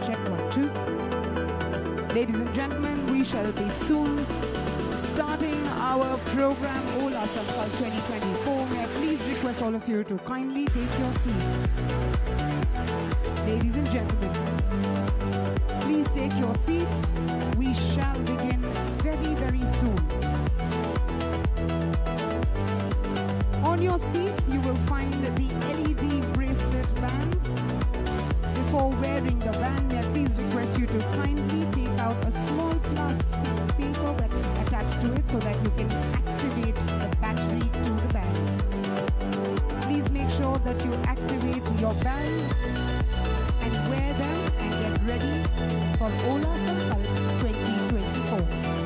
check 1, 2. Ladies and gentlemen, we shall be soon starting our program Ola Sankalp 2024. May I please request all of you to kindly take your seats. Ladies and gentlemen, please take your seats. We shall begin very, very soon. On your seats, you will find the LED bracelet bands. Before wearing the band, may I please request you to kindly take out a small plastic paper that's attached to it so that you can activate the battery to the band. Please make sure that you activate your bands and wear them and get ready for Ola Sankalp 2024.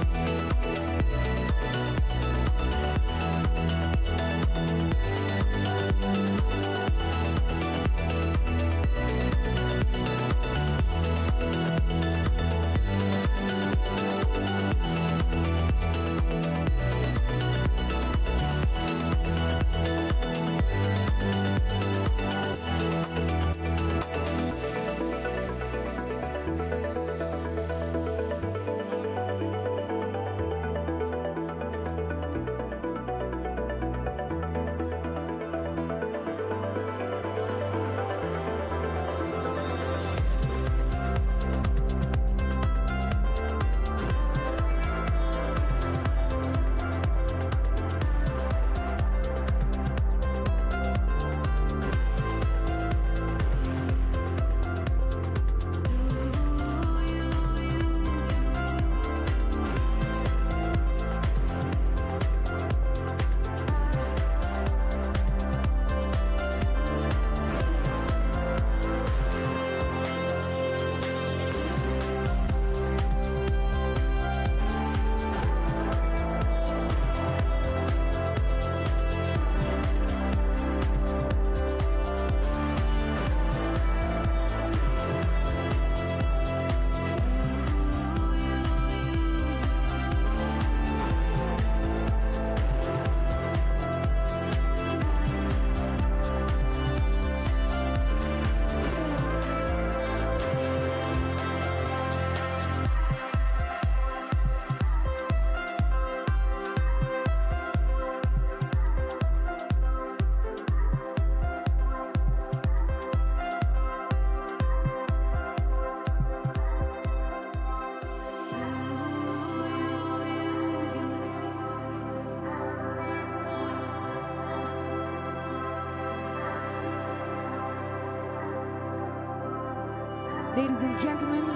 Ladies and gentlemen,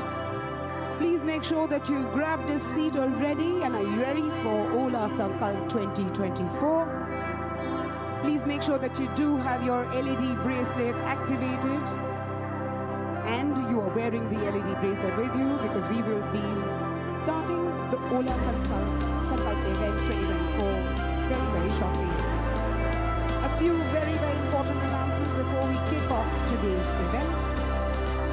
please make sure that you grabbed a seat already and are you ready for Ola Sankalp 2024. Please make sure that you do have your LED bracelet activated and you are wearing the LED bracelet with you because we will be starting the Ola Sankalp event 2024 very, very shortly. A few very, very important announcements before we kick off today's event.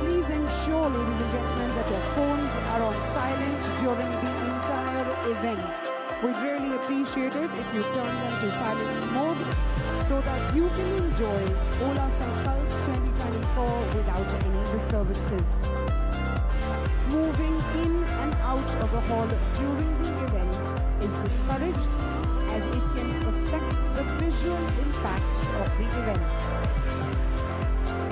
Please ensure, ladies and gentlemen, that your phones are on silent during the entire event. We'd really appreciate it if you turn them to silent mode so that you can enjoy Ola Sankalp 2024 without any disturbances. Moving in and out of the hall during the event is discouraged as it can affect the visual impact of the event.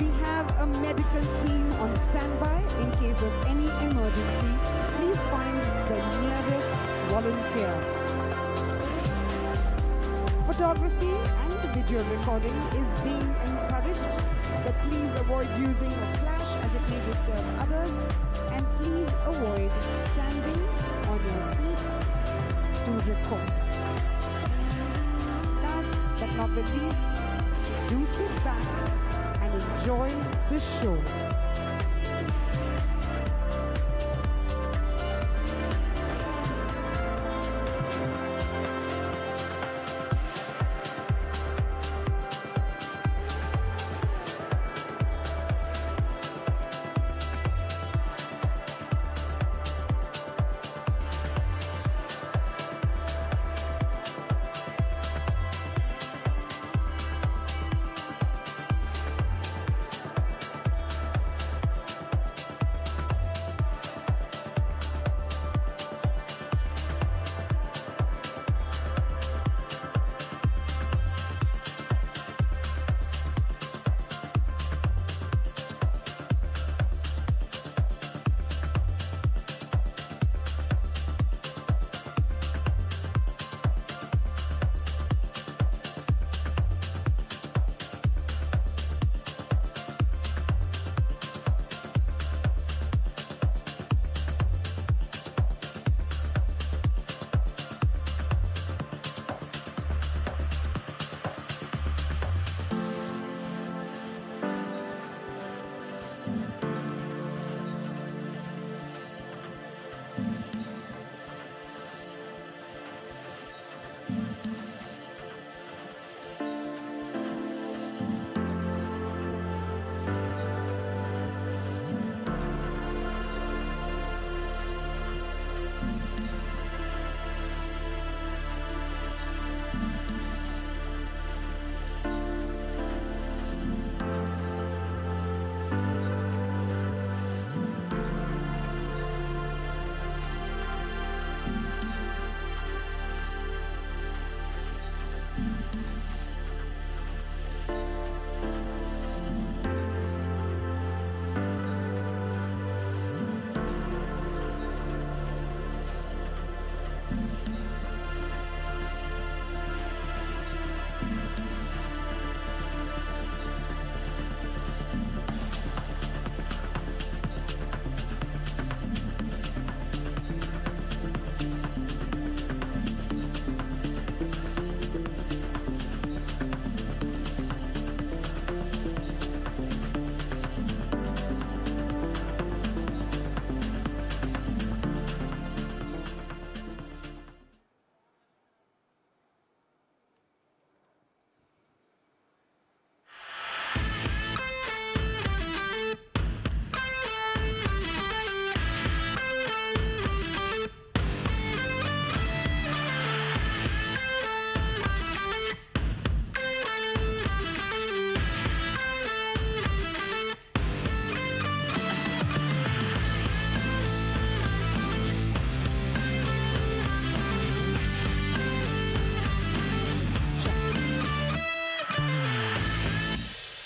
We have a medical team on standby in case of any emergency. Please find the nearest volunteer. Photography and video recording is being encouraged, but please avoid using a flash as it may disturb others, and please avoid standing on your seats to record. Last but not the least, do sit back and enjoy the show.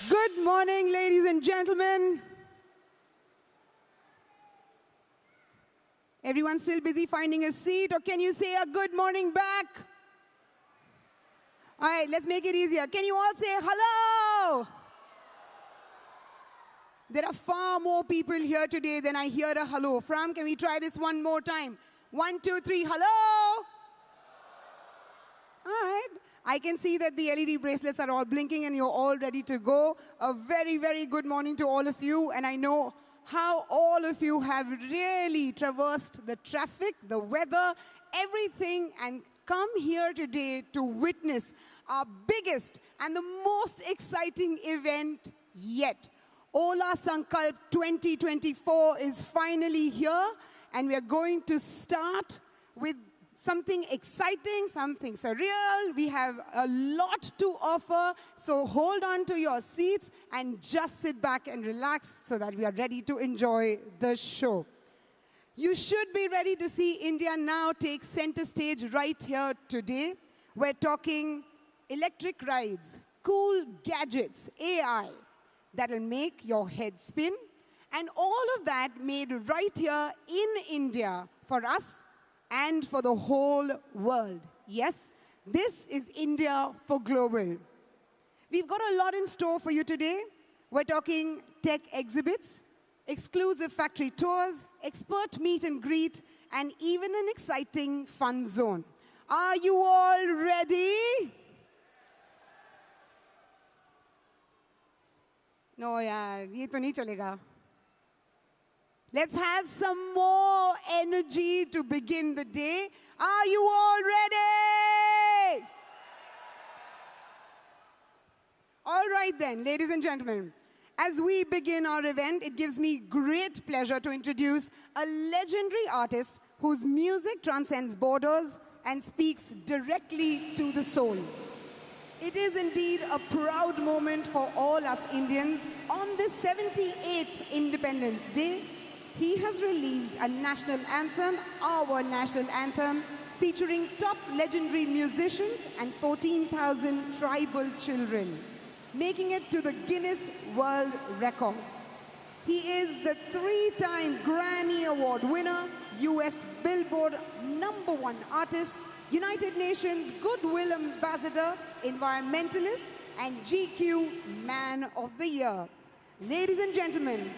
Good morning, ladies and gentlemen. Everyone still busy finding a seat, or can you say a good morning back? All right, let's make it easier. Can you all say hello? There are far more people here today than I hear a hello from. Can we try this one more time? 1, 2, 3, hello? All right. I can see that the LED bracelets are all blinking and you're all ready to go. A very, very good morning to all of you. And I know how all of you have really traversed the traffic, the weather, everything, and come here today to witness our biggest and the most exciting event yet. Ola Sankalp 2024 is finally here, and we are going to start with something exciting, something surreal. We have a lot to offer, so hold on to your seats and just sit back and relax so that we are ready to enjoy the show. You should be ready to see India now take center stage right here today. We're talking electric rides, cool gadgets, AI that'll make your head spin, and all of that made right here in India for us and for the whole world. Yes, this is India for global. We've got a lot in store for you today. We're talking tech exhibits, exclusive factory tours, expert meet and greet, and even an exciting fun zone. Are you all ready? No, yaar, ye to nahi chalega. Let's have some more energy to begin the day. Are you all ready? All right then, ladies and gentlemen. As we begin our event, it gives me great pleasure to introduce a legendary artist whose music transcends borders and speaks directly to the soul. It is indeed a proud moment for all us Indians. On this 78th Independence Day, he has released a national anthem, our national anthem, featuring top legendary musicians and 14,000 tribal children, making it to the Guinness World Record. He is the 3-time Grammy Award winner, US Billboard #1 artist, United Nations Goodwill Ambassador, environmentalist, and GQ Man of the Year. Ladies and gentlemen,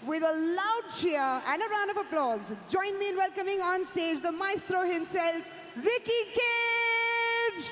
with a loud cheer and a round of applause, join me in welcoming on stage the maestro himself, Ricky Kej.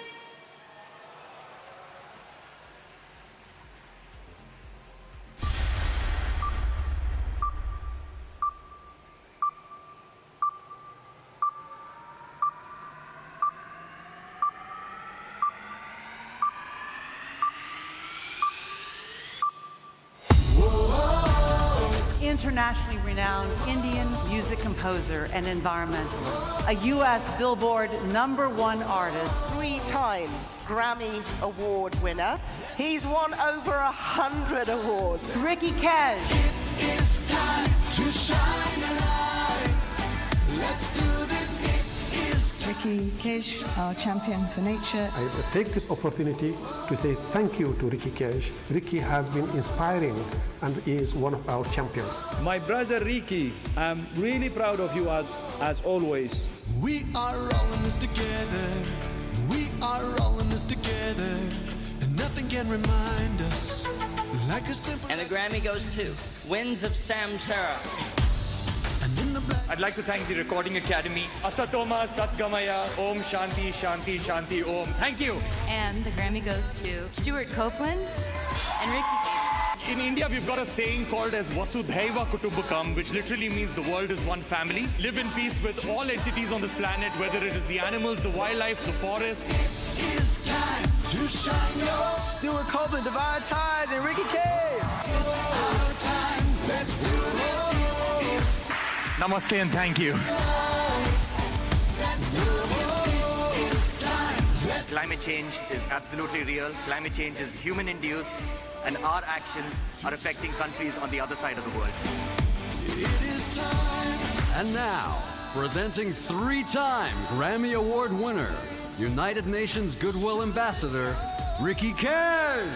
internationally renowned Indian music composer and environmentalist, a U.S. Billboard #1 artist, 3 times Grammy Award winner. He's won over 100 awards. Ricky Kej. It is time to shine a light. Let's do this. It is Ricky Kej, our champion for nature. I take this opportunity to say thank you to Ricky Kej. Ricky has been inspiring and is one of our champions. My brother Ricky, I'm really proud of you as always. We are rolling this together. We are rolling this together. And nothing can remind us like a simple... And the Grammy goes to Winds of Samsara. I'd like to thank the Recording Academy. Asatoma Satgamaya Om Shanti Shanti Shanti Om. Thank you. And the Grammy goes to Stuart Copeland and Ricky Kej. In India, we've got a saying called as Vasudhaiva Kutumbakam, which literally means the world is one family. Live in peace with all entities on this planet, whether it is the animals, the wildlife, the forest. It is time to shine your... Stuart Copeland, Divine Tides, and Ricky Kej. It's our time. Let's do this. Namaste and thank you. Climate change is absolutely real. Climate change is human-induced, and our actions are affecting countries on the other side of the world. It is time. And now, presenting 3-time Grammy Award winner, United Nations Goodwill Ambassador, Ricky Kej.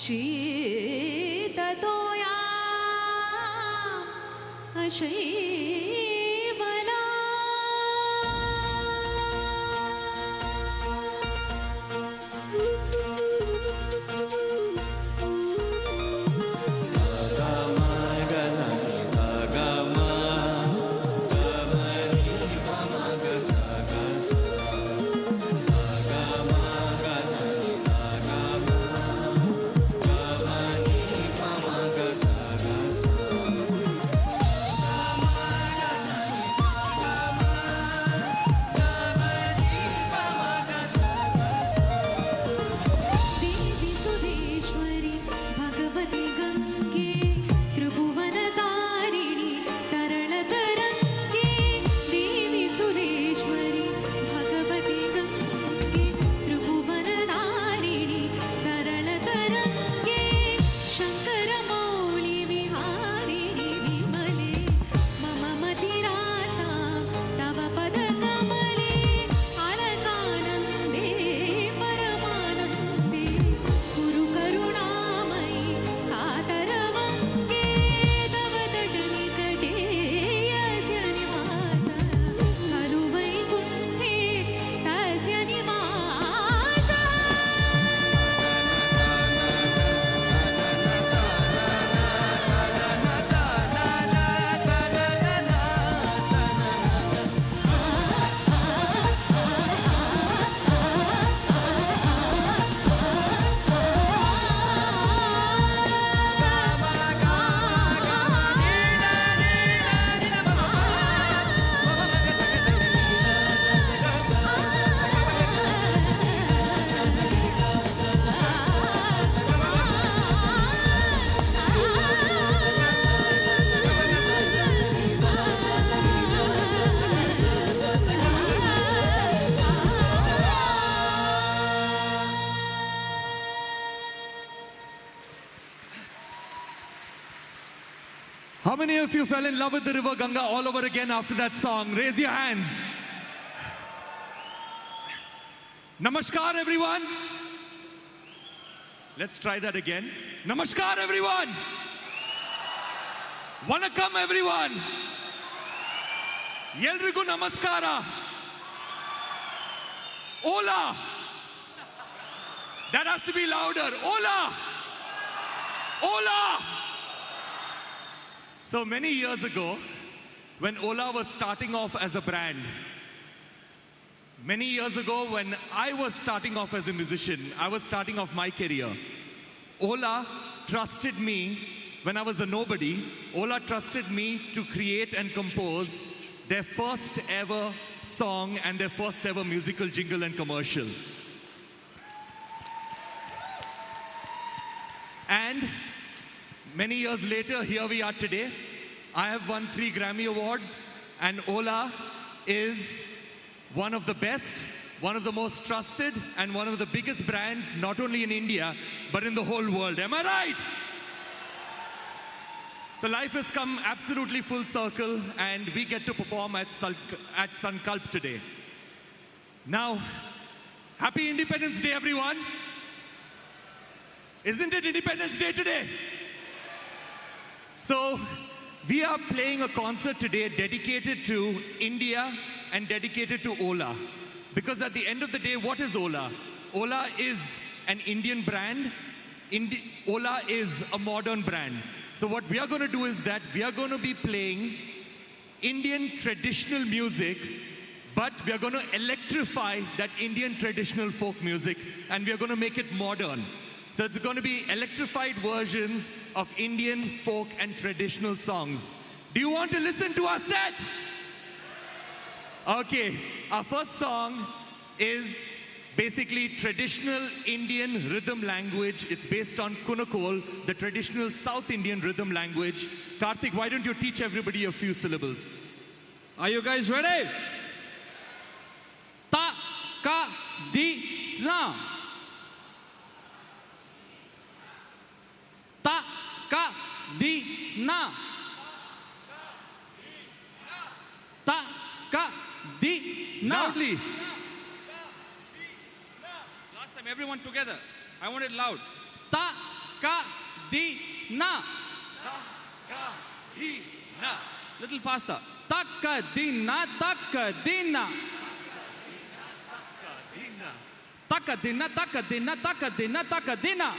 शीततोया अशैवला Bye. many of you fell in love with the river Ganga all over again after that song? Raise your hands. Namaskar, everyone. Let's try that again. Namaskar, everyone. Vanakkam, everyone. Yelrigu namaskara. Ola. That has to be louder. Ola. Ola. So many years ago, when Ola was starting off as a brand, many years ago when I was starting off as a musician, I was starting off my career, Ola trusted me when I was a nobody. Ola trusted me to create and compose their first ever song and their first ever musical jingle and commercial. And many years later, here we are today. I have won 3 Grammy Awards, and Ola is one of the best, one of the most trusted, and one of the biggest brands, not only in India, but in the whole world. Am I right? So life has come absolutely full circle, and we get to perform at Sankalp today. Now, happy Independence Day, everyone. Isn't it Independence Day today? So, we are playing a concert today dedicated to India and dedicated to Ola. Because at the end of the day, what is Ola? Ola is an Indian brand. Ola is a modern brand. So what we are going to do is that we are going to be playing Indian traditional music, but we are going to electrify that Indian traditional folk music, and we are going to make it modern. So it's going to be electrified versions of Indian folk and traditional songs. Do you want to listen to our set? Okay, our first song is basically traditional Indian rhythm language. It's based on Kunakol, the traditional South Indian rhythm language. Karthik, why don't you teach everybody a few syllables? Are you guys ready? Ta, ka, di, na. Ta, ka, di, na. Ta, ka, di, na. Loudly. Last time, everyone together. I want it loud. Ta, ka, di, na. Ta, ka, di, na. Little faster. Ta, ka, di, na, ta, ka, di, na. Ta, ka, di, na, ta, ka, di, na, ta, ka, di, na, ta, ka, di, na.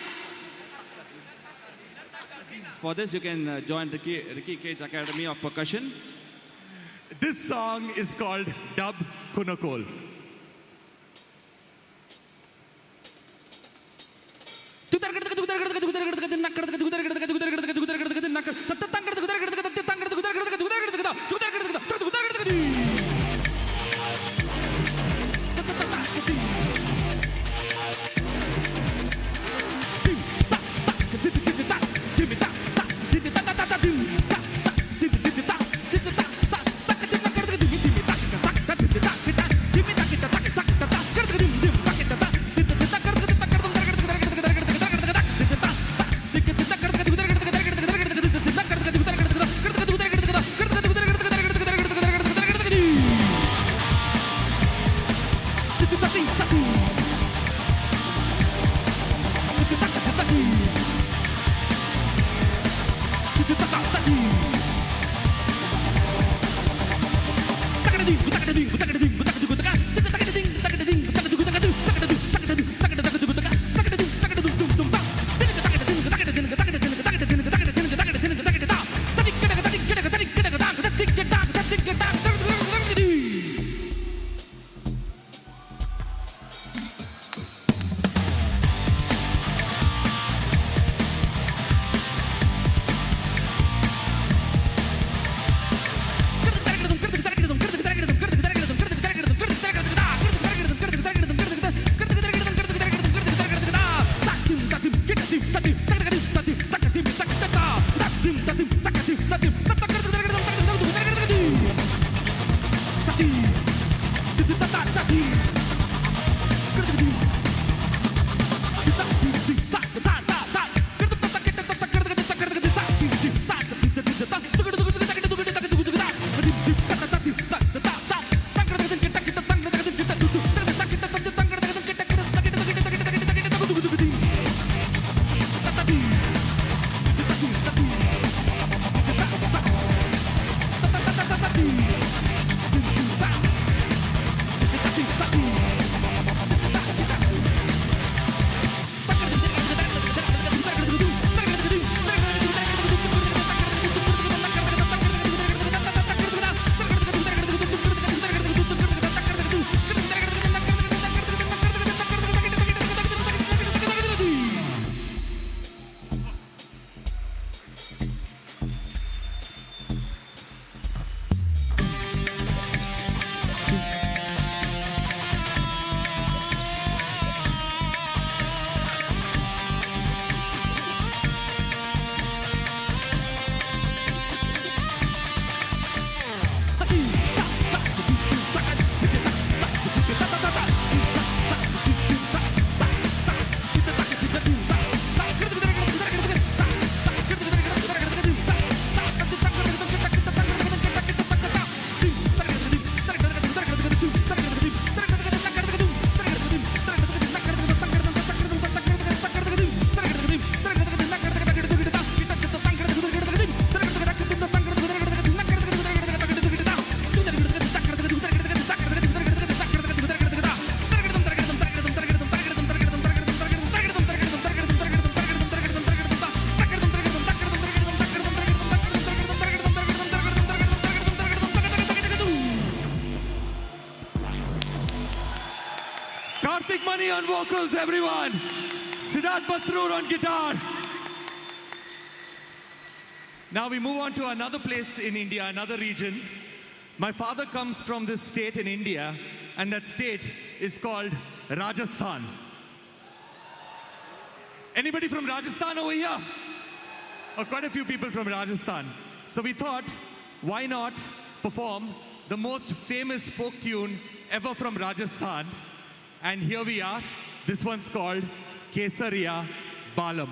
For this, you can join Ricky Kej Academy of Percussion. This song is called Dub Kunakol. Karthik Mani on vocals, everyone. Siddharth Masroor on guitar. Now we move on to another place in India, another region. My father comes from this state in India, and that state is called Rajasthan. Anybody from Rajasthan over here? Oh, quite a few people from Rajasthan. So we thought, why not perform the most famous folk tune ever from Rajasthan? And here we are. This one's called Kesariya Balam.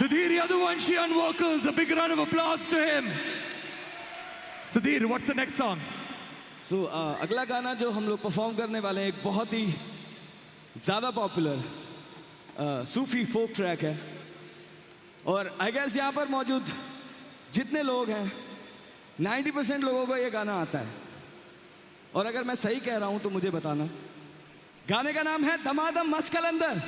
Sudhir Yaduvanshi on vocals, a big round of applause to him. Sudhir, what's the next song? So, अगला गाना जो हम लोग perform करने वाले हैं एक बहुत ही ज़्यादा पॉपुलर सूफी फोक ट्रैक है और आई गेस यहाँ पर मौजूद जितने लोग हैं 90% लोगों को ये गाना आता है और अगर मैं सही कह रहा हूँ तो मुझे बताना। गाने का नाम है दमादम मस्त कलंदर।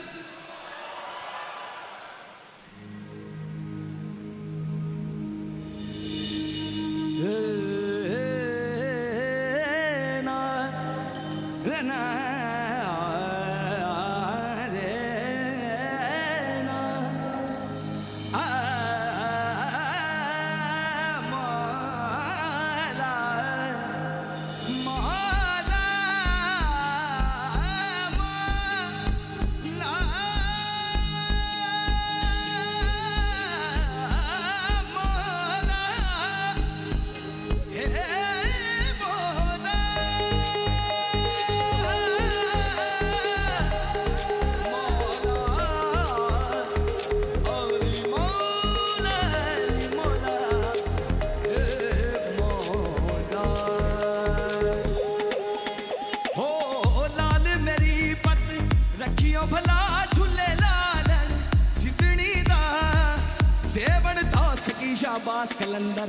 शाबाश कलंदर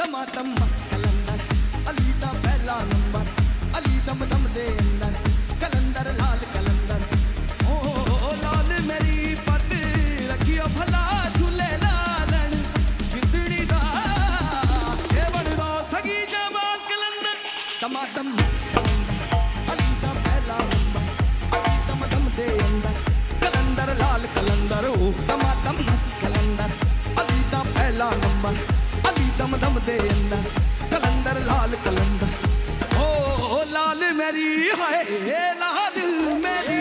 दमादम मस्त कलंदर अली दा पहला नंबर अली दम दम दे अंदर कलंदर लाल कलंदर ओ लाल मेरी पत रखियो भला झूले लालन जिंदड़ी दा सेवन दा सगी शाबाश कलंदर दमादम मस्त कलंदर अली दा पहला नंबर अली दम दम दे अंदर कलंदर लाल कलंदर ओ दमादम मस्त कलंदर पहला नंबर अली दम दम दे अंदर कलंदर लाल कलंदर ओ लाल मेरी हाय लाल मेरी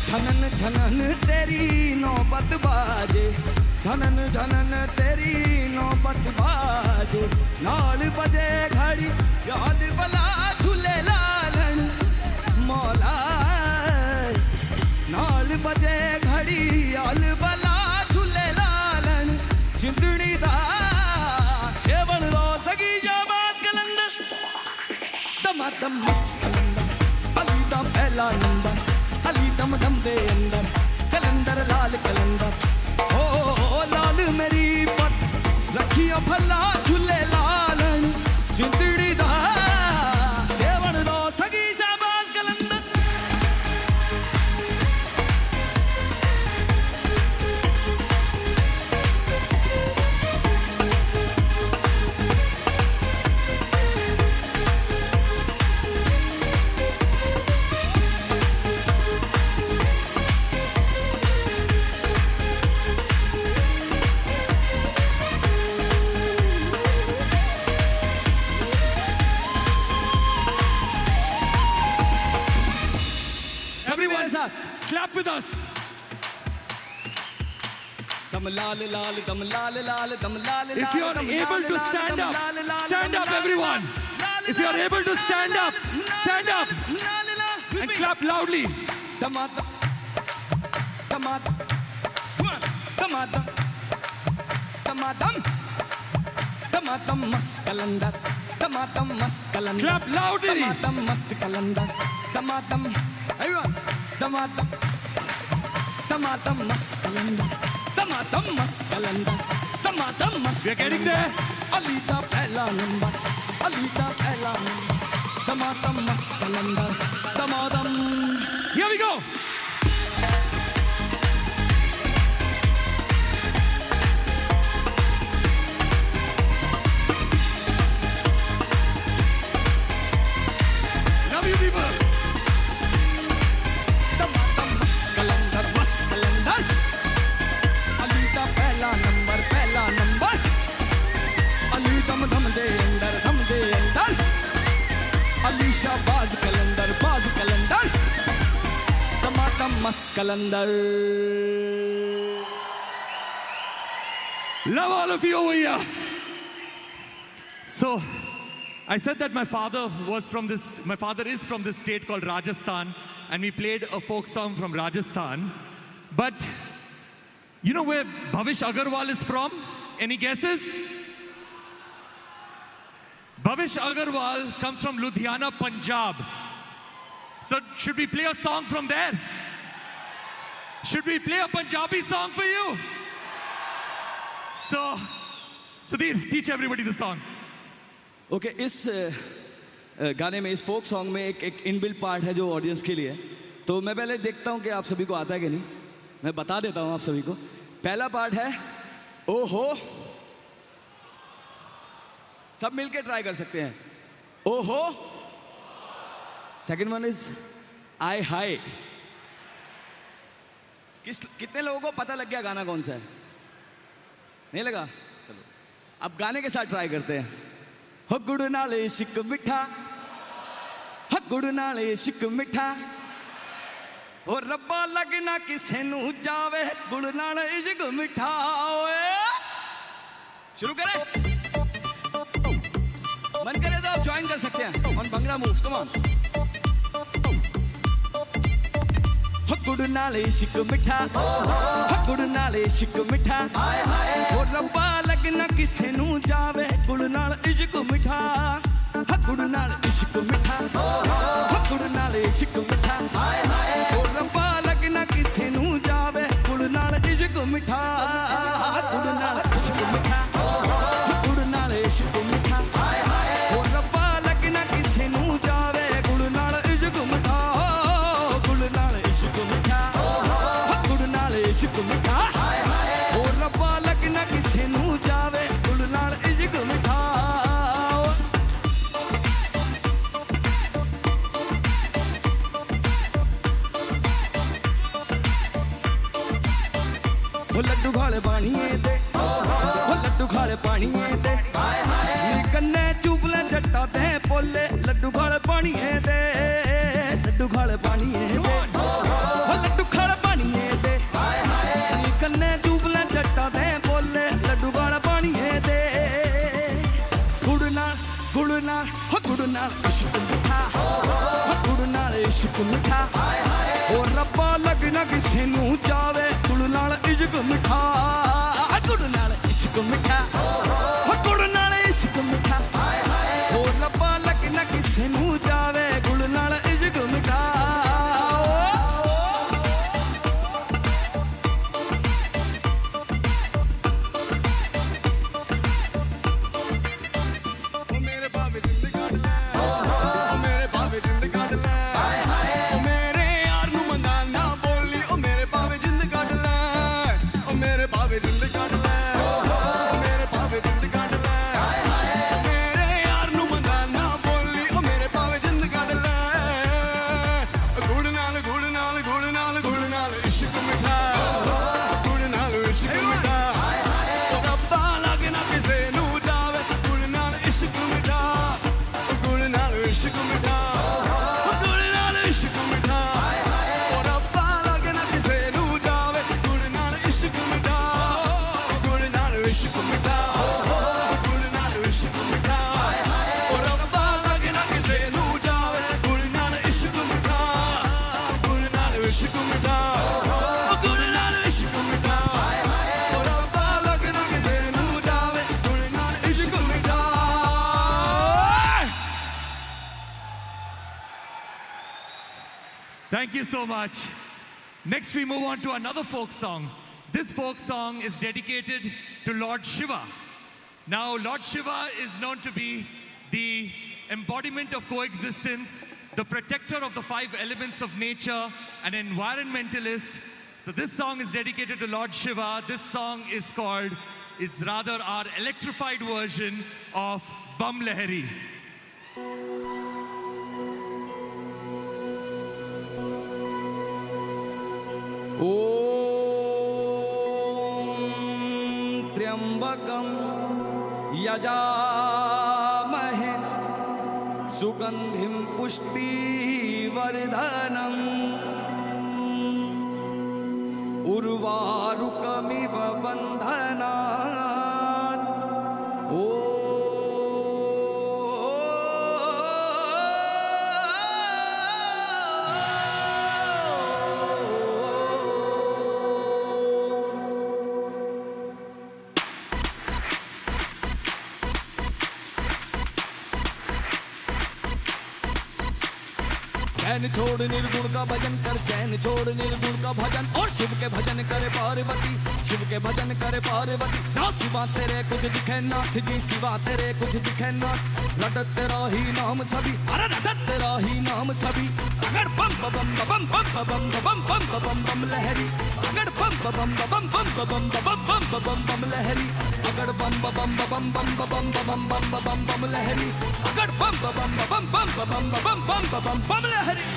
झनन झनन तेरी नौबत बाजे झनन झनन तेरी नौबत बाजे नाल बजे घड़ी याद बला झूले लालन मौला नाल बजे घड़ी याद बला झूले लालन जिंदड़ी दा सेवन लो सगी जाबाज कलंदर दमादम मस्त कलंदर अली दा पहला नंबर अली दम दम दे अंदर कलंदर लाल कलंदर ओ लाल मेरी पत रखियो भला झूले लालन जिंदड़ी दा सेवन लो सगी शाबाश कलंदर Clap with us. Dam lal lal dam lal lal dam lal lal. If you are able to stand up, stand up everyone. If you are able to stand up and clap loudly. Damadam, damadam, damadam, damadam, damadam mast kalandar, damadam mast kalandar. Clap loudly. Damadam mast kalandar, damadam. Everyone. दमादम दमादम मस्त कलंदर दमादम मस्त कलंदर दमादम मस्त we are getting there Ali दा पहला number Ali दा पहला number दमादम मस्त कलंदर दमादम here we go love you people बाज कलंदर दमादम मस्त कलंदर Love all of you over here. So, I said that my father is from this state called Rajasthan, and we played a folk song from Rajasthan. But, you know where Bhavish Agarwal is from? Any guesses? Bhavish Agarwal comes from Ludhiana, Punjab. So, should we play a song from there? Should we play a Punjabi song for you? So, Sudhir, teach everybody the song. Okay, इस गाने में, इस folk song में एक inbuilt part है जो audience के लिए है. तो मैं पहले देखता हूँ कि आप सभी को आता है कि नहीं. मैं बता देता हूँ आप सभी को. पहला पार्ट है ओहो. सब मिलके ट्राई कर सकते हैं. ओहो. सेकंड वन इज आई हाय. कितने लोगों को पता लग गया गाना कौन सा है? नहीं लगा? चलो अब गाने के साथ ट्राई करते हैं. हो गुड़ नाले इश्क मिठा, हो गुड़ नाले इश्क मिठा, हो रब्बा लगना किसे नू जावे, गुड़ नाले इश्क मिठा. शुरू करें? मन करे तो आप ज्वाइन कर सकते हैं on bhangra moves. Come on. हो गुड़ नाले इश्क मिठा, हो गुड़ नाले इश्क मिठा, हो रब्बा लगना किसे नू जावे, गुड़ नाल इश्क मिठा. हो गुड़ नाल इश्क मिठा, हो गुड़ नाल इश्क मिठा, हो रब्बा लगना किसे नू जावे, गुड़ नाल इश्क मिठा. गुड़ नाल इश्क मिठा, हो गुड़ नाल इश्क मिठा, हो रब्बा लगना किसे नू जावे, गुड़ नाल इश्क मिठा. गुड़ नाल इश्क मिठा, हो गुड़ नाल इश्क मिठा, हो रब्बा लगना किसे नू जावे, गुड़ नाल इश्क मिठा. हो लड्डू खाले पानिए दे, हो लड्डू खाले पानिए दे, कन्ने चुपले जट्टा ते बोले, लड्डू खाले पानिए दे, लड्डू खाले पानिए दे, हो लड्डू खाले पानिए दे, कन्ने चुपले जट्टा ते बोले, लड्डू खाले पानिए दे. गुड़ नाल हो गुड़ नाल इश्क मिठा, हो गुड़ नाल इश्क मिठा, हो रब्बा लगना किसे नू जावे, गुड़ नाल इश्क मिठा. गुड़ नाल इश्क मिठा, हो गुड़ नाल इश्क मिठा, हो रब्बा लगना किसे नू जावे, गुड़ नाल इश्क मिठा. Thank you so much. Next we move on to another folk song. This folk song is dedicated to Lord Shiva. Now Lord Shiva is known to be the embodiment of coexistence, the protector of the 5 elements of nature, an environmentalist. So this song is dedicated to Lord Shiva. This song is called, it's rather our electrified version of Bam Lahari. Om Triambakam Yajamahe Sugandhim Pushti Vardhanam Urvarukamiva Bandhanam चैन छोड़ निर्गुण का भजन कर, चैन छोड़ निर्गुण का भजन। और शिव के भजन करे पार्वती, शिव के भजन करे पार्वती। ना सिवा तेरे कुछ दिखे नाथ जी, सिवा तेरे कुछ दिखे नाथ। रटत तेरा ही नाम सभी, अरे रटत तेरा ही नाम सभी। अगर बम बम बम बम बम बम बम बम बम बम लहरी, अगर बम बम बम बम बम बम बम बम बम लहरी, अगर बम बम बम बम बम बम बम बम लहरी, अगर बम बम बम बम बम बम लहरी।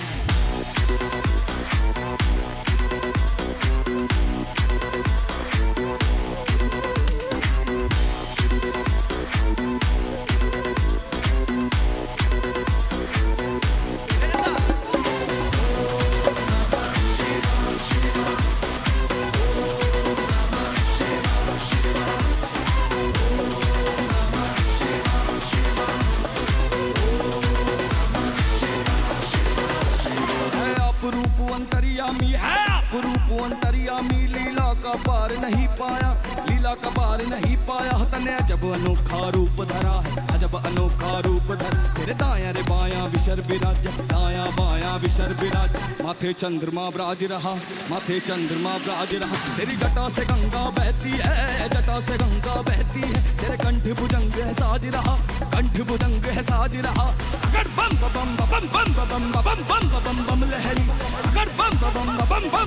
अंतर्यामी लीला का पार नहीं पाया, लीला का पार नहीं पाया। तने अजब अनोखा रूप धरा है, अजब अनोखा रूप धरा। तेरे दाया रे बाया विशर विराज, दाया बाया विशर विराज। माथे चंद्रमा ब्राज रहा, माथे चंद्रमा ब्राज रहा। तेरी जटा से गंगा बहती है, जटा से गंगा बहती है। तेरे कंठ भुजंग है साज रहा, कंठ भुजंग है साज रहा। अगर बम बम बम बम बम बम बम बम बम बम लहरी, अगर बम बम बम बम बम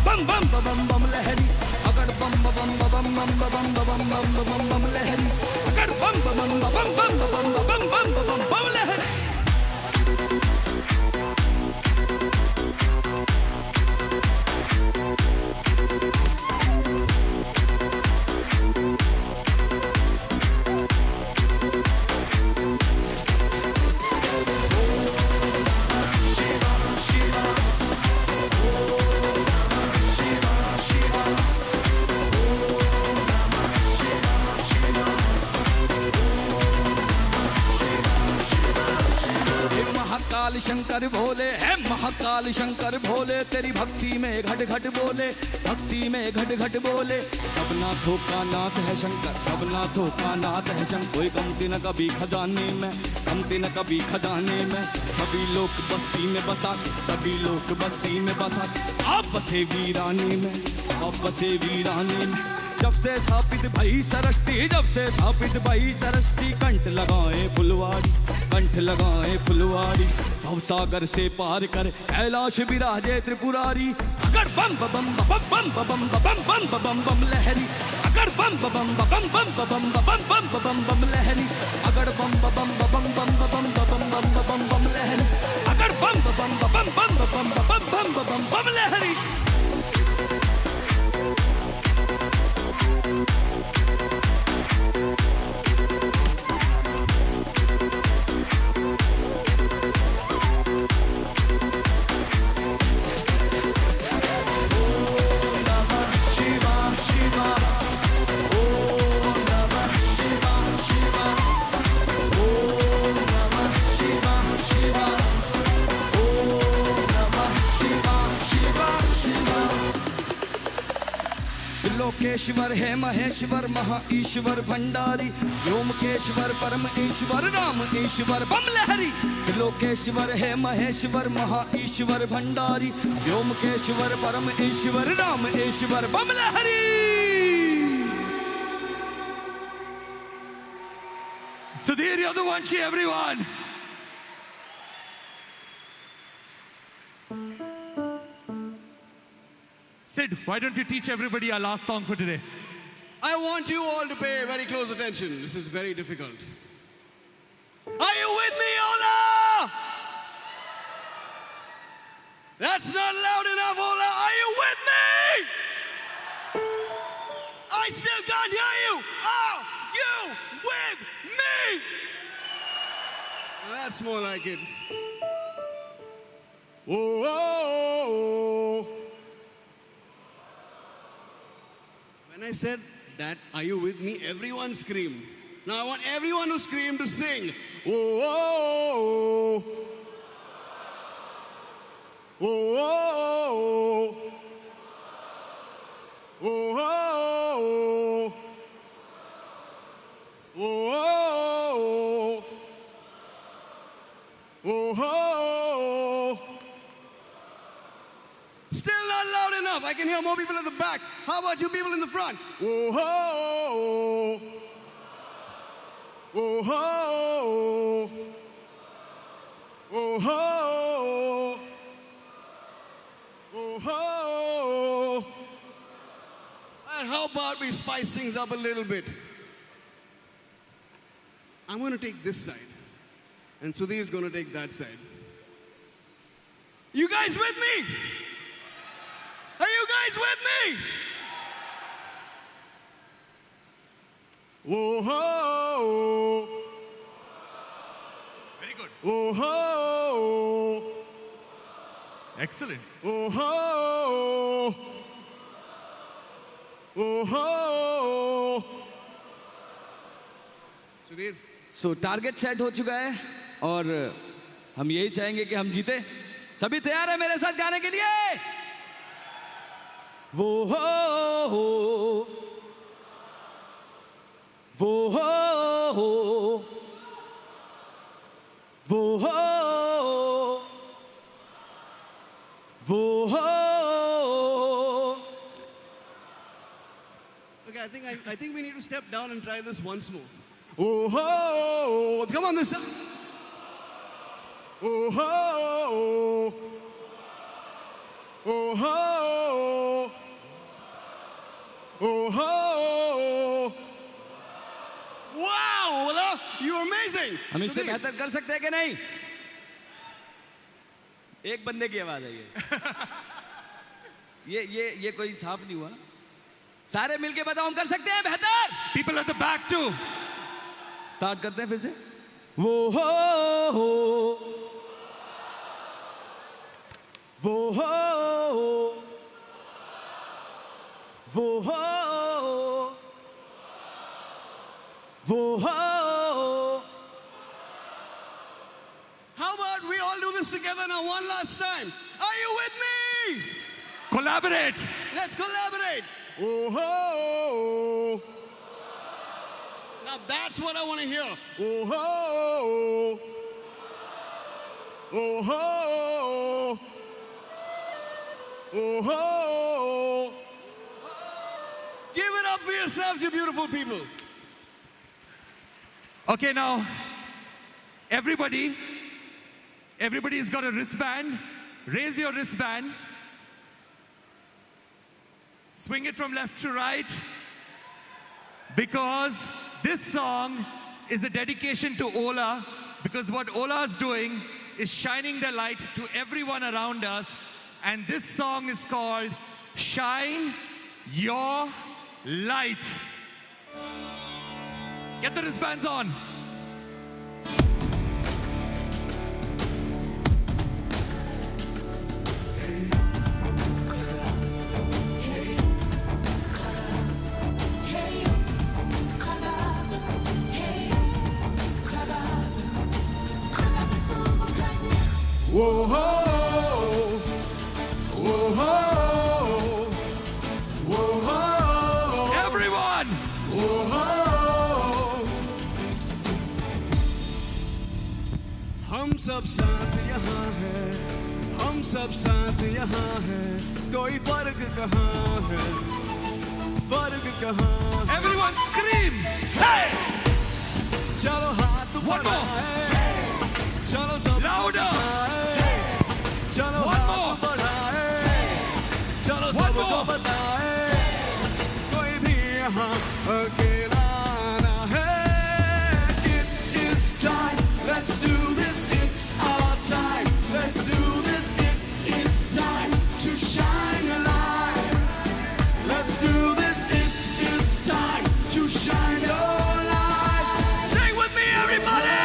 बम बम बम बम लहरी, अगर बम बम बम बम बम बम बम लहरी, अगर बम बम बम बम बम लहरी। महाकाल शंकर भोले है, महाकाल शंकर भोले। तेरी भक्ति में घट घट बोले, भक्ति में घट घट बोले। सब नाथों का नाथ है शंकर, सब नाथों का नाथ है शंकर। कोई कमती न कभी खजाने में, कमती न कभी खजाने में। सभी लोग बस्ती में बसा, सभी लोग बस्ती में बसा। आप बसे वीरानी में, आप बसे वीरानी में। जब से स्थापित भई सरस्ती, जब से स्थापित भई सरस्ती। कंठ लगाए फुलवाड़ी, कंठ लगाए फुलवाड़ी। भवसागर से पार कर कैलाश विराजे त्रिपुरारी। अगर बम बम बम बम बम बम बम बम बम लहरी, अगर बम बम बम बम बम बम बम लहरी, अगर बम बम बम बम बम लहरी, अगर बम बम बम बम लहरी। लोकेश्वर है महेश्वर महा ईश्वर भंडारी। व्योमकेश्वर परम ईश्वर राम ईश्वर बम लहरी। लोकेश्वर है महेश्वर महा ईश्वर भंडारी। व्योमकेश्वर परम ईश्वर राम ईश्वर बम लहरी। Sudhir, you're the one, everyone. Sid, why don't you teach everybody our last song for today? I want you all to pay very close attention. This is very difficult. Are you with me, Ola? That's not loud enough, Ola. Are you with me? I still can't hear you. Are you with me? That's more like it. Oh, oh, oh. When I said that, are you with me? Everyone screamed. Now I want everyone who screamed to sing. Oh, oh, oh. Oh, oh, oh. Oh, oh, oh. Oh, oh, oh. Oh, oh, oh. enough. I can hear more people at the back. How about you people in the front? Oh ho! Oh ho! Oh ho! Oh ho! And how about we spice things up a little bit? I'm going to take this side, and Sudhir is going to take that side. You guys with me? Are you guys with me? Oh ho! Very good. Oh ho! Excellent. Oh ho! Oh ho! Sudhir. So target set हो चुका है और हम यही चाहेंगे कि हम जीते. सभी तैयार हैं मेरे साथ गाने के लिए? वो हो वो हो वो हो वो हो. Okay, I think we need to step down and try this once more. Oh ho! Come on this side. Oh ho! Oh ho! Oh ho! Wow, Ola, you're amazing. हम इससे बेहतर कर सकते हैं कि नहीं? एक बंदे की आवाज है ये कोई साफ नहीं हुआ. सारे मिलके बताओ हम कर सकते हैं बेहतर. People at the back too. Start करते हैं फिर से. वो हो वो हो वो हो वो हो. How about we all do this together now one last time? Are you with me? Collaborate. Let's collaborate. Oh ho! Now that's what I want to hear. Oh ho! Oh ho! Oh ho! Give it up for yourselves, you beautiful people. Okay, now everybody's got a wristband. Raise your wristband. Swing it from left to right, because this song is a dedication to Ola, because what Ola is doing is shining the light to everyone around us, and this song is called Shine Your Light. Get the wristbands on. Whoa ho! Whoa ho! Whoa ho! Everyone! Whoa ho! हम सब साथ यहाँ हैं, हम सब साथ यहाँ हैं, कोई फर्क कहाँ है, फर्क कहाँ है. Everyone scream! Hey! चलो हाथ बढ़ाएं, चलो सब louder! चलो हाथ बढ़ाएं, चलो सबको बताएं, कोई भी यहाँ अकेला ना है. It is time, let's do this, it's our time, let's do this, it is time to shine a light. Let's do this, it is time to shine your light. Sing with me, everybody!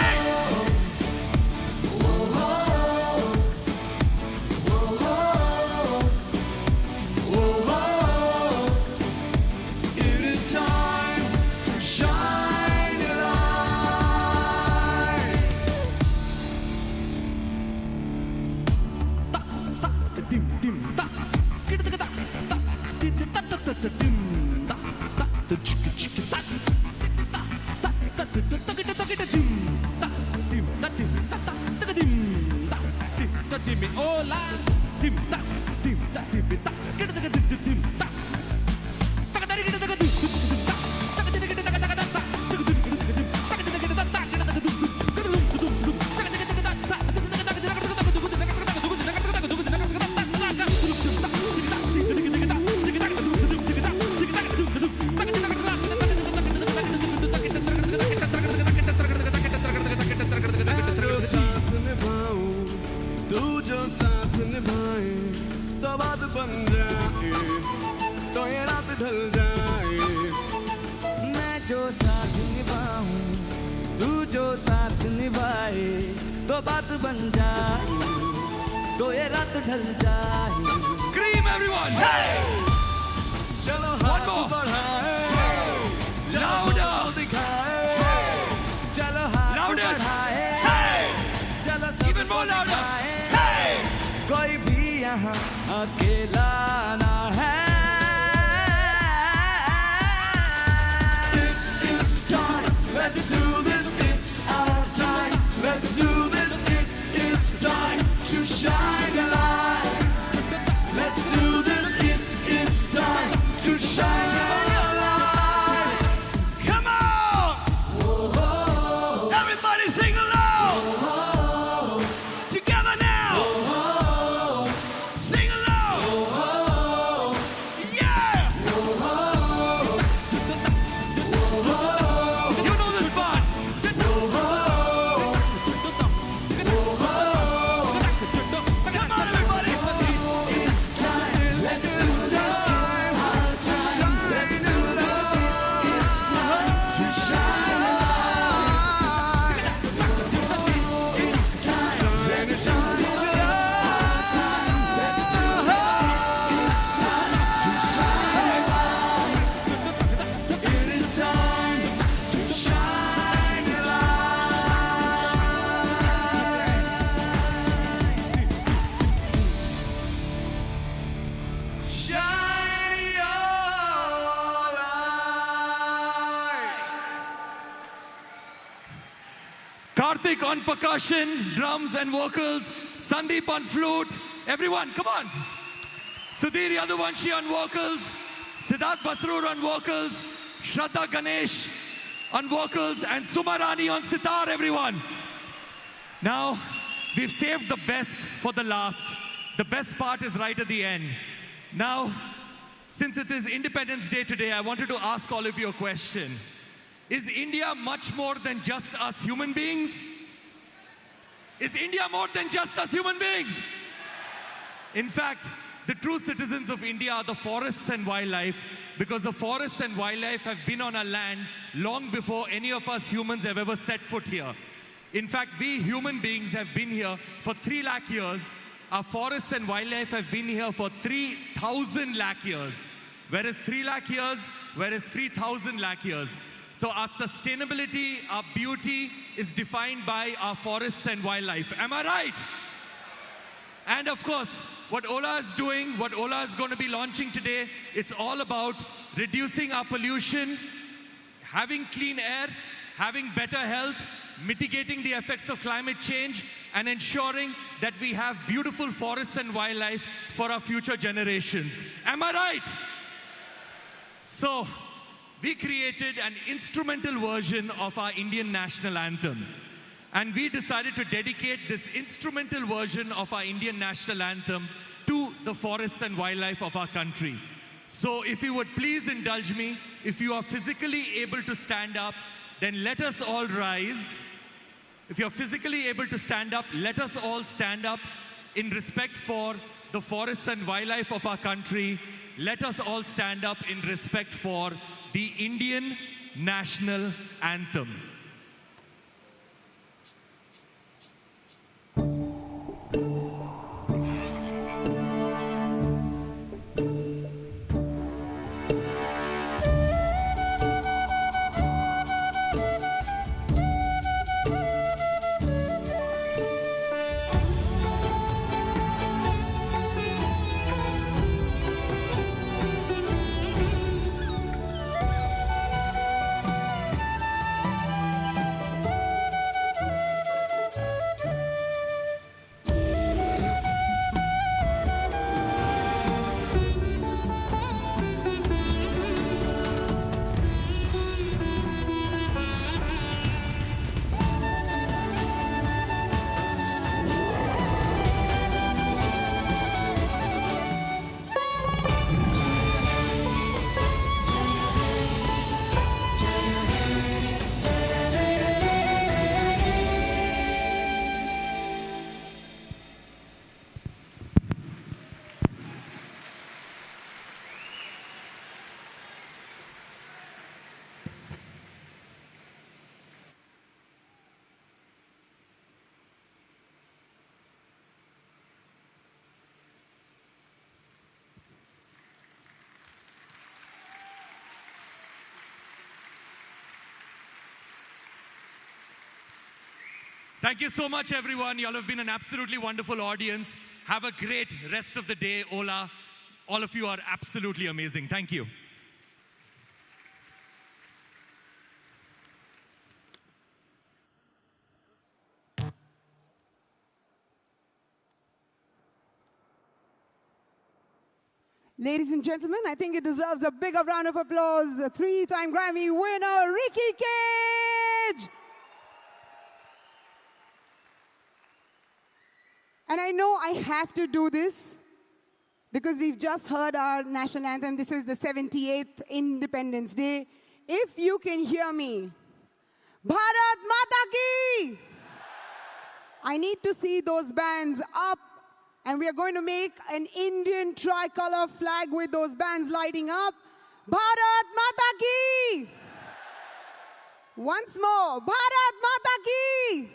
Ola, dim da, dim da, dim da, तो बात बन जाए तो ये रात ढल जाए Scream everyone! Hey! चलो हाथ बढ़ाए चलो सबको दिखाए चलो हाथ Louder! बढ़ाए चलो Even more louder! कोई भी यहाँ अकेला ना है It's time, let's do this, it's our time, let's do this, it is time to shine a light. Let's do this, it is time to shine a light. Come on! Everybody sing along! Together now! Sing along! Yeah! You know this part! Come on, everybody! It's time, let's do this, it's our time, let's do this, it's time to shine a light. It's time, let's do this, it's our time, let's do this, it's time to shine a light. It is time to shine a light. Shine your light. Karthik on percussion, drums and vocals. Sandeep on flute. Everyone, come on. Sudhir Yaduvanshi on vocals. Siddharth Basrur on vocals. Shraddha Ganesh on vocals. And Sumarani on sitar, everyone. Now, we've saved the best for the last. The best part is right at the end. Now, since it is Independence Day today, I wanted to ask all of you a question. Is India much more than just us human beings? Is India more than just us human beings? In fact, the true citizens of India are the forests and wildlife, because the forests and wildlife have been on our land long before any of us humans have ever set foot here. In fact, we human beings have been here for 3 lakh years. Our forests and wildlife have been here for 3,000 lakh years. Whereas 3 lakh years, whereas 3,000 lakh years. So our sustainability, our beauty is defined by our forests and wildlife. Am I right? And of course, what Ola is doing, what Ola is going to be launching today, it's all about reducing our pollution, having clean air, having better health, mitigating the effects of climate change, and ensuring that we have beautiful forests and wildlife for our future generations. Am I right? So, we created an instrumental version of our Indian national anthem. And we decided to dedicate this instrumental version of our Indian national anthem to the forests and wildlife of our country. So if you would please indulge me, if you are physically able to stand up, then let us all rise. If you're physically able to stand up, let us all stand up in respect for the forests and wildlife of our country. Let us all stand up in respect for the Indian national anthem. Thank you so much, everyone. Y'all have been an absolutely wonderful audience. Have a great rest of the day, Ola. All of you are absolutely amazing. Thank you. Ladies and gentlemen, I think it deserves a bigger round of applause. A 3-time Grammy winner, Ricky Kej! And I know I have to do this because we've just heard our national anthem. This is the 78th Independence Day. If you can hear me, Bharat Mata Ki! I need to see those bands up, and we are going to make an Indian tricolor flag with those bands lighting up. Bharat Mata Ki! Once more, Bharat Mata Ki!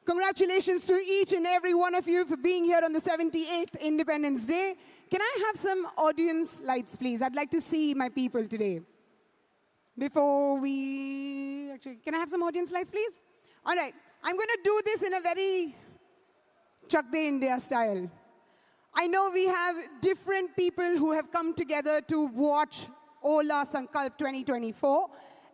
Congratulations to each and every one of you for being here on the 78th Independence Day. Can I have some audience lights, please? I'd like to see my people today. Before we... Actually, can I have some audience lights, please? All right. I'm going to do this in a very Chak De India style. I know we have different people who have come together to watch Ola Sankalp 2024.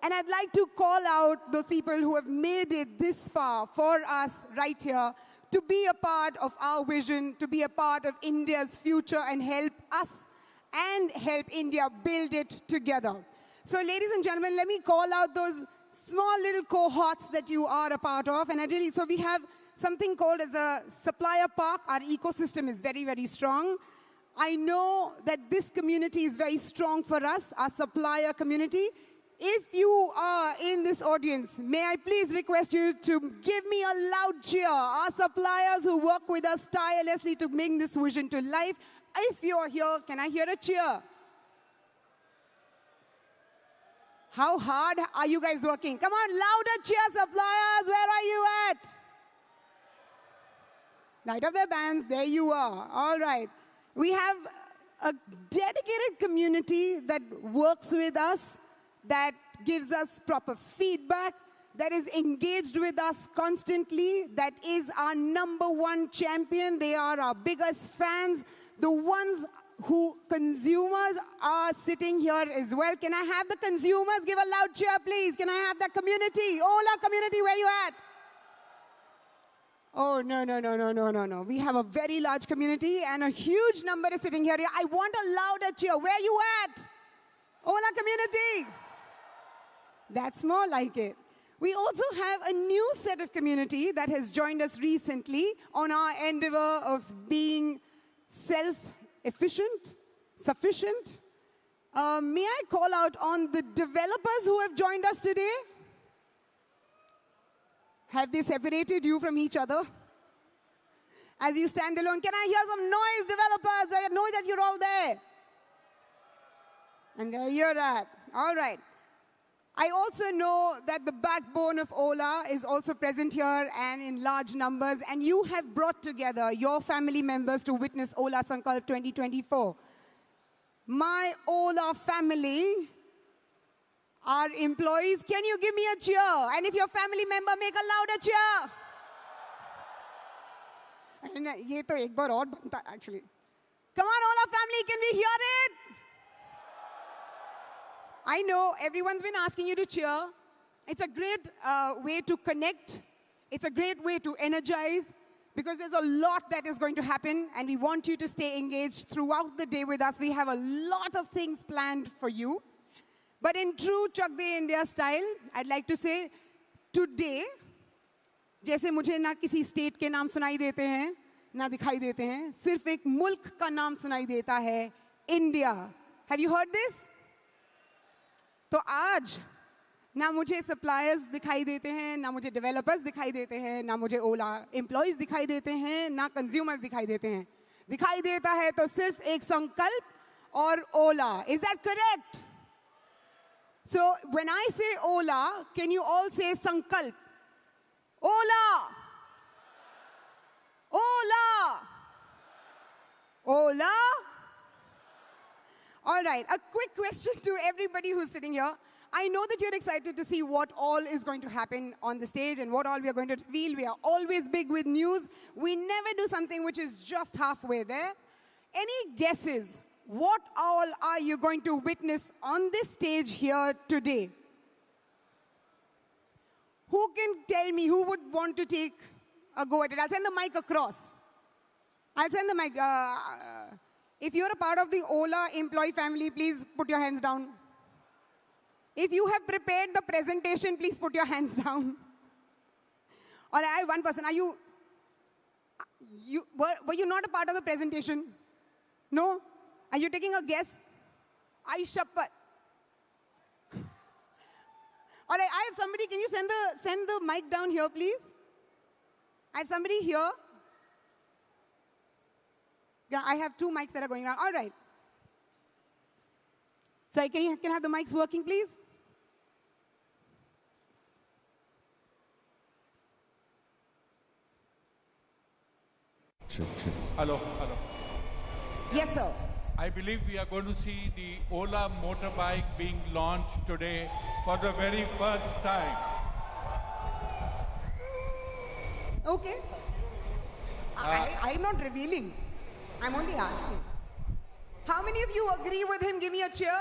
And I'd like to call out those people who have made it this far for us right here to be a part of our vision, to be a part of India's future and help us and help India build it together. So ladies and gentlemen, let me call out those small little cohorts that you are a part of. And so we have something called as a supplier park. Our ecosystem is very, very strong. I know that this community is very strong for us, our supplier community. If you are in this audience, may I please request you to give me a loud cheer. Our suppliers who work with us tirelessly to bring this vision to life. If you're here, can I hear a cheer? How hard are you guys working? Come on, louder cheer, suppliers. Where are you at? Light up their bands. There you are. All right. We have a dedicated community that works with us, that gives us proper feedback, that is engaged with us constantly, that is our #1 champion. They are our biggest fans. The ones who consumers are sitting here as well. Can I have the consumers give a loud cheer, please? Can I have the community? Ola community, where you at? Oh, no. We have a very large community and a huge number is sitting here. I want a louder cheer. Where you at? Ola community. That's more like it. We also have a new set of community that has joined us recently on our endeavor of being self-efficient, sufficient. May I call out on the developers who have joined us today? Have they separated you from each other? As you stand alone, can I hear some noise, developers? I know that you're all there. And there you're at. All right. I also know that the backbone of Ola is also present here and in large numbers, and you have brought together your family members to witness Ola Sankalp 2024. My Ola family, our employees, can you give me a cheer? And if your family member, make a louder cheer. And ye to ek baar aur banta actually. Come on, Ola family, can we hear it? I know everyone's been asking you to cheer. It's a great way to connect. It's a great way to energize because there's a lot that is going to happen and we want you to stay engaged throughout the day with us. We have a lot of things planned for you. But in true Chak De India style, I'd like to say, today, जैसे मुझे ना किसी state के नाम सुनाई देते हैं, ना दिखाई देते हैं, सिर्फ एक मुल्क का नाम सुनाई देता है, India. Have you heard this? तो आज ना मुझे सप्लायर्स दिखाई देते हैं, ना मुझे डेवलपर्स दिखाई देते हैं, ना मुझे ओला एम्प्लॉयज दिखाई देते हैं, ना कंज्यूमर्स दिखाई देते हैं. दिखाई देता है तो सिर्फ एक संकल्प और ओला. Is that correct? So when I say Ola, can you all say Sankalp? Ola! Ola! Ola! All right, a quick question to everybody who's sitting here. I know that you're excited to see what all is going to happen on the stage and what all we are going to reveal. We are always big with news. We never do something which is just halfway there. Any guesses? What all are you going to witness on this stage here today? Who can tell me who would want to take a go at it? I'll send the mic across. I'll send the mic. If you're a part of the Ola employee family, please put your hands down. If you have prepared the presentation, please put your hands down. All right, I have one person. Are you were you not a part of the presentation? No? Are you taking a guess? I shappat. All right, I have somebody. Can you send the mic down here, please? I have somebody here. Yeah, I have 2 mics that are going around. All right. So can I have the mics working, please? Hello. Yes, sir. I believe we are going to see the Ola motorbike being launched today for the very first time. Okay. I'm not revealing. I'm only asking. How many of you agree with him? Give me a cheer.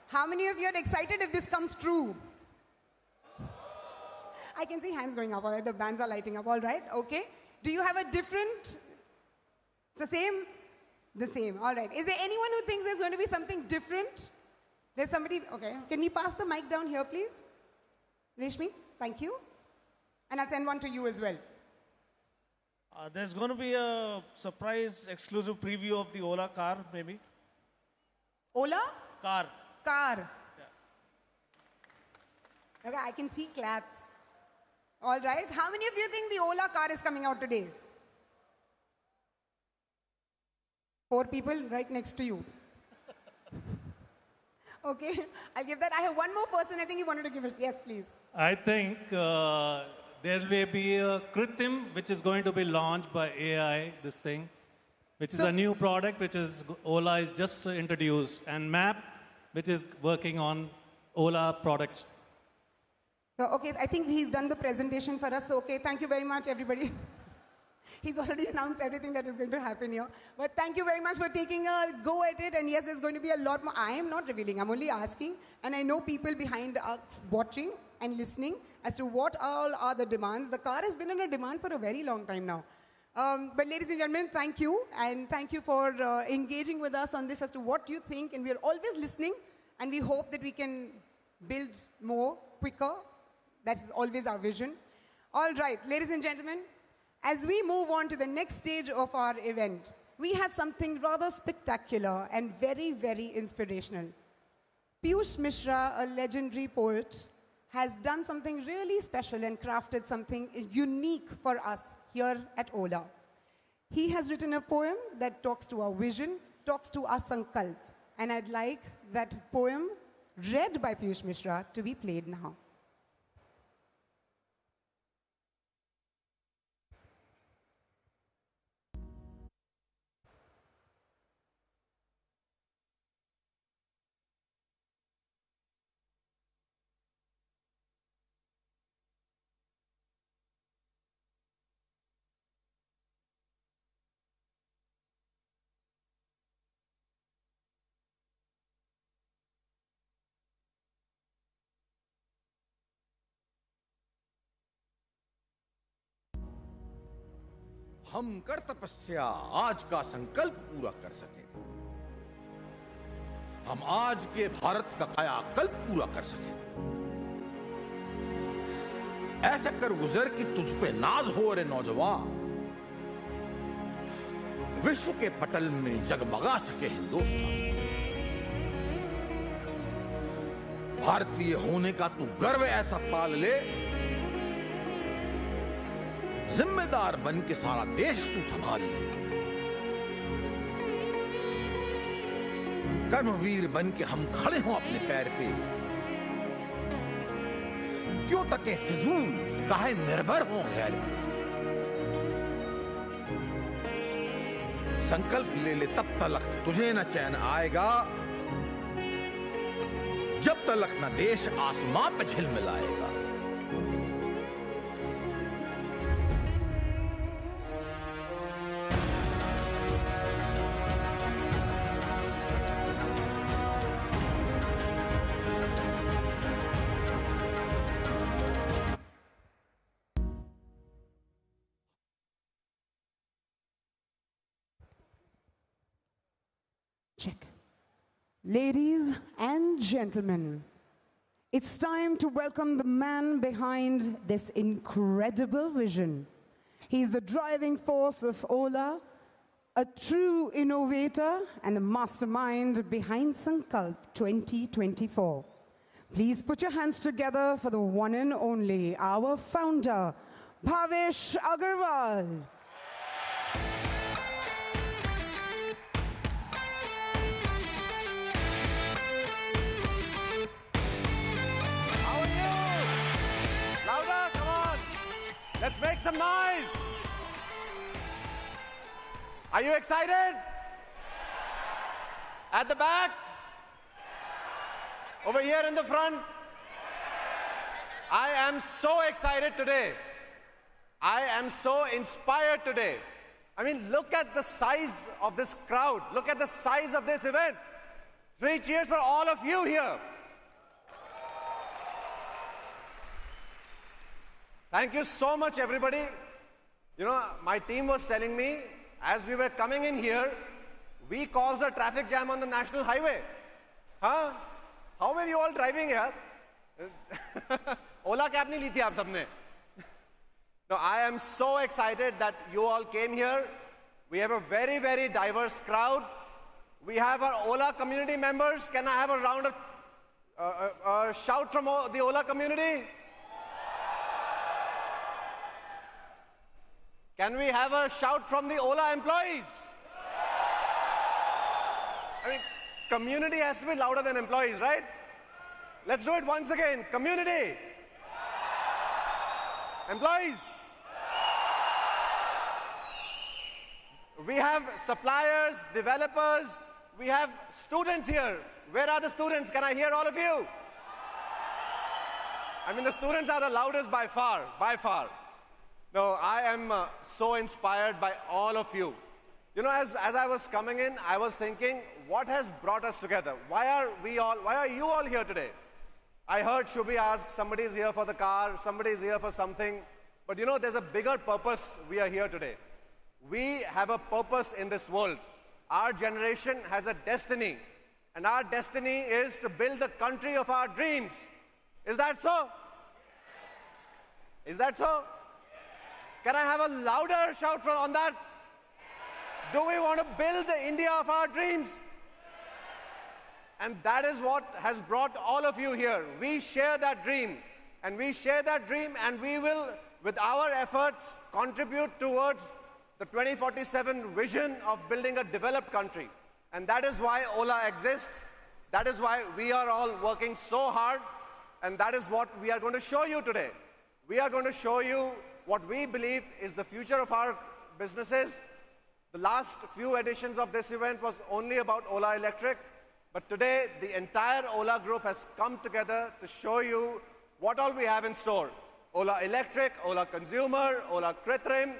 How many of you are excited if this comes true? I can see hands going up, all right? The bands are lighting up, all right? Okay. Do you have a different? It's the same? The same, all right. Is there anyone who thinks there's going to be something different? There's somebody, okay. Can we pass the mic down here, please? Reshmi, thank you. And I'll send one to you as well. There's going to be a surprise exclusive preview of the Ola car, maybe. Ola? Car. Car. Yeah. Okay, I can see claps. All right. How many of you think the Ola car is coming out today? 4 people right next to you. Okay, I'll give that. I have one more person. I think he wanted to give it. Yes, please. I think there may be a Krutrim, which is going to be launched by AI, this thing, which is a new product, which is Ola is just introduced, and MAP, which is working on Ola products. So, okay, I think he's done the presentation for us. So, okay, thank you very much, everybody. He's already announced everything that is going to happen here. But thank you very much for taking a go at it. And yes, there's going to be a lot more. I am not revealing. I'm only asking. And I know people behind are watching and listening as to what all are the demands. The car has been in a demand for a very long time now. But ladies and gentlemen, thank you. And thank you for engaging with us on this as to what you think. And we're always listening. And we hope that we can build more, quicker. That is always our vision. All right, ladies and gentlemen. As we move on to the next stage of our event, we have something rather spectacular and very, very inspirational. Piyush Mishra, a legendary poet, has done something really special and crafted something unique for us here at Ola. He has written a poem that talks to our vision, talks to our Sankalp. And I'd like that poem, read by Piyush Mishra, to be played now. हम कर तपस्या आज का संकल्प पूरा कर सके, हम आज के भारत का कायाकल्प पूरा कर सके, ऐसा कर गुजर कि तुझ पे नाज हो रे नौजवान, विश्व के पटल में जगमगा सके हिंदुस्तान। भारतीय होने का तू गर्व ऐसा पाल ले, जिम्मेदार बन के सारा देश तू संभाल ले। कर्मवीर बन के हम खड़े हों अपने पैर पे, क्यों तके फिजूल काहे निर्भर हों गैर पे। संकल्प ले ले तब तलक तुझे न चैन आएगा, जब तलक न देश आसमां पे झिलमिलाएगा। Check. Ladies and gentlemen, it's time to welcome the man behind this incredible vision. He's the driving force of Ola, a true innovator and a mastermind behind Sankalp 2024. Please put your hands together for the one and only, our founder, Bhavish Agarwal. Let's make some noise. Are you excited? At the back? Over here in the front? I am so excited today. I am so inspired today. I mean, look at the size of this crowd. Look at the size of this event. 3 cheers for all of you here. Thank you so much, everybody. You know, my team was telling me, as we were coming in here, we caused a traffic jam on the national highway. Huh? How were you all driving here? Ola cab nahi li thi aap sabne. No, I am so excited that you all came here. We have a very, very diverse crowd. We have our Ola community members. Can I have a round of shout from the Ola community? Can we have a shout from the Ola employees? I mean, community has to be louder than employees, right? Let's do it once again. Community. Employees. We have suppliers, developers, we have students here. Where are the students? Can I hear all of you? I mean, the students are the loudest by far, by far. No, I am so inspired by all of you. You know, as I was coming in, I was thinking, what has brought us together? Why are you all here today? I heard Shubhi ask, somebody's here for the car, somebody's here for something. But you know, there's a bigger purpose we are here today. We have a purpose in this world. Our generation has a destiny. And our destiny is to build the country of our dreams. Is that so? Is that so? Can I have a louder shout on that? Do we want to build the India of our dreams? And that is what has brought all of you here. We share that dream. And we share that dream, and we will, with our efforts, contribute towards the 2047 vision of building a developed country. And that is why Ola exists. That is why we are all working so hard. And that is what we are going to show you today. We are going to show you what we believe is the future of our businesses. The last few editions of this event was only about Ola Electric, but today the entire Ola group has come together to show you what all we have in store. Ola Electric, Ola Consumer, Ola Krutrim,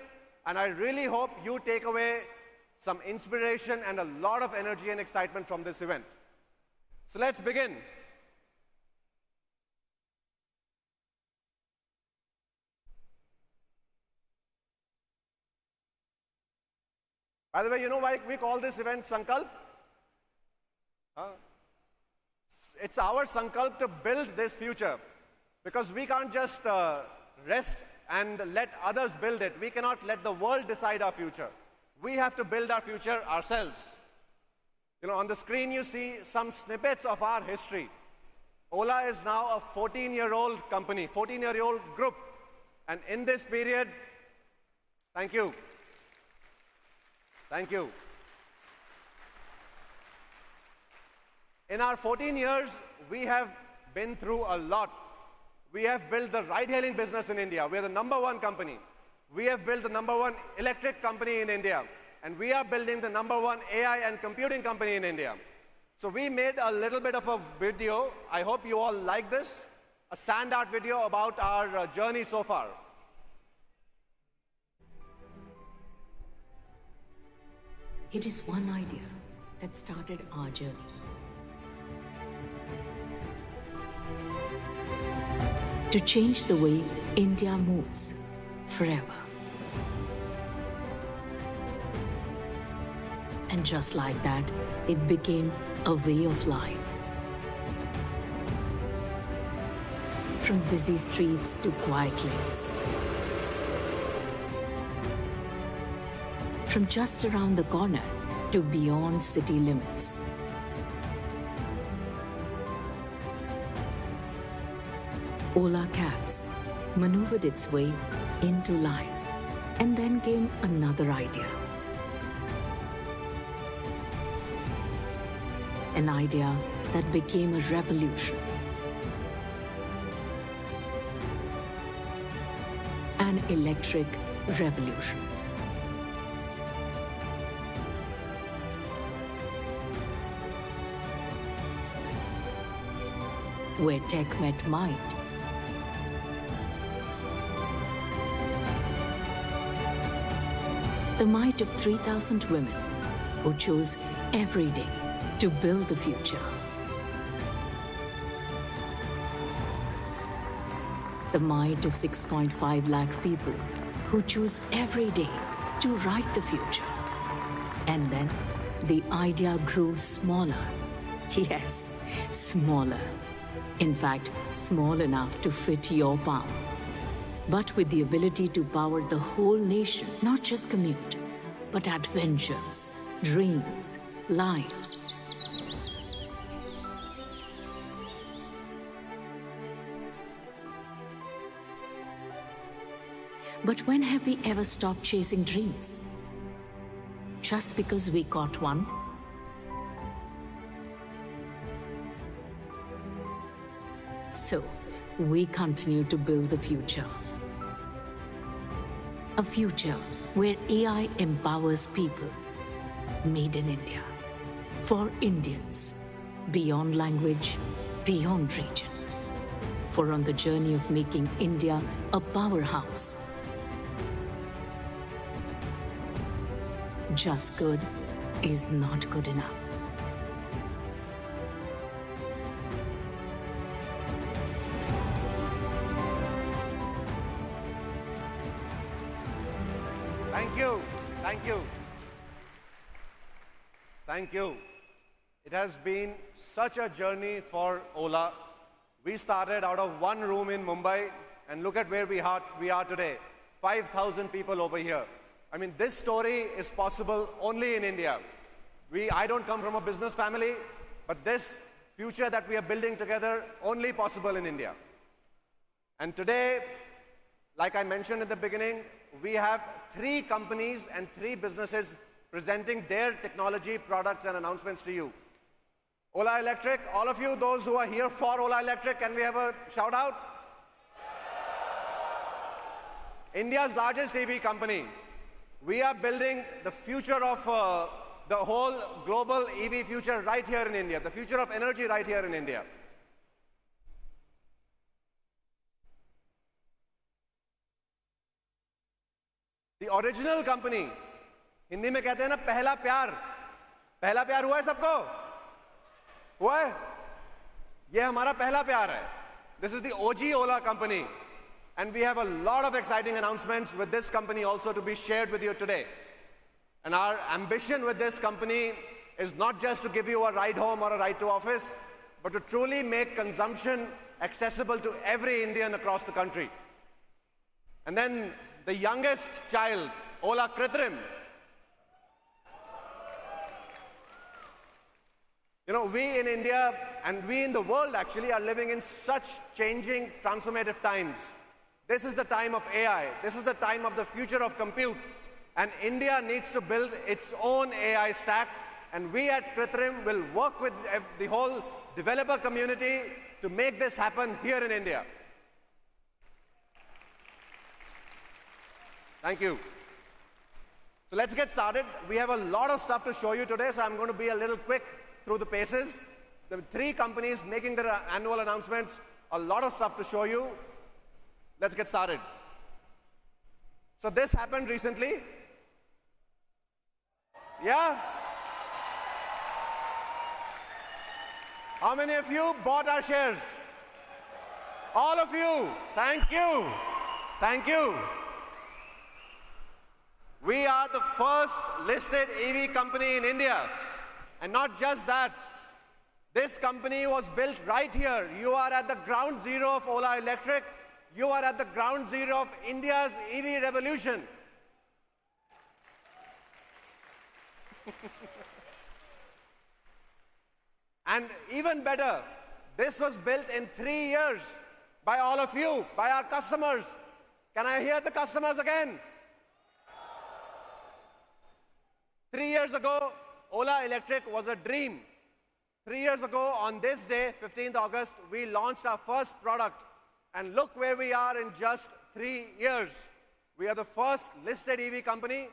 and I really hope you take away some inspiration and a lot of energy and excitement from this event. So let's begin. By the way, you know why we call this event Sankalp? It's our Sankalp to build this future. Because we can't just rest and let others build it. We cannot let the world decide our future. We have to build our future ourselves. You know, on the screen you see some snippets of our history. Ola is now a 14-year-old company, 14-year-old group. And in this period, thank you. Thank you. In our 14 years, we have been through a lot. We have built the ride-hailing business in India. We are the #1 company. We have built the #1 electric company in India. And we are building the #1 AI and computing company in India. So we made a little bit of a video. I hope you all like this. A sand art video about our journey so far. It is one idea that started our journey. To change the way India moves forever. And just like that, it became a way of life. From busy streets to quiet lanes. From just around the corner to beyond city limits. Ola Cabs maneuvered its way into life, and then came another idea. An idea that became a revolution. An electric revolution. Where tech met might. The might of 3,000 women who chose every day to build the future. The might of 6.5 lakh people who choose every day to write the future. And then the idea grew smaller. Yes, smaller. In fact, small enough to fit your palm. But with the ability to power the whole nation, not just commute, but adventures, dreams, lives. But when have we ever stopped chasing dreams? Just because we got one? So, we continue to build the future. A future where AI empowers people. Made in India. For Indians. Beyond language, beyond region. For on the journey of making India a powerhouse. Just good is not good enough. Thank you. Thank you. Thank you. It has been such a journey for Ola. We started out of one room in Mumbai, and look at where we are today. 5,000 people over here. I mean, this story is possible only in India. I don't come from a business family, but this future that we are building together, only possible in India. And today, like I mentioned in the beginning, we have 3 companies and 3 businesses presenting their technology, products, and announcements to you. Ola Electric, all of you, those who are here for Ola Electric, can we have a shout out? India's largest EV company. We are building the future of the whole global EV future right here in India, the future of energy right here in India. The original company, Hindi में कहते हैं ना पहला प्यार हुआ है सबको? हुआ है? ये हमारा पहला प्यार है. This is the OG Ola company. And we have a lot of exciting announcements with this company also to be shared with you today. And our ambition with this company is not just to give you a ride home or a ride to office, but to truly make consumption accessible to every Indian across the country. And then the youngest child, Ola Krutrim. You know, we in India and we in the world actually are living in such changing, transformative times. This is the time of AI. This is the time of the future of compute. And India needs to build its own AI stack. And we at Krutrim will work with the whole developer community to make this happen here in India. Thank you. So let's get started. We have a lot of stuff to show you today, so I'm going to be a little quick. through the paces. There are 3 companies making their annual announcements. A lot of stuff to show you. Let's get started. So this happened recently. Yeah? How many of you bought our shares? All of you. Thank you. Thank you. We are the first listed EV company in India. And not just that. This company was built right here. You are at the ground zero of Ola Electric. You are at the ground zero of India's EV revolution. And even better, this was built in 3 years by all of you, by our customers. Can I hear the customers again? 3 years ago, Ola Electric was a dream. 3 years ago, on this day, 15th August, we launched our first product. And look where we are in just 3 years. We are the first listed EV company,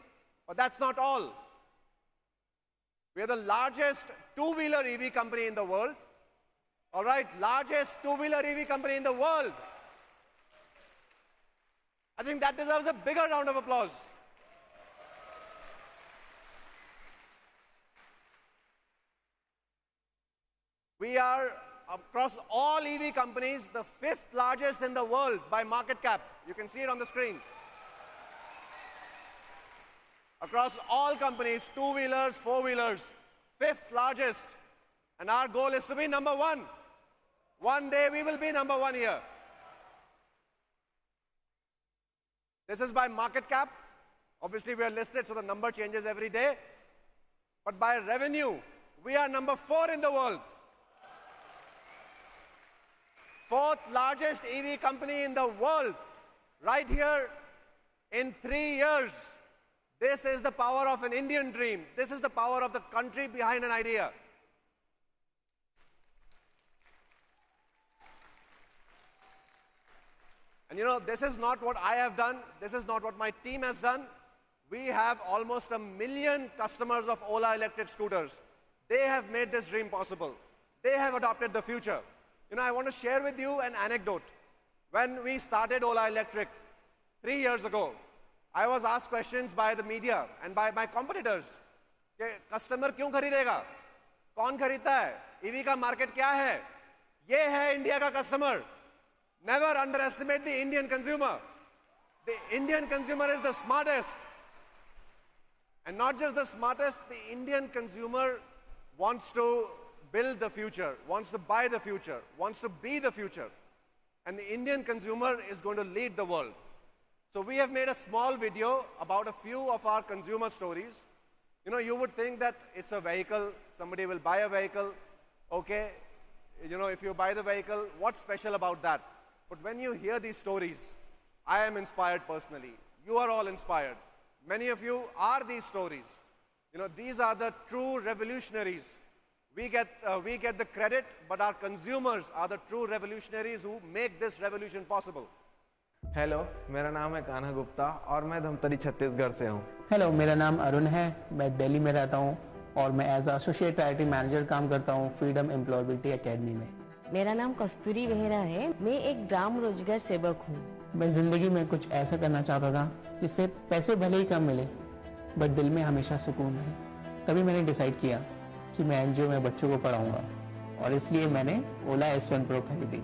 but that's not all. We are the largest two-wheeler EV company in the world. All right, largest two-wheeler EV company in the world. I think that deserves a bigger round of applause. We are, across all EV companies, the 5th largest in the world by market cap. You can see it on the screen. Across all companies, two-wheelers, four-wheelers, 5th largest. And our goal is to be number 1. One day we will be number 1 here. This is by market cap. Obviously we are listed, so the number changes every day. But by revenue, we are number 4 in the world. 4th largest EV company in the world, right here in 3 years. This is the power of an Indian dream. This is the power of the country behind an idea. And you know, this is not what I have done. This is not what my team has done. We have almost 1 million customers of Ola Electric scooters. They have made this dream possible. They have adopted the future. You know, I want to share with you an anecdote. When we started Ola Electric 3 years ago, I was asked questions by the media and by my competitors. Customer क्यों खरीदेगा? कौन खरीदता है? EV का market क्या है? ये है India का customer. Never underestimate the Indian consumer. The Indian consumer is the smartest. And not just the smartest, the Indian consumer wants to build the future, wants to buy the future, wants to be the future. And the Indian consumer is going to lead the world. So we have made a small video about a few of our consumer stories. You know, you would think that it's a vehicle, somebody will buy a vehicle, okay, you know, if you buy the vehicle, what's special about that? But when you hear these stories, I am inspired personally. You are all inspired. Many of you are these stories. You know, these are the true revolutionaries. We get the credit, but our consumers are the true revolutionaries who make this revolution possible. Hello, मेरा नाम है कान्हा गुप्ता और मैं धमतरी छत्तीसगढ़ से हूँ। Hello, मेरा नाम अरुण है, मैं दिल्ली में रहता हूँ और मैं एज एसोसिएट आईटी मैनेजर काम करता हूँ फ्रीडम एम्प्लॉयबिलिटी एकेडमी में। मेरा नाम कस्तूरी बेहरा है, मैं एक ग्राम रोजगार सेवक हूँ। मैं जिंदगी में कुछ ऐसा करना चाहता था जिससे पैसे भले ही कम मिले, बट दिल में हमेशा सुकून है। तभी मैंने डिसाइड किया कि मैं एनजीओ में बच्चों को पढ़ाऊंगा और इसलिए मैंने ओला S1 Pro खरीदी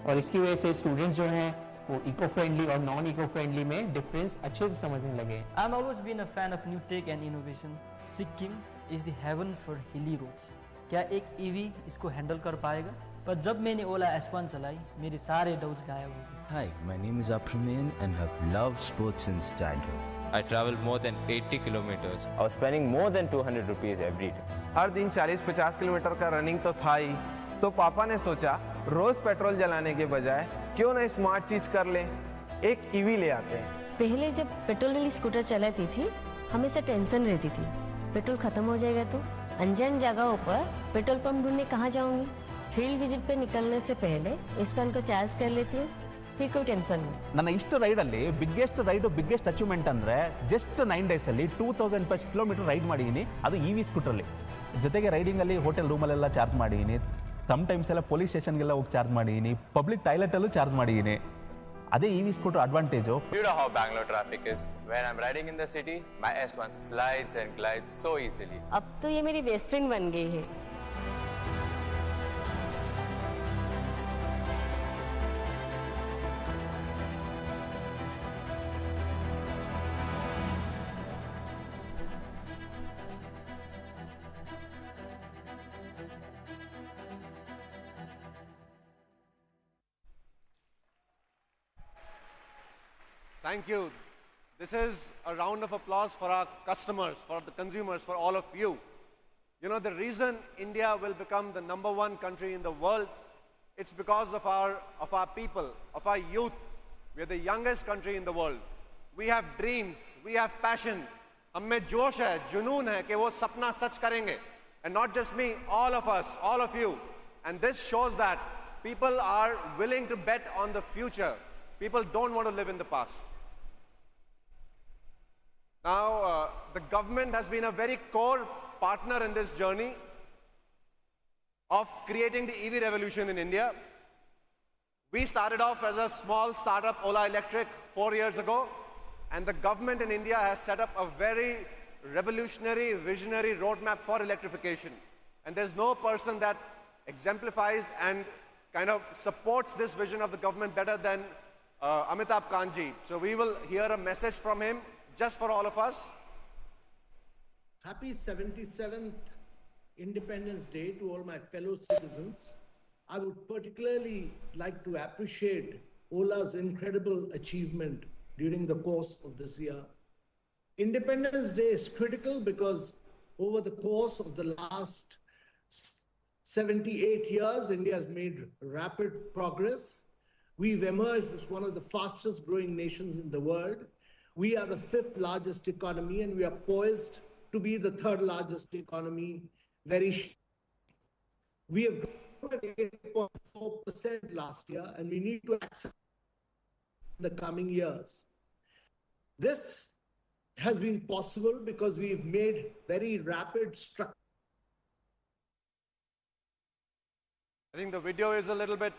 और इसकी वजह से स्टूडेंट्स जो हैं वो इको फ्रेंडली और नॉन इको फ्रेंडली में डिफरेंस अच्छे से समझने लगे। I've always been a fan of new tech and innovation. Sikkim is the heaven for hilly roads. क्या एक EV इसको हैंडल कर पाएगा? पर जब मैंने ओला S1 चलाई, मेरे सारे डाउट्स गायब हो गए। Hi, my name is Apraman and have loved sports since childhood. I travel more than 80 kilometers. I was spending more than 200 rupees every day. हर दिन 40-50 किलोमीटर का रनिंग तो था ही, तो पापा ने सोचा रोज पेट्रोल जलाने के बजाय क्यों ना स्मार्ट चीज कर लें, एक ईवी ले आते हैं। पहले जब पेट्रोल वाली स्कूटर चलाती थी, हमेशा टेंशन रहती थी, पेट्रोल खत्म हो जाएगा तो अनजान जगहों पर पेट्रोल पंप ढूंढने कहाँ जाऊंगी। फील्ड विजिट पे निकलने से पहले S1 को चार्ज कर लेती हूँ, फिर कोई टेंशन नहीं. ನನ್ನ ಇಷ್ಟು ರೈಡಲ್ಲಿ ಬಿಗ್ಗೆಸ್ಟ್ ಅಚೀವ್ಮೆಂಟ್ ಅಂದರೆ ಜಸ್ಟ್ 9 ಡೇಸಲ್ಲಿ 2000+ ಕಿಲೋಮೀಟರ್ ರೈಡ್ ಮಾಡಿದ್ದೀನಿ, ಅದು EV ಸ್ಕೂಟ್ರಲ್ಲಿ. ಜೊತೆಗೆ ರೈಡಿಂಗಲ್ಲಿ ಹೋಟೆಲ್ ರೂಮಲ್ಲೆಲ್ಲ ಚಾರ್ಜ್ ಮಾಡಿದ್ದೀನಿ, ಸಮ್ಟೈಮ್ಸ್ ಎಲ್ಲ ಪೊಲೀಸ್ ಸ್ಟೇಷನ್ಗೆಲ್ಲ ಹೋಗಿ ಚಾರ್ಜ್ ಮಾಡಿದ್ದೀನಿ, ಪಬ್ಲಿಕ್ ಟಾಯ್ಲೆಟಲ್ಲೂ ಚಾರ್ಜ್ ಮಾಡಿದ್ದೀನಿ. ಅದೇ EV scooter advantage. You know how Bangalore traffic is. When I'm riding in the city, my S1 slides and glides so easily. अब तो ये मेरी बेस्ट फ्रेंड बन गई है. Thank you. This is a round of applause for our customers, for the consumers, for all of you. You know, the reason India will become the #1 country in the world, it's because of our people, of our youth. We are the youngest country in the world. We have dreams, we have passion. हमें जोश है, जुनून है कि वो सपना सच करेंगे. And not just me, all of us, all of you. And this shows that people are willing to bet on the future. People don't want to live in the past. Now, the government has been a very core partner in this journey of creating the EV revolution in India. We started off as a small startup, Ola Electric, 4 years ago, and the government in India has set up a very revolutionary, visionary roadmap for electrification. And there's no person that exemplifies and kind of supports this vision of the government better than Amitabh Kanji. So we will hear a message from him just for all of us. Happy 77th Independence Day to all my fellow citizens. I would particularly like to appreciate Ola's incredible achievement during the course of this year. Independence Day is critical because over the course of the last 78 years, India has made rapid progress. We've emerged as one of the fastest growing nations in the world. We are the 5th largest economy, and we are poised to be the 3rd largest economy very soon. We have grown at 8.4% last year, and we need to accelerate the coming years. This has been possible because we've made very rapid structure. I think the video is a little bit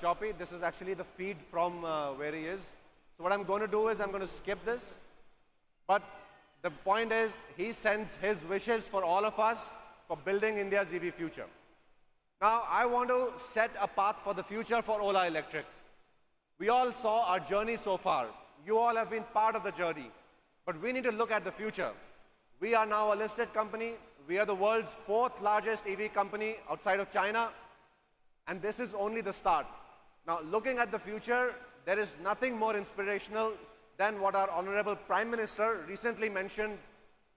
choppy. This is actually the feed from where he is. So what I'm going to do is I'm going to skip this. But the point is, he sends his wishes for all of us for building India's EV future. Now, I want to set a path for the future for Ola Electric. We all saw our journey so far. You all have been part of the journey. But we need to look at the future. We are now a listed company. We are the world's 4th largest EV company outside of China. And this is only the start. Now, looking at the future, there is nothing more inspirational than what our Honorable Prime Minister recently mentioned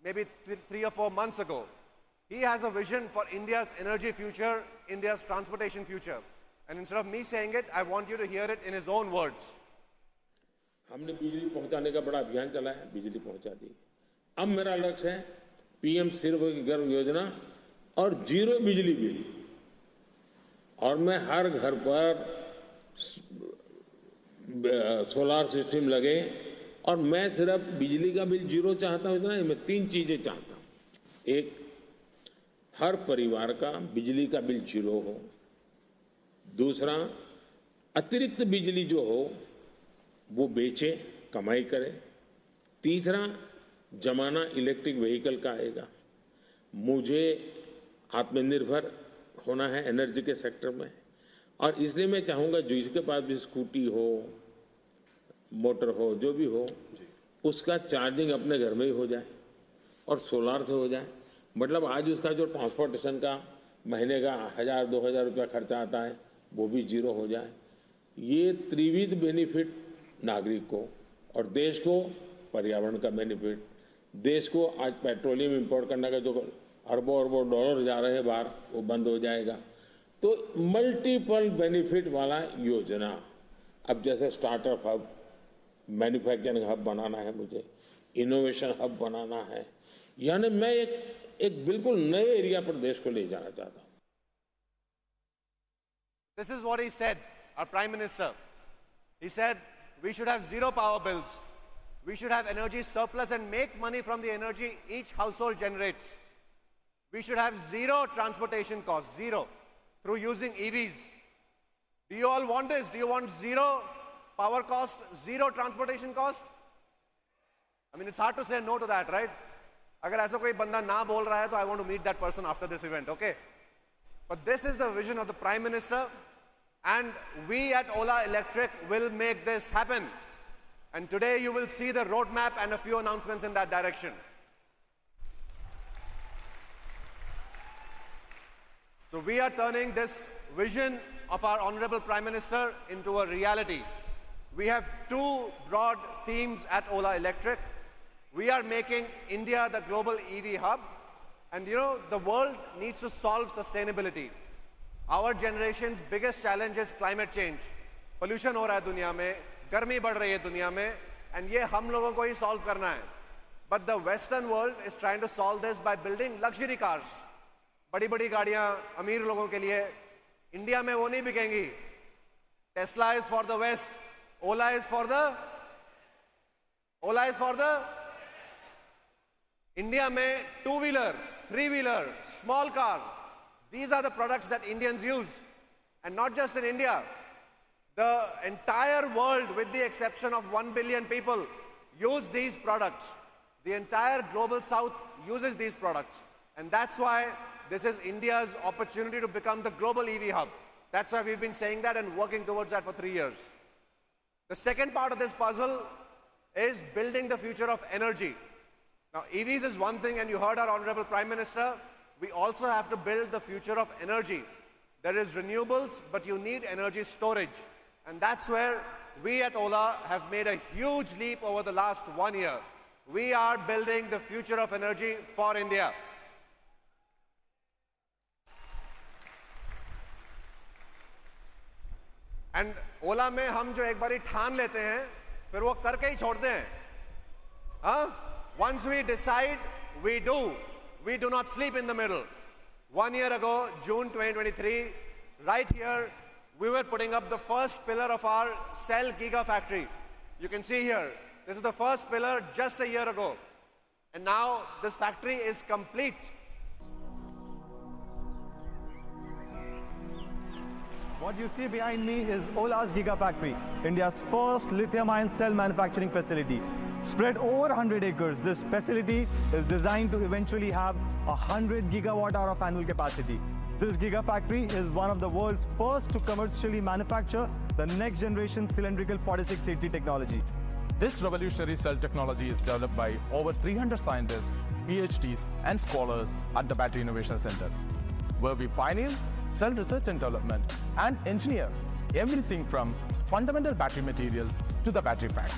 maybe 3 or 4 months ago. He has a vision for India's energy future, India's transportation future. And instead of me saying it, I want you to hear it in his own words. हमने बिजली पहुंचाने का बड़ा अभियान चलाया, बिजली पहुंचा दी. अब मेरा लक्ष्य है PM सूर्यघर योजना और 0 बिजली बिल. और मैं हर घर पर सोलार सिस्टम लगे, और मैं सिर्फ बिजली का बिल 0 चाहता हूं ना, मैं 3 चीजें चाहता हूं. एक, हर परिवार का बिजली का बिल 0 हो. दूसरा, अतिरिक्त बिजली जो हो वो बेचे, कमाई करे. तीसरा, जमाना इलेक्ट्रिक व्हीकल का आएगा. मुझे आत्मनिर्भर होना है एनर्जी के सेक्टर में, और इसलिए मैं चाहूंगा जिसके पास भी स्कूटी हो, मोटर हो, जो भी हो, उसका चार्जिंग अपने घर में ही हो जाए और सोलार से हो जाए. मतलब आज उसका जो ट्रांसपोर्टेशन का महीने का 1000-2000 रुपया खर्चा आता है, वो भी 0 हो जाए. ये त्रिविध बेनिफिट नागरिक को और देश को, पर्यावरण का बेनिफिट, देश को आज पेट्रोलियम इंपोर्ट करने का जो अरबों डॉलर जा रहे हैं बाहर, वो बंद हो जाएगा. तो मल्टीपल बेनिफिट वाला योजना. अब जैसे स्टार्टअप हब, मैन्युफैक्चरिंग हब बनाना है, मुझे इनोवेशन हब बनाना है, यानी मैं एक बिल्कुल नए एरिया पर देश को ले जाना चाहता हूं. This is what he said, our Prime Minister. He said we should have zero power bills. We should have energy surplus and make money from the energy each household generates. We should have zero transportation costs, zero, through using EVs. Do you all want this? Do you want zero power cost, zero transportation cost? I mean, it's hard to say no to that, right? Agar aisa koi banda na bol raha hai, to I want to meet that person after this event, okay? But this is the vision of the Prime Minister, and we at Ola Electric will make this happen. And today you will see the roadmap and a few announcements in that direction. So we are turning this vision of our Honorable Prime Minister into a reality. We have two broad themes at Ola Electric. We are making India the global EV hub. And you know, the world needs to solve sustainability. Our generation's biggest challenge is climate change. Pollution ho raha hai duniya mein, garmi बढ़ रही है दुनिया में, and ये हम लोगों को ही solve करना है. But the Western world is trying to solve this by building luxury cars. बड़ी-बड़ी गाड़ियां अमीर लोगों के लिए. इंडिया में वो नहीं बिकेंगी. Tesla is for the West. Ola is for the India में two-wheeler, three-wheeler, small car. These are the products that Indians use. And not just in India. The entire world, with the exception of 1 billion people, use these products. The entire global south uses these products. And that's why this is India's opportunity to become the global EV hub. That's why we've been saying that and working towards that for 3 years. The second part of this puzzle is building the future of energy. Now, EVs is one thing, and you heard our Honorable Prime Minister. We also have to build the future of energy. There is renewables, but you need energy storage. And that's where we at Ola have made a huge leap over the last 1 year. We are building the future of energy for India. And Ola में हम जो एक बारी ठान लेते हैं, फिर वो करके ही छोड़ते हैं. हाँ? Once we decide, we do. We do not sleep in the middle. 1 year ago, June 2023, right here, we were putting up the first pillar of our cell Giga Factory. You can see here, this is the first pillar just a year ago. And now this factory is complete. What you see behind me is Ola's Giga Factory, India's first lithium-ion cell manufacturing facility. Spread over 100 acres, this facility is designed to eventually have 100 gigawatt-hour of annual capacity. This Giga Factory is one of the world's first to commercially manufacture the next-generation cylindrical 4680 technology. This revolutionary cell technology is developed by over 300 scientists, PhDs, and scholars at the Battery Innovation Center, where we pioneer cell research and development and engineer everything from fundamental battery materials to the battery pack.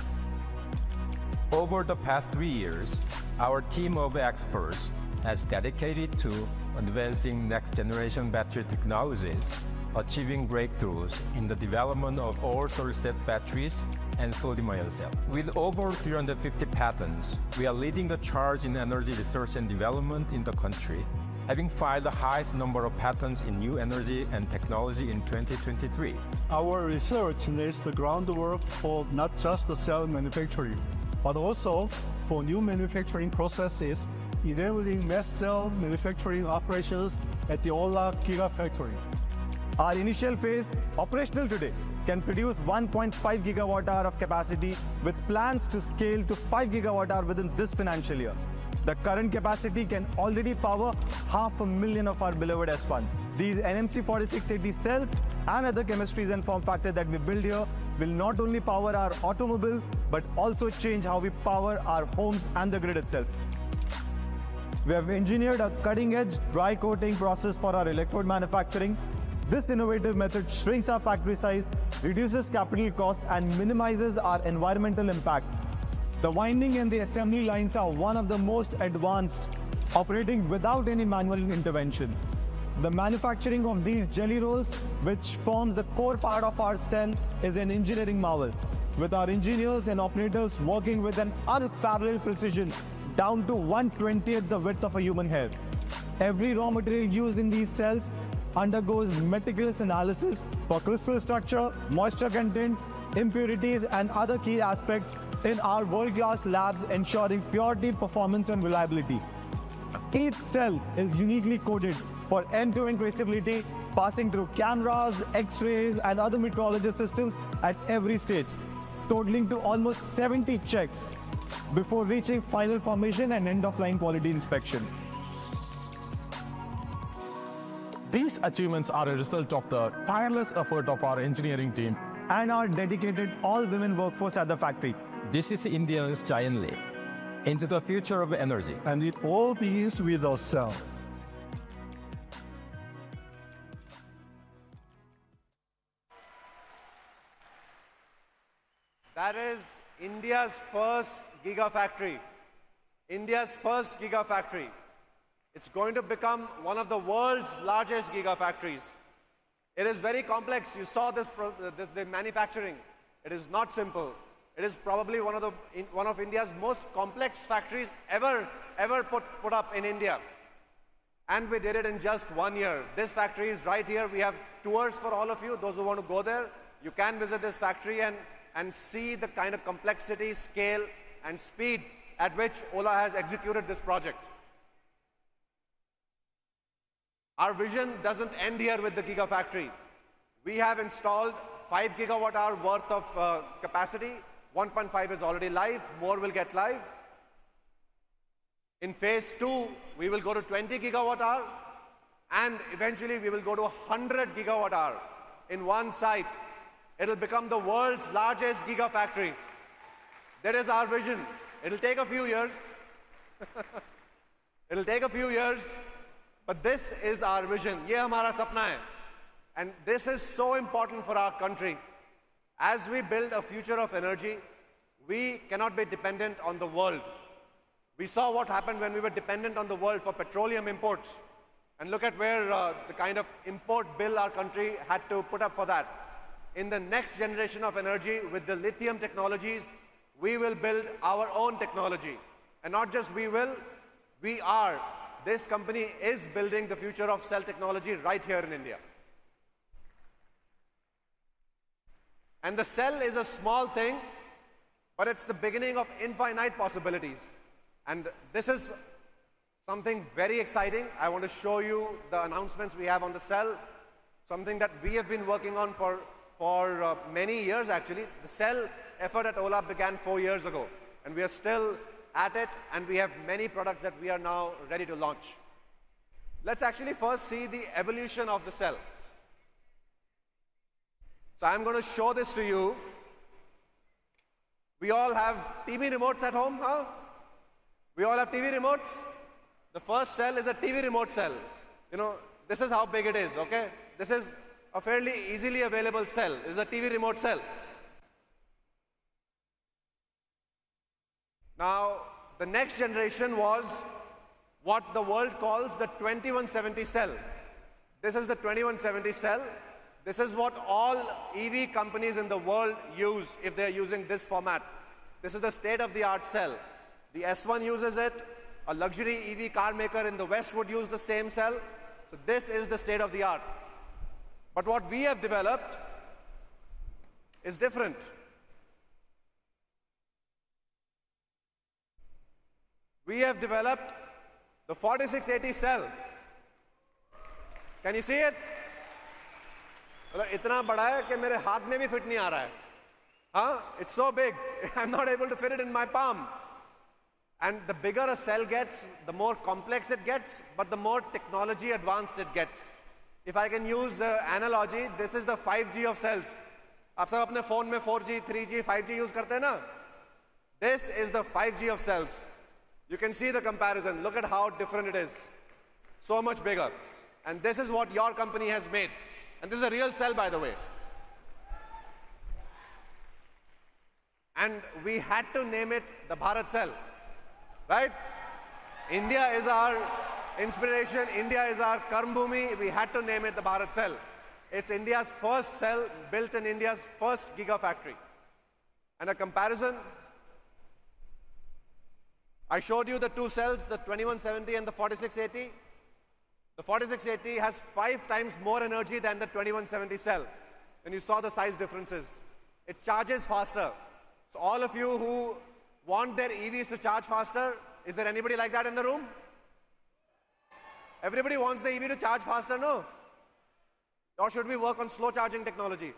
Over the past 3 years, our team of experts has dedicated to advancing next-generation battery technologies, achieving breakthroughs in the development of all solid-state batteries and sodium-ion cells. With over 350 patents, we are leading the charge in energy research and development in the country, having filed the highest number of patents in new energy and technology in 2023. Our research lays the groundwork for not just the cell manufacturing, but also for new manufacturing processes, enabling mass cell manufacturing operations at the Ola Giga Factory. Our initial phase, operational today, can produce 1.5 gigawatt-hour of capacity with plans to scale to 5 gigawatt-hour within this financial year. The current capacity can already power 500,000 of our beloved S1s. These NMC 4680 cells and other chemistries and form factors that we build here will not only power our automobile, but also change how we power our homes and the grid itself. We have engineered a cutting-edge dry coating process for our electrode manufacturing. This innovative method shrinks our factory size, reduces capital costs, and minimizes our environmental impact. The winding and the assembly lines are one of the most advanced, operating without any manual intervention. The manufacturing of these jelly rolls, which forms the core part of our cell, is an engineering marvel, with our engineers and operators working with an unparalleled precision down to 1/20th the width of a human hair. Every raw material used in these cells undergoes meticulous analysis for crystal structure, moisture content, impurities, and other key aspects in our world-class labs, ensuring purity, performance, and reliability. Each cell is uniquely coded for end-to-end traceability, passing through cameras, X-rays, and other metrology systems at every stage, totaling to almost 70 checks before reaching final formation and end-of-line quality inspection. These achievements are a result of the tireless effort of our engineering team and our dedicated all-women workforce at the factory. This is India's giant leap into the future of energy. And it all begins with a cell. That is India's first Giga Factory. India's first Giga Factory. It's going to become one of the world's largest Giga Factories. It is very complex. You saw this, the manufacturing. It is not simple. It is probably one of India's most complex factories ever put up in India. And we did it in just 1 year. This factory is right here. We have tours for all of you. Those who want to go there, you can visit this factory and see the kind of complexity, scale, and speed at which Ola has executed this project. Our vision doesn't end here with the Giga Factory. We have installed 5 gigawatt hour worth of capacity. 1.5 is already live. More will get live. In phase 2, we will go to 20 gigawatt hour, and eventually we will go to 100 gigawatt hour in one site. It'll become the world's largest Giga Factory. That is our vision. It'll take a few years. It'll take a few years, but this is our vision. Ye hamara sapna hai. And this is so important for our country. As we build a future of energy, we cannot be dependent on the world. We saw what happened when we were dependent on the world for petroleum imports. And look at where the kind of import bill our country had to put up for that. In the next generation of energy, with the lithium technologies, we will build our own technology. And not just we will, we are. This company is building the future of cell technology right here in India. And the cell is a small thing, but it's the beginning of infinite possibilities. And this is something very exciting. I want to show you the announcements we have on the cell, something that we have been working on for many years actually. The cell effort at Ola began 4 years ago, and we are still at it, and we have many products that we are now ready to launch. Let's actually first see the evolution of the cell. So I'm going to show this to you. We all have TV remotes at home, huh? We all have TV remotes. The first cell is a TV remote cell. You know, this is how big it is, okay? This is a fairly easily available cell. This is a TV remote cell. Now, the next generation was what the world calls the 2170 cell. This is the 2170 cell. This is what all EV companies in the world use if they're using this format. This is the state-of-the-art cell. The S1 uses it. A luxury EV car maker in the West would use the same cell. So this is the state-of-the-art. But what we have developed is different. We have developed the 4680 cell. Can you see it? इतना बड़ा है कि मेरे हाथ में भी fit नहीं आ रहा है. Huh? It's so big. I'm not able to fit it in my palm. And the bigger a cell gets, the more complex it gets, but the more technology advanced it gets. If I can use analogy, this is the 5G of cells. आप सब अपने phone में 4G, 3G, 5G use करते हैं ना? This is the 5G of cells. You can see the comparison. Look at how different it is. So much bigger. And this is what your company has made. And this is a real cell, by the way. And we had to name it the Bharat cell. Right? India is our inspiration. India is our Karmbhumi. We had to name it the Bharat cell. It's India's first cell built in India's first Giga Factory. And a comparison, I showed you the two cells, the 2170 and the 4680. The 4680 has 5 times more energy than the 2170 cell. And you saw the size differences. It charges faster. So all of you who want their EVs to charge faster, is there anybody like that in the room? Everybody wants the EV to charge faster, no? Or should we work on slow charging technology?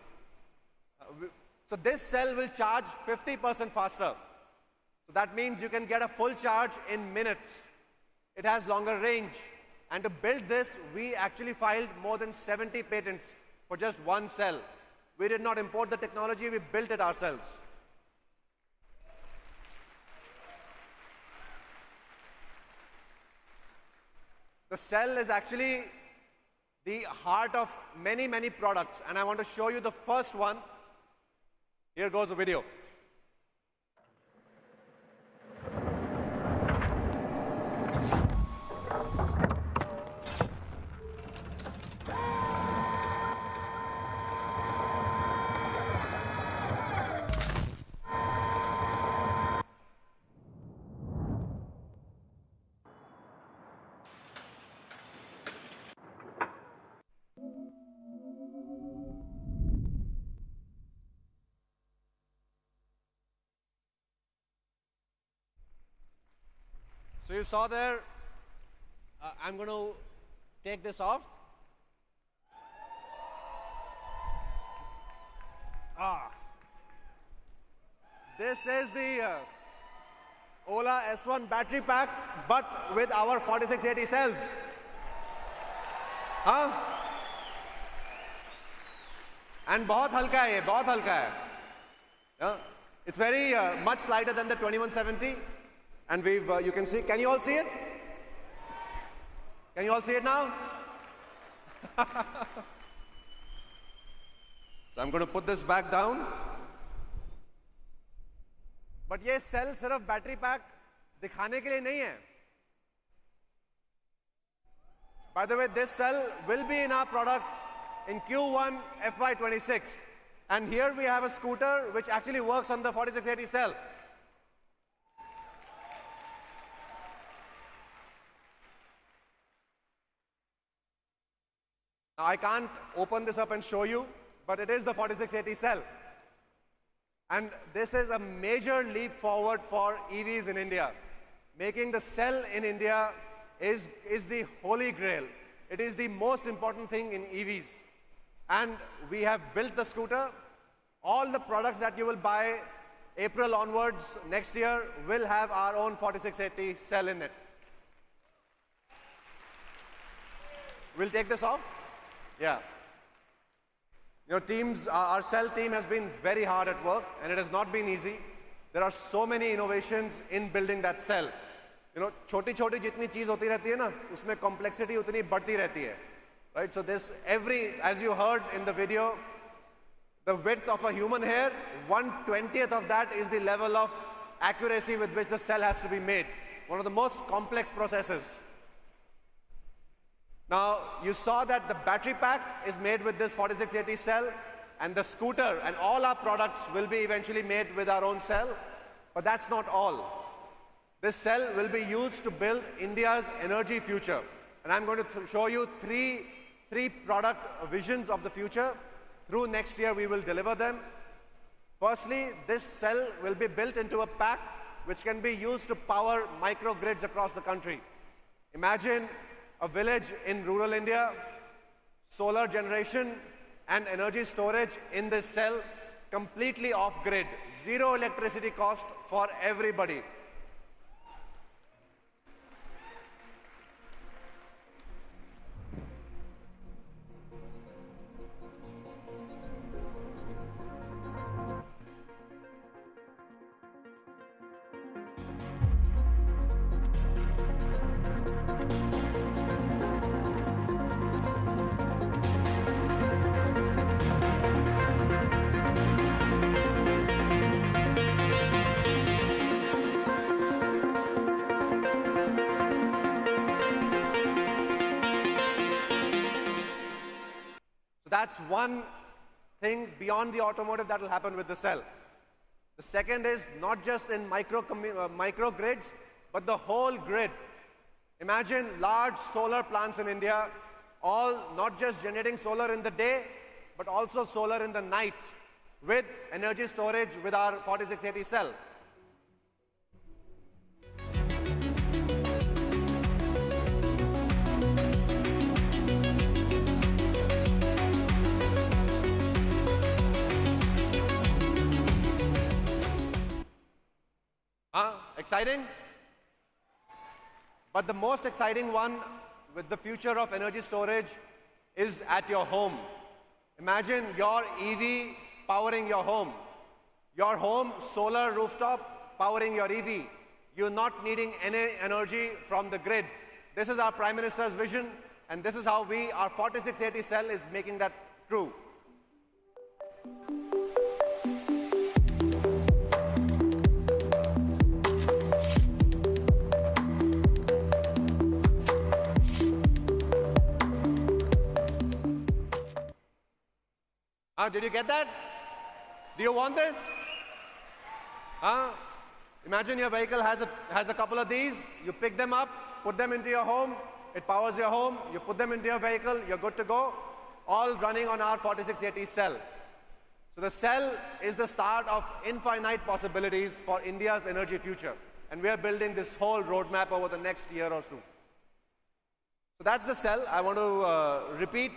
So this cell will charge 50% faster. So that means you can get a full charge in minutes. It has longer range. And to build this, we actually filed more than 70 patents for just one cell. We did not import the technology, we built it ourselves. The cell is actually the heart of many, many products. And I want to show you the first one. Here goes the video. So you saw there, I'm going to take this off. This is the Ola S1 battery pack, but with our 4680 cells. And बहुत हल्का है ये, बहुत हल्का है. It's very much lighter than the 2170. And we've, you can see, can you all see it? Can you all see it now? So I'm going to put this back down. But ये cell सिर्फ battery pack दिखाने के लिए नहीं है. By the way, this cell will be in our products in Q1 FY26. And here we have a scooter which actually works on the 4680 cell. Now, I can't open this up and show you, but it is the 4680 cell. And this is a major leap forward for EVs in India. Making the cell in India is the holy grail. It is the most important thing in EVs. And we have built the scooter. All the products that you will buy April onwards next year will have our own 4680 cell in it. We'll take this off. Yeah. Your teams, our cell team has been very hard at work, and it has not been easy. There are so many innovations in building that cell. You know, छोटी-छोटी जितनी चीज होती रहती है ना, उसमें complexity उतनी बढ़ती रहती है. Right? So this as you heard in the video, the width of a human hair, 1/20th of that is the level of accuracy with which the cell has to be made. One of the most complex processes. Now, you saw that the battery pack is made with this 4680 cell, and the scooter and all our products will be eventually made with our own cell. But that's not all. This cell will be used to build India's energy future. And I'm going to show you three product visions of the future. Through next year, we will deliver them. Firstly, this cell will be built into a pack which can be used to power microgrids across the country. Imagine a village in rural India, solar generation and energy storage in this cell, completely off-grid, zero electricity cost for everybody. That's one thing beyond the automotive that will happen with the cell. The second is not just in micro grids, but the whole grid. Imagine large solar plants in India, all not just generating solar in the day, but also solar in the night. with energy storage with our 4680 cell. Exciting? But the most exciting one with the future of energy storage is at your home. Imagine your EV powering your home. Your home solar rooftop powering your EV. You're not needing any energy from the grid. This is our Prime Minister's vision, and this is how our 4680 cell is making that true. Did you get that? Do you want this? Imagine your vehicle has a couple of these. You pick them up, put them into your home. It powers your home. You put them into your vehicle. You're good to go. All running on our 4680 cell. So the cell is the start of infinite possibilities for India's energy future. And we are building this whole roadmap over the next year or two. So that's the cell. I want to repeat.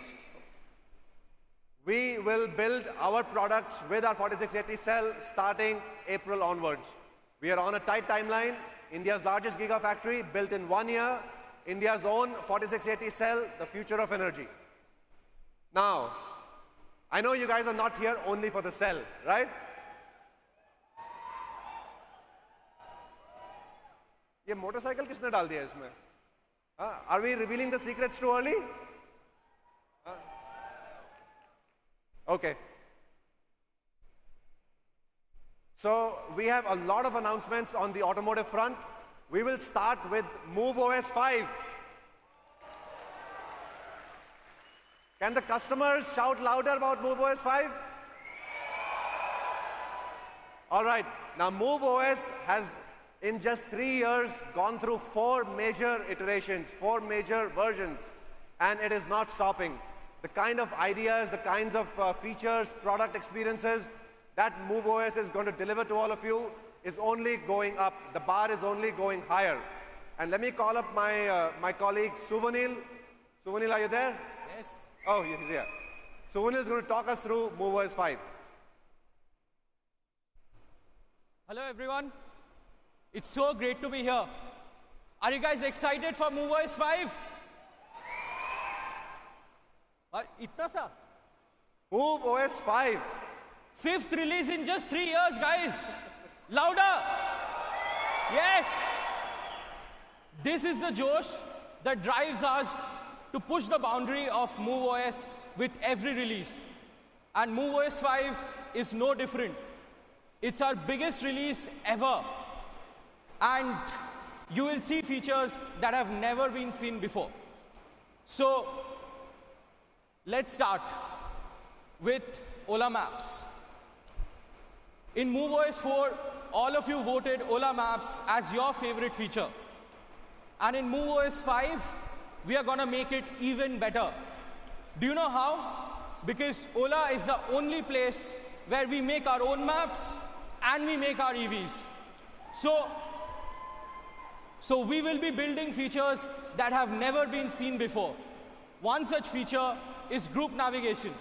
We will build our products with our 4680 cell starting April onwards. We are on a tight timeline. India's largest Giga Factory built in 1 year. India's own 4680 cell, the future of energy. Now, I know you guys are not here only for the cell, right? ये motorcycle किसने डाल दिया इसमें? Are we revealing the secrets too early? Okay. So we have a lot of announcements on the automotive front. We will start with MoveOS 5. Can the customers shout louder about MoveOS 5? All right. Now MoveOS has, in just 3 years, gone through 4 major iterations, 4 major versions, and it is not stopping. The kind of ideas, the kinds of features, product experiences that MoveOS is going to deliver to all of you is only going up. The bar is only going higher. And let me call up my colleague Suvanil. Suvanil, are you there? Yes. Oh, he's here. Suvanil is going to talk us through MoveOS 5. Hello everyone. It's so great to be here. Are you guys excited for MoveOS 5? Itna sa? MoveOS 5. 5th release in just 3 years, guys. Louder. Yes. This is the Josh that drives us to push the boundary of MoveOS with every release. And MoveOS 5 is no different. It's our biggest release ever. And you will see features that have never been seen before. So, let's start with Ola Maps. In MoveOS 4, all of you voted Ola Maps as your favorite feature. And in MoveOS 5, we are going to make it even better. Do you know how? Because Ola is the only place where we make our own maps and we make our EVs. So we will be building features that have never been seen before. One such feature is group navigation.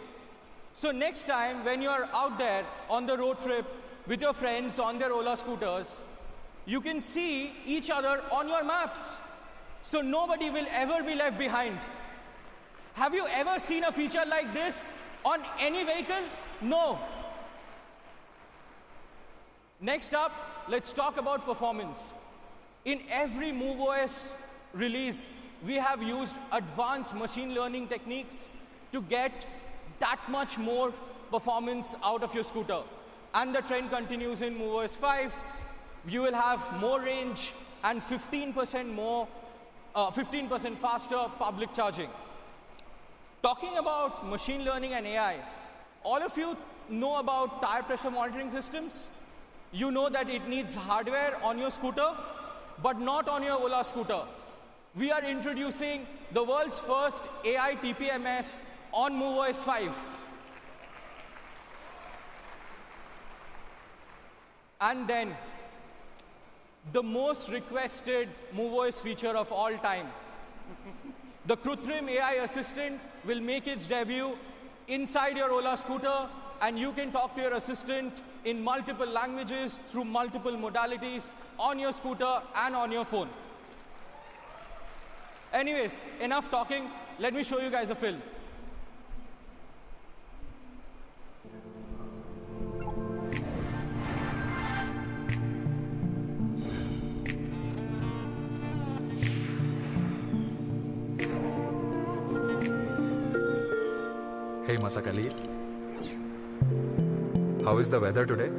So next time when you're out there on the road trip with your friends on their Ola scooters, you can see each other on your maps. So nobody will ever be left behind. Have you ever seen a feature like this on any vehicle? No. Next up, let's talk about performance. In every MoveOS release, we have used advanced machine learning techniques to get that much more performance out of your scooter. And the trend continues in MoveOS 5. You will have more range and 15% faster public charging. Talking about machine learning and AI, all of you know about tire pressure monitoring systems. You know that it needs hardware on your scooter, but not on your Ola scooter. We are introducing the world's first AI TPMS on MoveOS 5. And then, the most requested MoveOS feature of all time. The Krutrim AI assistant will make its debut inside your Ola scooter, and you can talk to your assistant in multiple languages through multiple modalities on your scooter and on your phone. Anyways, enough talking. Let me show you guys a film. Hey Masakali, how is the weather today?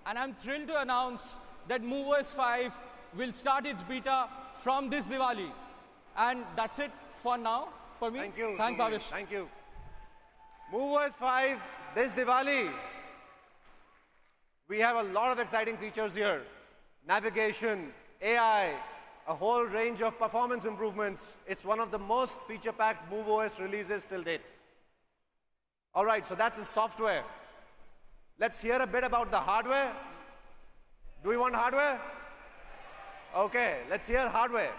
And I'm thrilled to announce that MoveOS 5 will start its beta from this Diwali. And that's it for now for me. Thank you. Thanks, Bhavish. Thank you. MoveOS 5 this Diwali. We have a lot of exciting features here. Navigation, AI, a whole range of performance improvements. It's one of the most feature-packed MoveOS releases till date. All right, so that's the software. Let's hear a bit about the hardware. Do we want hardware? Okay, let's hear hardware.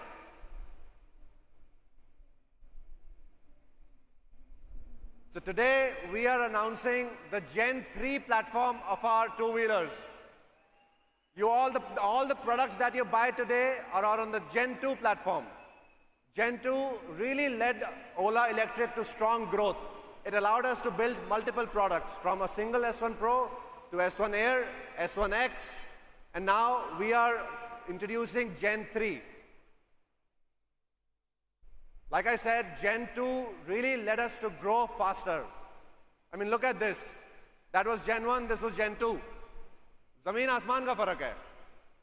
So today we are announcing the Gen 3 platform of our two-wheelers. All the products that you buy today are on the Gen 2 platform. Gen 2 really led Ola Electric to strong growth. It allowed us to build multiple products from a single S1 Pro to S1 Air, S1 X, and now we are introducing Gen 3. Like I said, Gen 2 really led us to grow faster. I mean, look at this. That was Gen 1, this was Gen 2. Zameen Asman ka farak hai.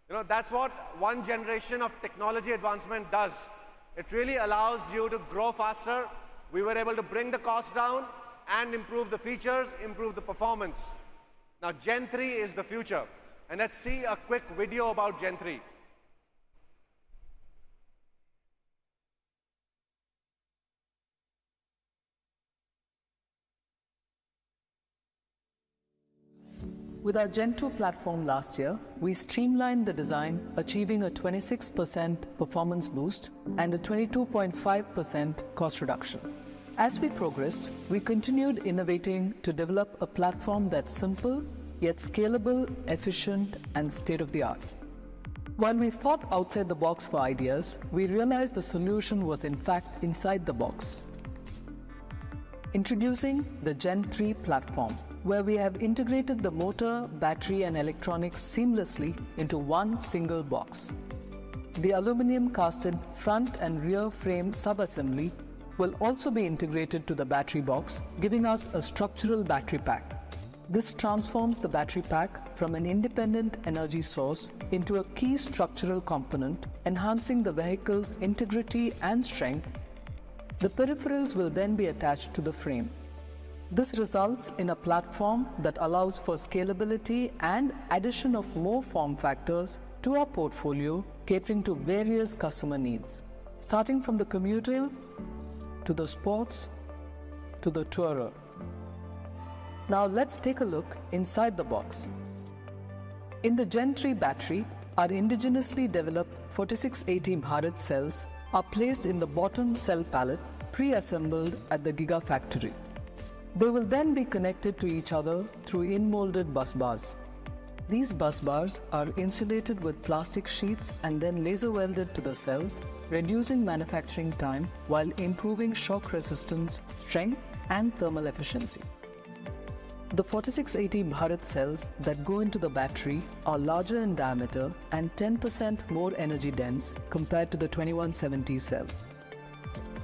You know, that's what one generation of technology advancement does. It really allows you to grow faster. We were able to bring the cost down and improve the features, improve the performance. Now, Gen 3 is the future. And let's see a quick video about Gen 3. With our Gen 2 platform last year, we streamlined the design, achieving a 26% performance boost and a 22.5% cost reduction. As we progressed, we continued innovating to develop a platform that's simple, yet scalable, efficient, and state-of-the-art. While we thought outside the box for ideas, we realized the solution was in fact inside the box. Introducing the Gen 3 platform, where we have integrated the motor, battery, and electronics seamlessly into one single box. The aluminum casted front and rear frame subassembly will also be integrated to the battery box, giving us a structural battery pack. This transforms the battery pack from an independent energy source into a key structural component, enhancing the vehicle's integrity and strength. The peripherals will then be attached to the frame. This results in a platform that allows for scalability and addition of more form factors to our portfolio, catering to various customer needs, starting from the commuter to the sports to the tourer. Now let's take a look inside the box. In the Gen 3 battery, our indigenously developed 4680 Bharat cells are placed in the bottom cell pallet, pre-assembled at the Giga Factory. They will then be connected to each other through in-molded bus bars. These bus bars are insulated with plastic sheets and then laser welded to the cells, reducing manufacturing time while improving shock resistance, strength, and thermal efficiency. The 4680 Bharat cells that go into the battery are larger in diameter and 10% more energy dense compared to the 2170 cell.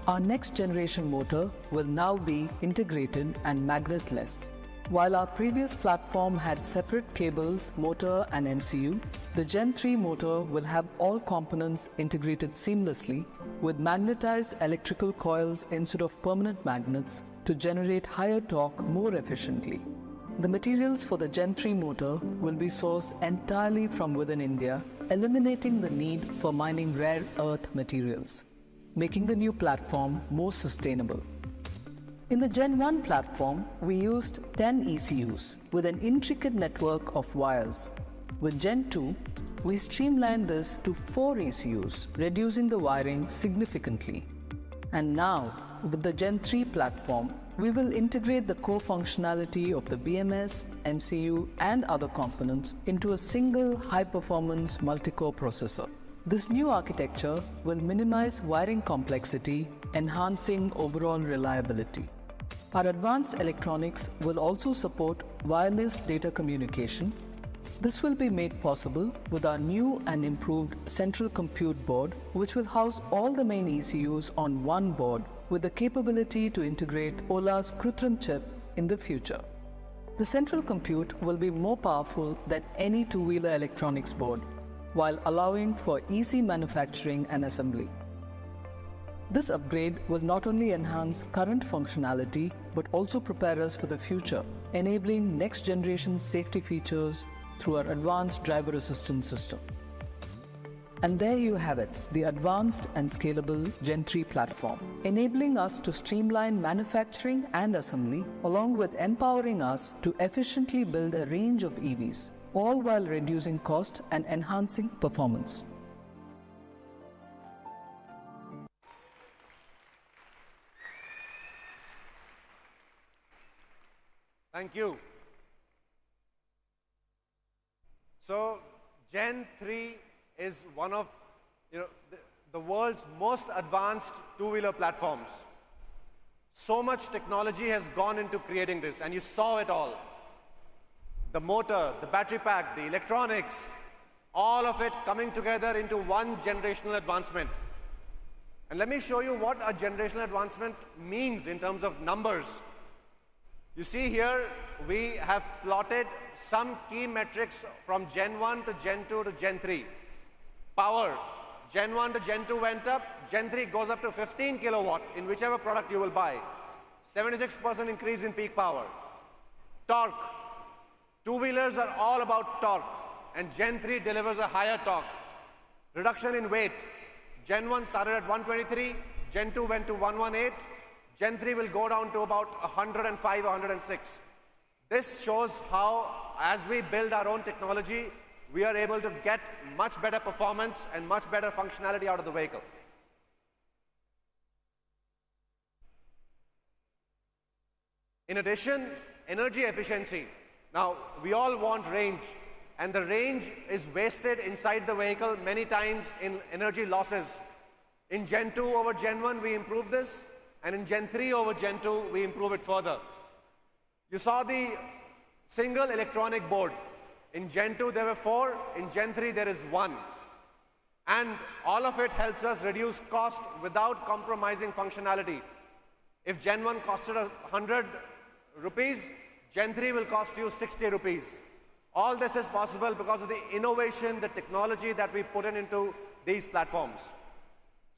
Our next generation motor will now be integrated and magnetless. While our previous platform had separate cables, motor and MCU, the Gen 3 motor will have all components integrated seamlessly with magnetized electrical coils instead of permanent magnets to generate higher torque more efficiently. The materials for the Gen 3 motor will be sourced entirely from within India, eliminating the need for mining rare earth materials, making the new platform more sustainable. In the Gen 1 platform, we used 10 ECUs with an intricate network of wires. With Gen 2, we streamlined this to 4 ECUs, reducing the wiring significantly. And now, with the Gen 3 platform, we will integrate the core functionality of the BMS, MCU, and other components into a single high-performance multi-core processor. This new architecture will minimize wiring complexity, enhancing overall reliability. Our advanced electronics will also support wireless data communication. This will be made possible with our new and improved central compute board, which will house all the main ECUs on one board with the capability to integrate Ola's Krutrim chip in the future. The central compute will be more powerful than any two-wheeler electronics board, while allowing for easy manufacturing and assembly. This upgrade will not only enhance current functionality, but also prepare us for the future, enabling next-generation safety features through our advanced driver assistance system. And there you have it, the advanced and scalable Gen 3 platform, enabling us to streamline manufacturing and assembly, along with empowering us to efficiently build a range of EVs, all while reducing cost and enhancing performance. Thank you. So, Gen 3 is one of the world's most advanced two-wheeler platforms. So much technology has gone into creating this, and you saw it all. The motor, the battery pack, the electronics, all of it coming together into one generational advancement. And let me show you what a generational advancement means in terms of numbers. You see here, we have plotted some key metrics from Gen 1 to Gen 2 to Gen 3. Power, Gen 1 to Gen 2 went up, Gen 3 goes up to 15 kilowatt in whichever product you will buy. 76% increase in peak power. Torque, two-wheelers are all about torque, and Gen 3 delivers a higher torque. Reduction in weight, Gen 1 started at 123, Gen 2 went to 118, Gen 3 will go down to about 105, 106. This shows how, as we build our own technology, we are able to get much better performance and much better functionality out of the vehicle. In addition, energy efficiency. Now, we all want range, and the range is wasted inside the vehicle many times in energy losses. In Gen 2 over Gen 1, we improved this. And in Gen 3 over Gen 2, we improve it further. You saw the single electronic board. In Gen 2, there were 4. In Gen 3, there is 1. And all of it helps us reduce cost without compromising functionality. If Gen 1 costed 100 rupees, Gen 3 will cost you 60 rupees. All this is possible because of the innovation, the technology that we put into these platforms.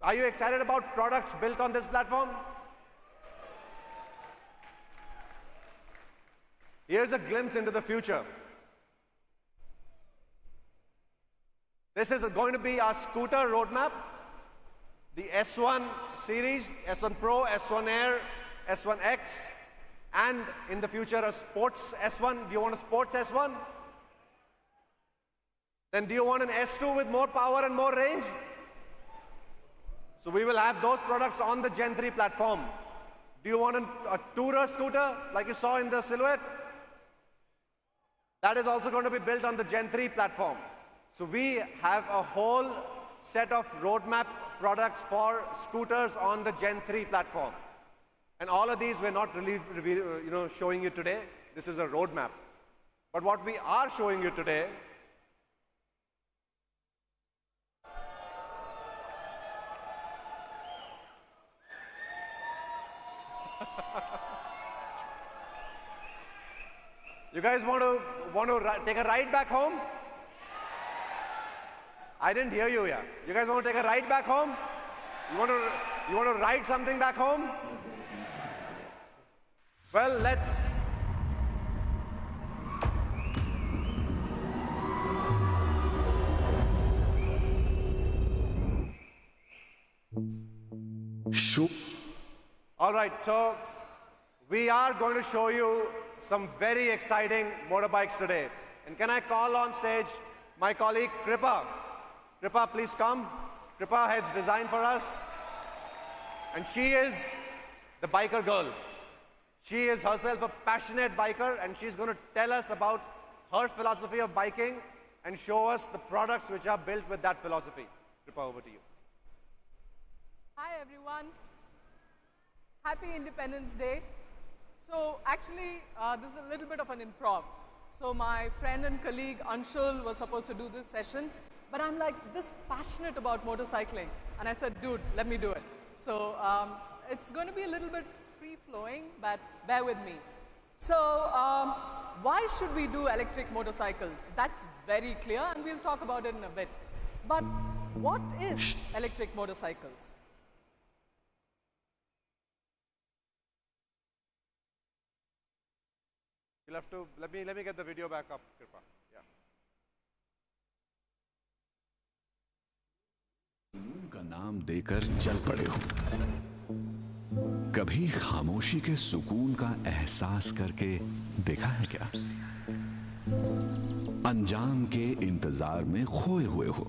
Are you excited about products built on this platform? Here's a glimpse into the future. This is going to be our scooter roadmap. The S1 series, S1 Pro, S1 Air, S1X, and in the future a sports S1. Do you want a sports S1? Then do you want an S2 with more power and more range? So we will have those products on the Gen 3 platform. Do you want a tourer scooter like you saw in the silhouette? That is also going to be built on the Gen 3 platform. So we have a whole set of roadmap products for scooters on the Gen 3 platform. And all of these we're not really showing you today. This is a roadmap. But what we are showing you today You guys want to take a ride back home? I didn't hear you here. You guys want to take a ride back home? You want to ride something back home? Well, let's All right, so we are going to show you some very exciting motorbikes today. And can I call on stage my colleague Kripa? Kripa, please come. Kripa heads design for us. And she is the biker girl. She is herself a passionate biker, and she's going to tell us about her philosophy of biking and show us the products which are built with that philosophy. Kripa, over to you. Hi everyone. Happy Independence Day. So actually, this is a little bit of an improv. So my friend and colleague Anshul was supposed to do this session, but I'm like this passionate about motorcycling. And I said, dude, let me do it. So it's going to be a little bit free-flowing, but bear with me. So why should we do electric motorcycles? That's very clear, and we'll talk about it in a bit. But what is electric motorcycles? You'll have to, let me get the video back up, Kripa. Yeah. का नाम देकर चल पड़े हो। कभी खामोशी के सुकून का एहसास करके देखा है क्या? अंजाम के इंतजार में खोए हुए हो।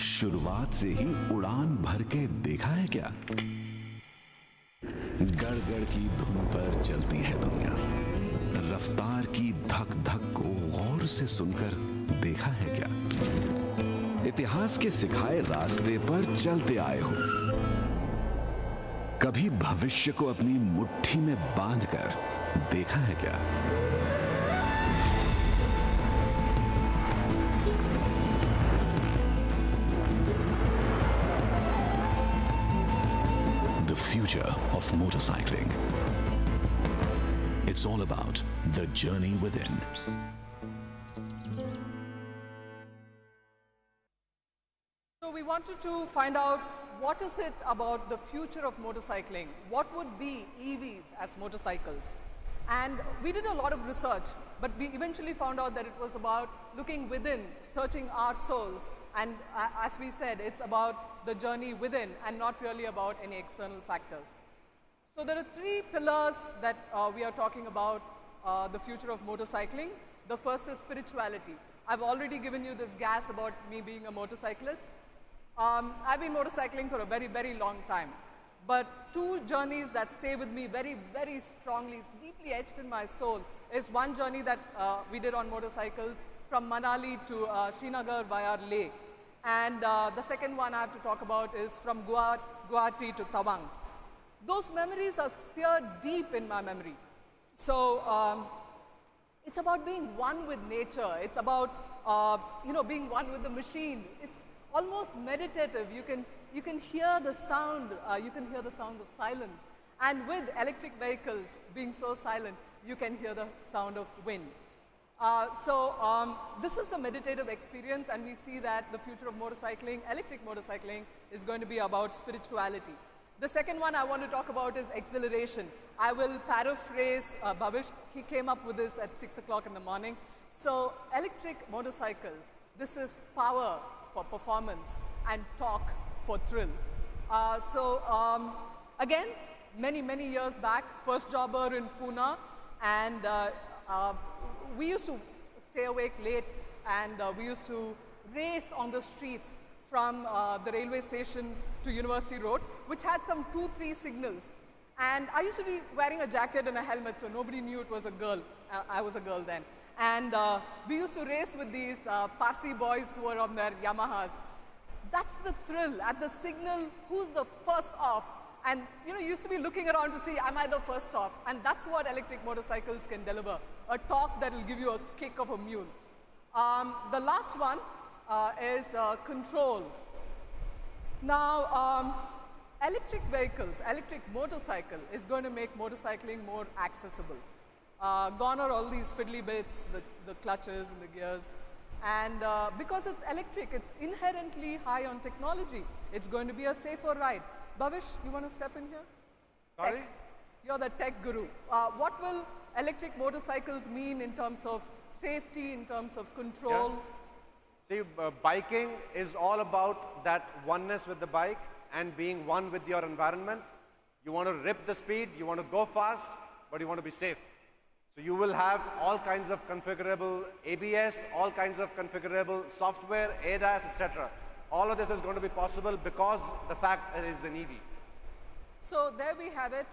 शुरुआत से ही उड़ान भर के देखा है क्या? गड़गड़ की धुन पर चलती है दुनिया। रफ्तार की धक धक को गौर से सुनकर देखा है क्या? इतिहास के सिखाए रास्ते पर चलते आए हो। कभी भविष्य को अपनी मुट्ठी में बांधकर देखा है क्या? The future of motorcycling. It's all about the journey within. So we wanted to find out what is it about the future of motorcycling? What would be EVs as motorcycles? And we did a lot of research, but we eventually found out that it was about looking within, searching our souls. And as we said, it's about the journey within and not really about any external factors. So there are three pillars that we are talking about the future of motorcycling. The first is spirituality. I've already given you this gas about me being a motorcyclist. I've been motorcycling for a very, very long time. But two journeys that stay with me very, very strongly, it's deeply etched in my soul, is one journey that we did on motorcycles from Manali to Srinagar via Leh. And the second one I have to talk about is from Guwahati to Tawang. Those memories are seared deep in my memory. So it's about being one with nature. It's about being one with the machine. It's almost meditative. You can hear the sound. You can hear the sounds of silence. And with electric vehicles being so silent, you can hear the sound of wind. This is a meditative experience, and we see that the future of motorcycling, electric motorcycling, is going to be about spirituality. The second one I want to talk about is exhilaration. I will paraphrase Bhavish. He came up with this at 6 o'clock in the morning. So electric motorcycles, this is power for performance and torque for thrill. Again, many, many years back, first jobber in Pune, and we used to stay awake late, and we used to race on the streets from the railway station to University Road, which had some 2-3 signals. And I used to be wearing a jacket and a helmet, so nobody knew it was a girl. I was a girl then. And we used to race with these Parsi boys who were on their Yamahas. That's the thrill. At the signal, who's the first off? And you used to be looking around to see, am I the first off? And that's what electric motorcycles can deliver. A torque that will give you a kick of a mule. The last one is control. Now, electric vehicles, electric motorcycle is going to make motorcycling more accessible. Gone are all these fiddly bits, the clutches and the gears. And because it's electric, it's inherently high on technology. It's going to be a safer ride. Bhavish, you want to step in here? Sorry? Tech. You're the tech guru. What will electric motorcycles mean in terms of safety, in terms of control? Yeah. See, biking is all about that oneness with the bike and being one with your environment. You want to rip the speed, you want to go fast, but you want to be safe. So you will have all kinds of configurable ABS, all kinds of configurable software, ADAS, etc. All of this is going to be possible because the fact that it is an EV. So there we have it.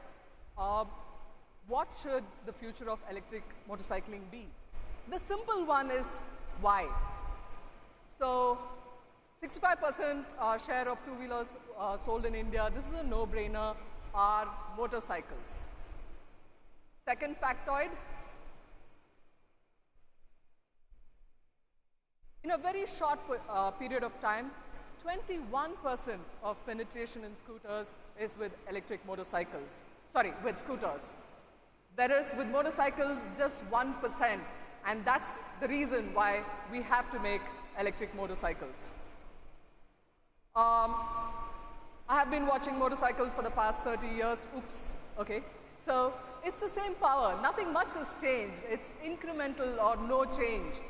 What should the future of electric motorcycling be? The simple one is why. So 65% share of two-wheelers sold in India, this is a no-brainer, are motorcycles. Second factoid, in a very short period of time, 21% of penetration in scooters is with electric motorcycles. Sorry, with scooters. Whereas with motorcycles, just 1%. And that's the reason why we have to make electric motorcycles. I have been watching motorcycles for the past 30 years. Oops, okay. So it's the same power. Nothing much has changed. It's incremental or no change.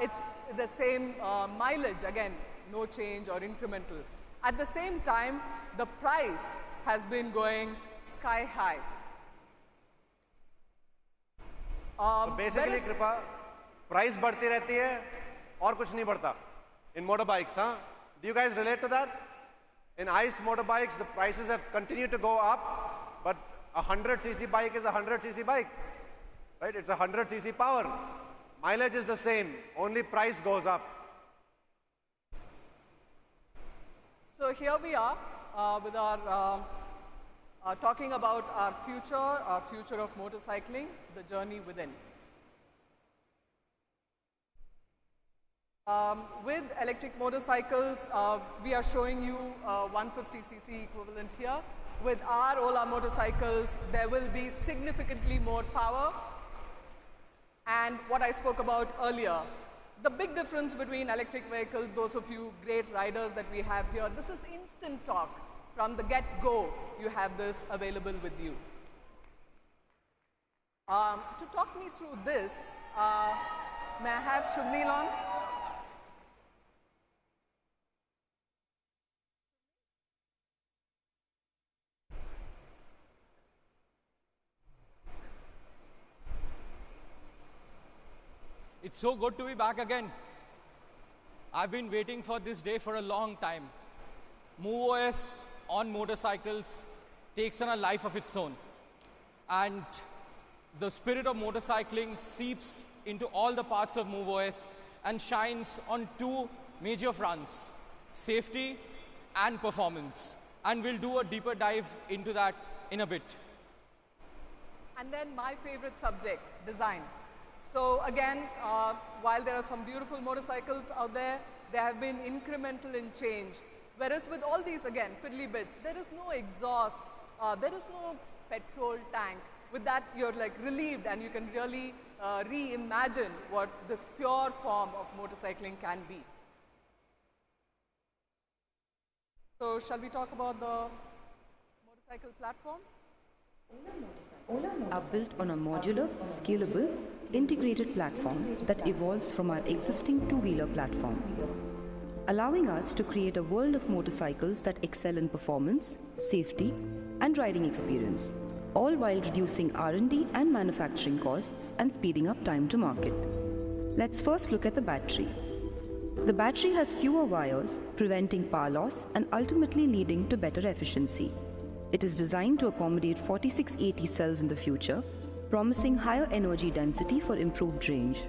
It's the same mileage, again, no change or incremental. At the same time, the price has been going sky high. So basically, Kripa, price बढ़ती रहती है और कुछ नहीं बढ़ता in motorbikes, huh? Do you guys relate to that? In ICE motorbikes, the prices have continued to go up, but a 100cc bike is a 100cc bike, right? It's a 100cc power. Mileage is the same, only price goes up. So here we are with our talking about our future of motorcycling, the journey within. With electric motorcycles, we are showing you 150cc equivalent here. With our Ola motorcycles, there will be significantly more power. And what I spoke about earlier, the big difference between electric vehicles, those of you great riders that we have here, this is instant torque. From the get-go, you have this available with you. To talk me through this, may I have Shubnil on? It's so good to be back again. I've been waiting for this day for a long time. MoveOS on motorcycles takes on a life of its own. And the spirit of motorcycling seeps into all the parts of MoveOS and shines on two major fronts, safety and performance. And we'll do a deeper dive into that in a bit. And then my favorite subject, design. So again, while there are some beautiful motorcycles out there, they have been incremental in change. Whereas with all these, again, fiddly bits, there is no exhaust, there is no petrol tank. With that, you're like relieved and you can really reimagine what this pure form of motorcycling can be. So shall we talk about the motorcycle platform? Are built on a modular, scalable, integrated platform that evolves from our existing two-wheeler platform, allowing us to create a world of motorcycles that excel in performance, safety, and riding experience, all while reducing R&D and manufacturing costs and speeding up time to market. Let's first look at the battery. The battery has fewer wires, preventing power loss and ultimately leading to better efficiency. It is designed to accommodate 4680 cells in the future, promising higher energy density for improved range.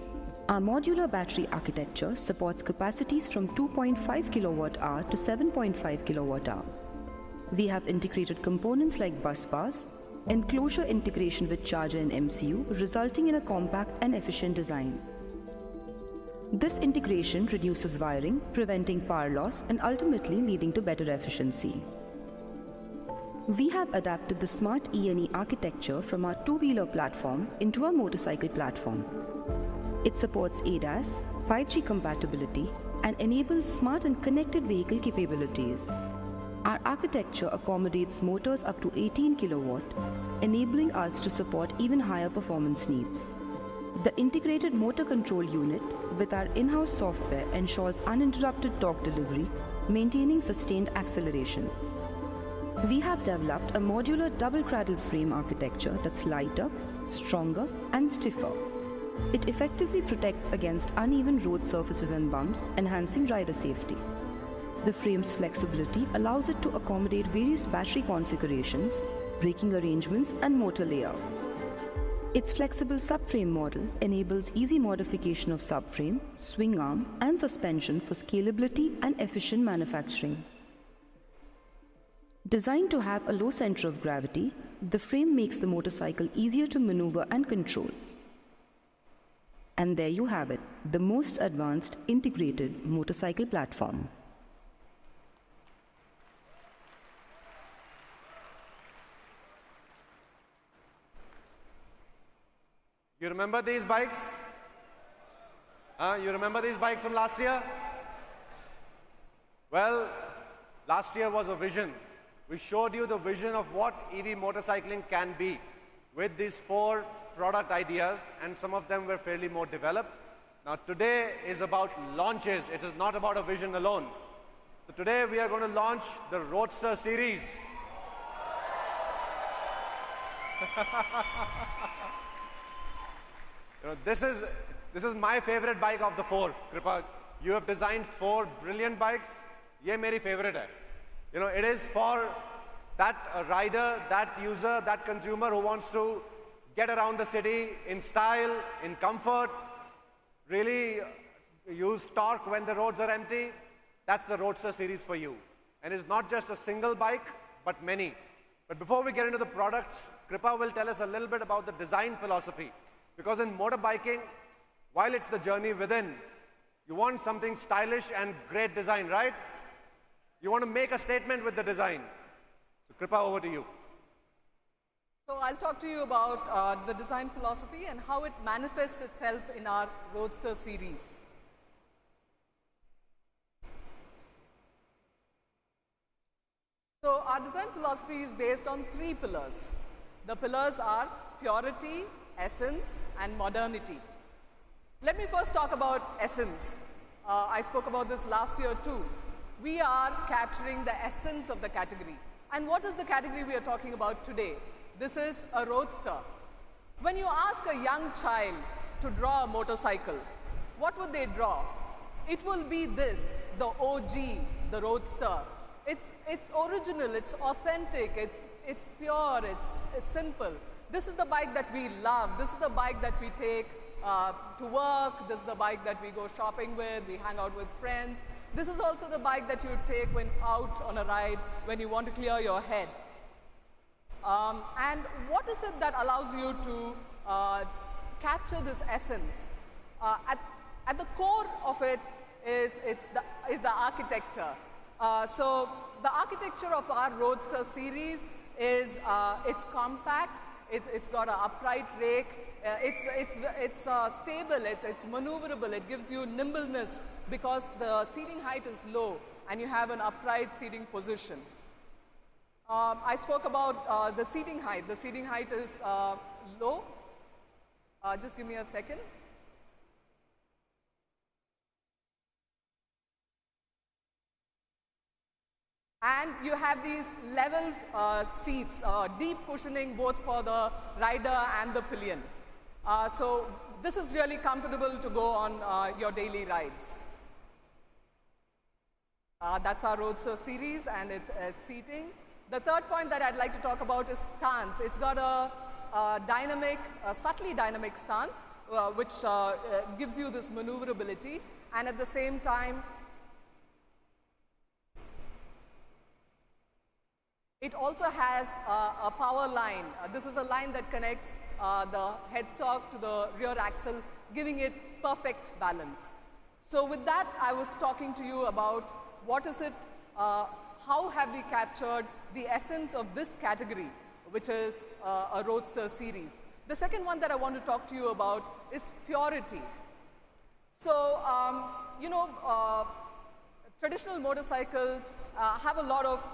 Our modular battery architecture supports capacities from 2.5 kWh to 7.5 kWh. We have integrated components like bus bars, enclosure integration with charger and MCU, resulting in a compact and efficient design. This integration reduces wiring, preventing power loss and ultimately leading to better efficiency. We have adapted the smart E&E architecture from our two-wheeler platform into our motorcycle platform. It supports ADAS, 5G compatibility, and enables smart and connected vehicle capabilities. Our architecture accommodates motors up to 18 kW, enabling us to support even higher performance needs. The integrated motor control unit with our in-house software ensures uninterrupted torque delivery, maintaining sustained acceleration. We have developed a modular double cradle frame architecture that's lighter, stronger, and stiffer. It effectively protects against uneven road surfaces and bumps, enhancing rider safety. The frame's flexibility allows it to accommodate various battery configurations, braking arrangements, and motor layouts. Its flexible subframe model enables easy modification of subframe, swing arm, and suspension for scalability and efficient manufacturing. Designed to have a low center of gravity, the frame makes the motorcycle easier to maneuver and control. And there you have it, the most advanced integrated motorcycle platform. You remember these bikes? You remember these bikes from last year? Well, last year was a vision. We showed you the vision of what EV motorcycling can be with these 4 product ideas, and some of them were fairly more developed. Now today is about launches. It is not about a vision alone. So today we are going to launch the Roadster series. This is my favorite bike of the 4. Kripa, you have designed 4 brilliant bikes. Ye meri favorite hai. It is for that rider, that user, that consumer who wants to get around the city in style, in comfort, really use torque when the roads are empty. That's the Roadster series for you. And it's not just a single bike, but many. But before we get into the products, Kripa will tell us a little bit about the design philosophy. Because in motorbiking, while it's the journey within, you want something stylish and great design, right? You want to make a statement with the design. So Kripa, over to you. So I'll talk to you about the design philosophy and how it manifests itself in our Roadster series. So our design philosophy is based on 3 pillars. The pillars are purity, essence, and modernity. Let me first talk about essence. I spoke about this last year too. We are capturing the essence of the category. And what is the category we are talking about today? This is a Roadster. When you ask a young child to draw a motorcycle, what would they draw? It will be this, the OG, the Roadster. It's original, it's authentic, it's pure, it's simple. This is the bike that we love. This is the bike that we take to work. This is the bike that we go shopping with. We hang out with friends. This is also the bike that you take when out on a ride, when you want to clear your head. And what is it that allows you to capture this essence? At the core of it is the architecture. So the architecture of our Roadster series is it's compact. It's got an upright rake. It's stable. It's maneuverable. It gives you nimbleness because the seating height is low and you have an upright seating position. I spoke about the seating height. The seating height is low. Just give me a second. And you have these level seats, deep cushioning both for the rider and the pillion. So this is really comfortable to go on your daily rides. That's our Roadster series and its seating. The third point that I'd like to talk about is stance. It's got a dynamic, subtly dynamic stance, which gives you this maneuverability, and at the same time, it also has a power line. This is a line that connects the headstock to the rear axle, giving it perfect balance. So with that, I was talking to you about what is it, how have we captured the essence of this category, which is a Roadster series. The second one that I want to talk to you about is purity. So, traditional motorcycles have a lot of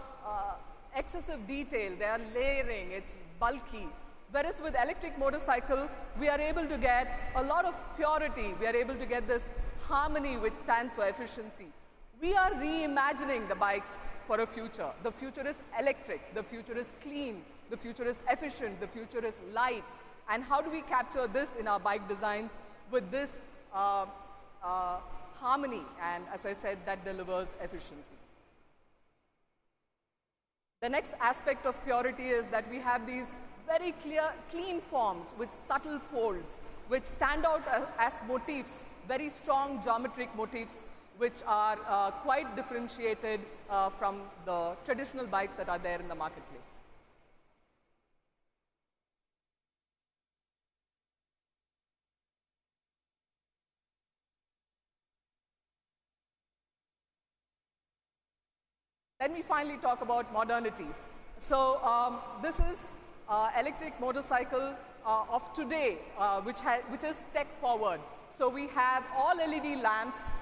excessive detail. They are layering, it's bulky. Whereas with electric motorcycle, we are able to get a lot of purity. We are able to get this harmony which stands for efficiency. We are reimagining the bikes for a future. The future is electric, the future is clean, the future is efficient, the future is light. And how do we capture this in our bike designs with this harmony? And as I said, that delivers efficiency. The next aspect of purity is that we have these very clear, clean forms with subtle folds, which stand out as motifs, very strong geometric motifs, which are quite differentiated from the traditional bikes that are there in the marketplace. Let me finally talk about modernity. So this is electric motorcycle of today, which is tech forward. So we have all LED lamps,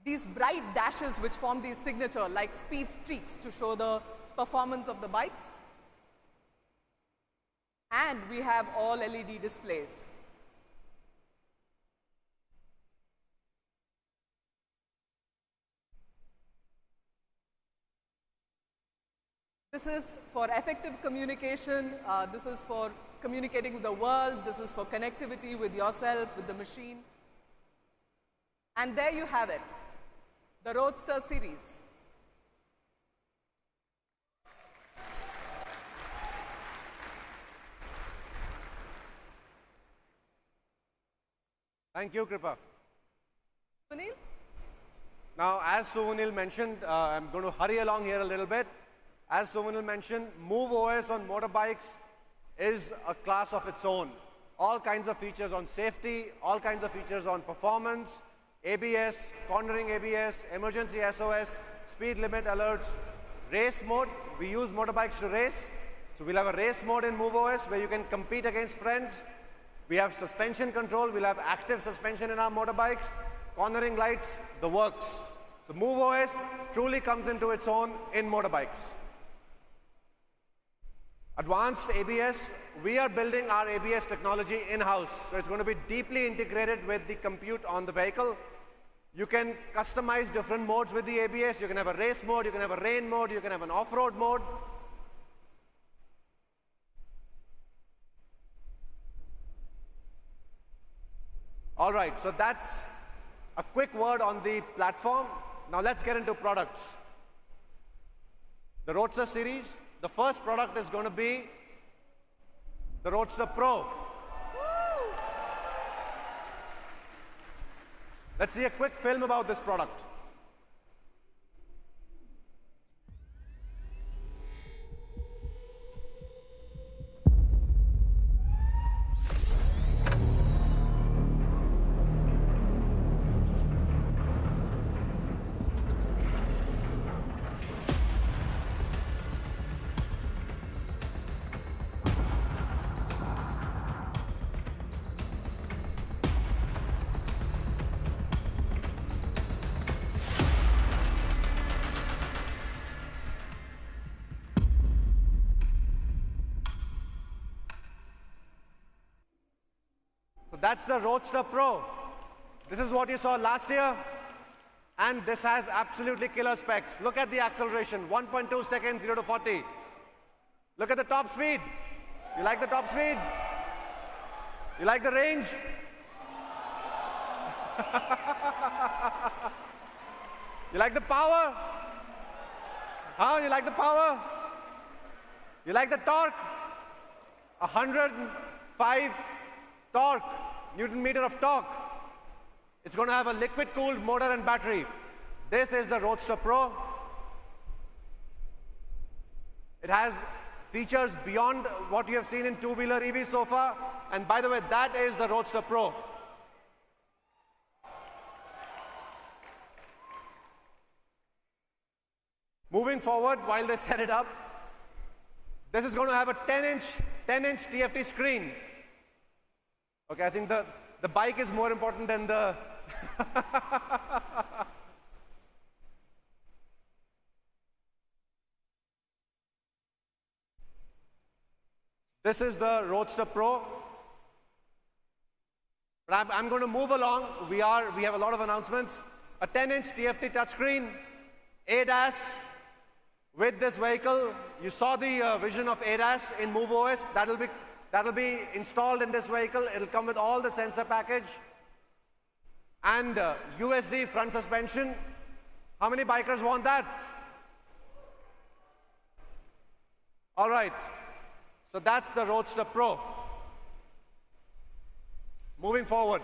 these bright dashes which form these signature like speed streaks to show the performance of the bikes. And we have all LED displays. This is for effective communication, this is for communicating with the world, this is for connectivity with yourself, with the machine. And there you have it, the Roadster series. Thank you, Kripa. Sunil? Now, as Sunil mentioned, I'm going to hurry along here a little bit. As Sunil mentioned, MoveOS on motorbikes is a class of its own. All kinds of features on safety, all kinds of features on performance, ABS, cornering ABS, emergency SOS, speed limit alerts, race mode. We use motorbikes to race. So we'll have a race mode in MoveOS where you can compete against friends. We have suspension control. We'll have active suspension in our motorbikes, cornering lights, the works. So MoveOS truly comes into its own in motorbikes. Advanced ABS, we are building our ABS technology in-house. So it's going to be deeply integrated with the compute on the vehicle. You can customize different modes with the ABS. You can have a race mode, you can have a rain mode, you can have an off-road mode. All right, so that's a quick word on the platform. Now let's get into products. The Roadster series. The first product is going to be the Roadster Pro. Woo! Let's see a quick film about this product. That's the Roadster Pro. This is what you saw last year, and this has absolutely killer specs. Look at the acceleration, 1.2 seconds, 0 to 40. Look at the top speed. You like the top speed? You like the range? You like the power? Huh? You like the power? You like the torque? 105 torque, Newton meter of torque. It's going to have a liquid-cooled motor and battery. This is the Roadster Pro. It has features beyond what you have seen in two-wheeler EV so far. And by the way, that is the Roadster Pro. Moving forward, while they set it up, this is going to have a 10-inch TFT screen. Okay, I think the bike is more important than the... This is the Roadster Pro. But I'm going to move along. We have a lot of announcements. A 10-inch TFT touchscreen, ADAS. With this vehicle, you saw the vision of ADAS in MoveOS. That'll be installed in this vehicle. It'll come with all the sensor package and USD front suspension. How many bikers want that? All right. So that's the Roadster Pro. Moving forward.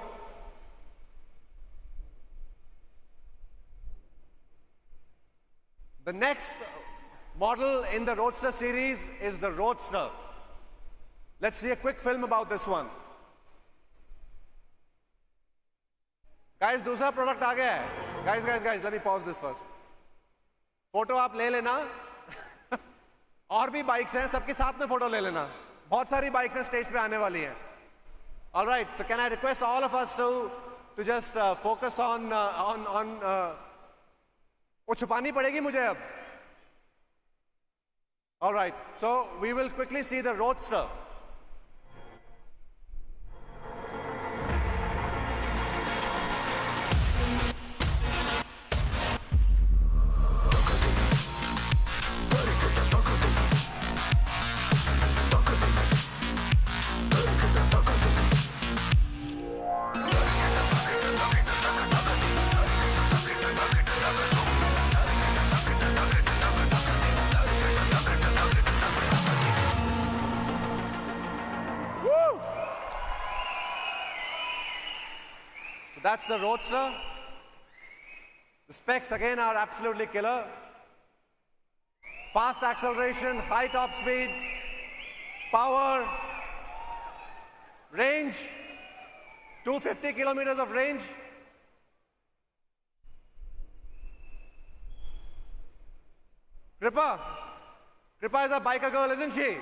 The next model in the Roadster series is the Roadster. Let's see a quick film about this one. Guys, दूसरा product आ गया है. Guys, let me pause this first. Photo आप ले लेना. और भी bikes हैं, सबके साथ में photo ले लेना. बहुत सारी bikes हैं stage पे आने वाली हैं. All right, so can I request all of us to just focus on वो छुपानी पड़ेगी मुझे अब. All right, so we will quickly see the Roadster. That's the Roadster. The specs again are absolutely killer. Fast acceleration, high top speed, power, range, 250 kilometers of range. Kripa is a biker girl, isn't she?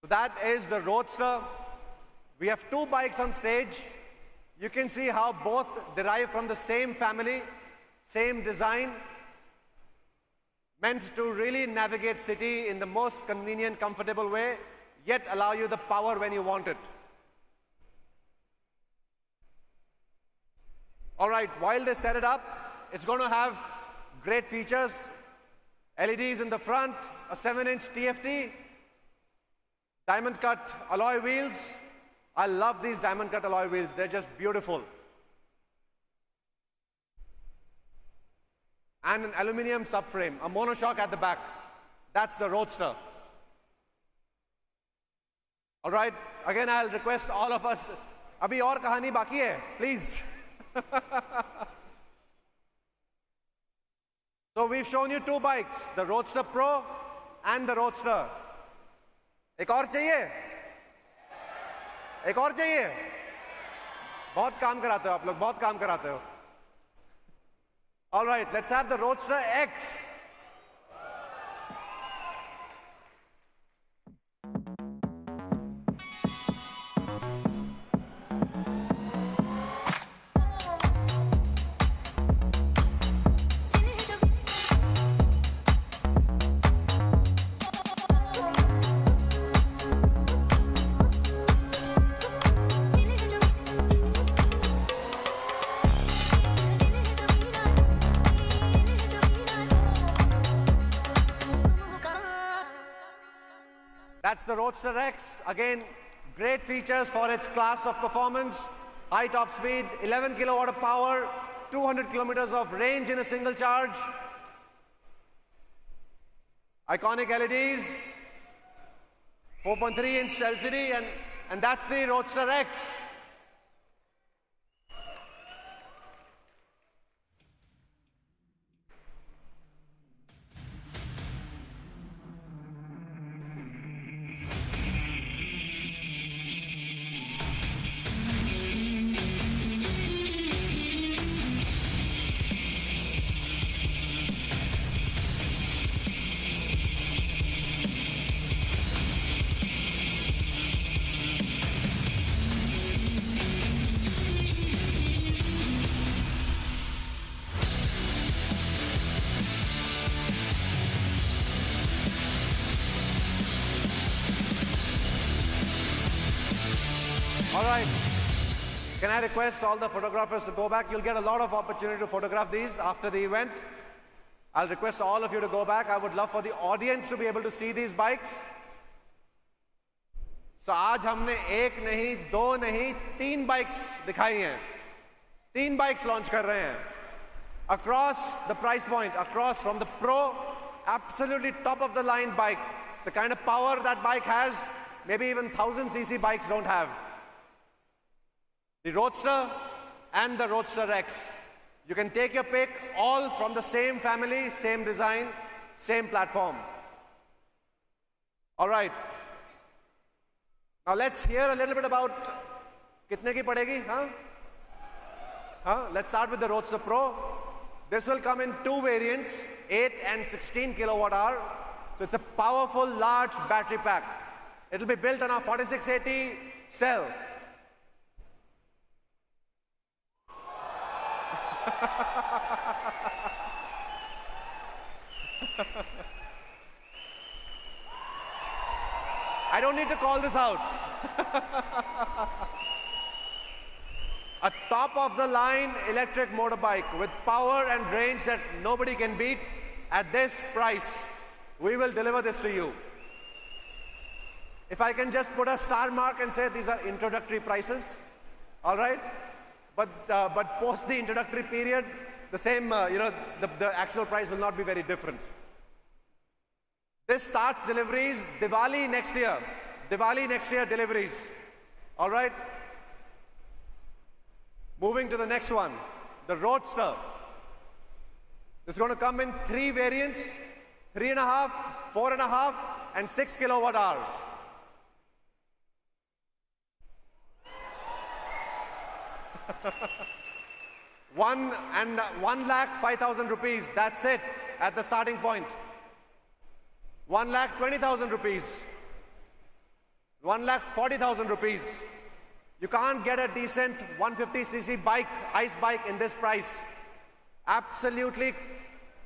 So that is the Roadster. We have two bikes on stage. You can see how both derive from the same family, same design, meant to really navigate city in the most convenient, comfortable way, yet allow you the power when you want it. All right, while they set it up, it's going to have great features. LEDs in the front, a 7-inch TFT, diamond cut alloy wheels. I love these diamond cut alloy wheels. They're just beautiful. And an aluminum subframe, a monoshock at the back. That's the Roadster. All right, again I'll request all of us, abhi aur kahani baki hai, please. So we've shown you two bikes, the Roadster Pro and the Roadster. एक और चाहिए? एक और चाहिए? बहुत काम कराते हो आप लोग, बहुत काम कराते हो. All right, let's have the Roadster X. That's the Roadster X. Again, great features for its class of performance. High top speed, 11 kilowatt of power, 200 kilometers of range in a single charge. Iconic LEDs, 4.3-inch LCD, and that's the Roadster X. All right. Can I request all the photographers to go back? You'll get a lot of opportunity to photograph these after the event. I'll request all of you to go back. I would love for the audience to be able to see these bikes. So आज हमने एक नहीं, दो नहीं, तीन bikes दिखाई हैं. तीन bikes launch कर रहे हैं. Across the price point, across from the Pro, absolutely top of the line bike. The kind of power that bike has, maybe even 1000cc bikes don't have. The Roadster and the Roadster X. You can take your pick, all from the same family, same design, same platform. All right. Now let's hear a little bit about kitne ki padegi, huh? Let's start with the Roadster Pro. This will come in two variants, 8 and 16 kilowatt hour. So it's a powerful, large battery pack. It'll be built on our 4680 cell. I don't need to call this out. A top-of-the-line electric motorbike with power and range that nobody can beat at this price. We will deliver this to you. If I can just put a star mark and say these are introductory prices, all right? But post the introductory period, the same, the actual price will not be very different. This starts deliveries Diwali next year. Diwali next year deliveries. All right? Moving to the next one, the Roadster. This is going to come in three variants, 3.5, 4.5, and 6 kilowatt hour. One lakh 5,000 rupees, that's it at the starting point. 1,20,000 rupees. 1,40,000 rupees. You can't get a decent 150cc bike, ICE bike in this price. Absolutely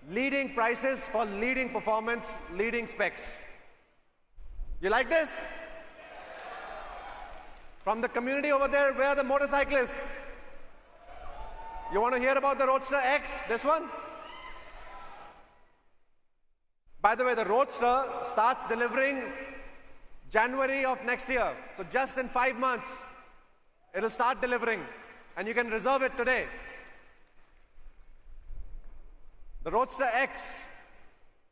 leading prices for leading performance, leading specs. You like this? From the community over there, where are the motorcyclists? You want to hear about the Roadster X, this one? By the way, the Roadster starts delivering January of next year. So just in 5 months, it'll start delivering. And you can reserve it today. The Roadster X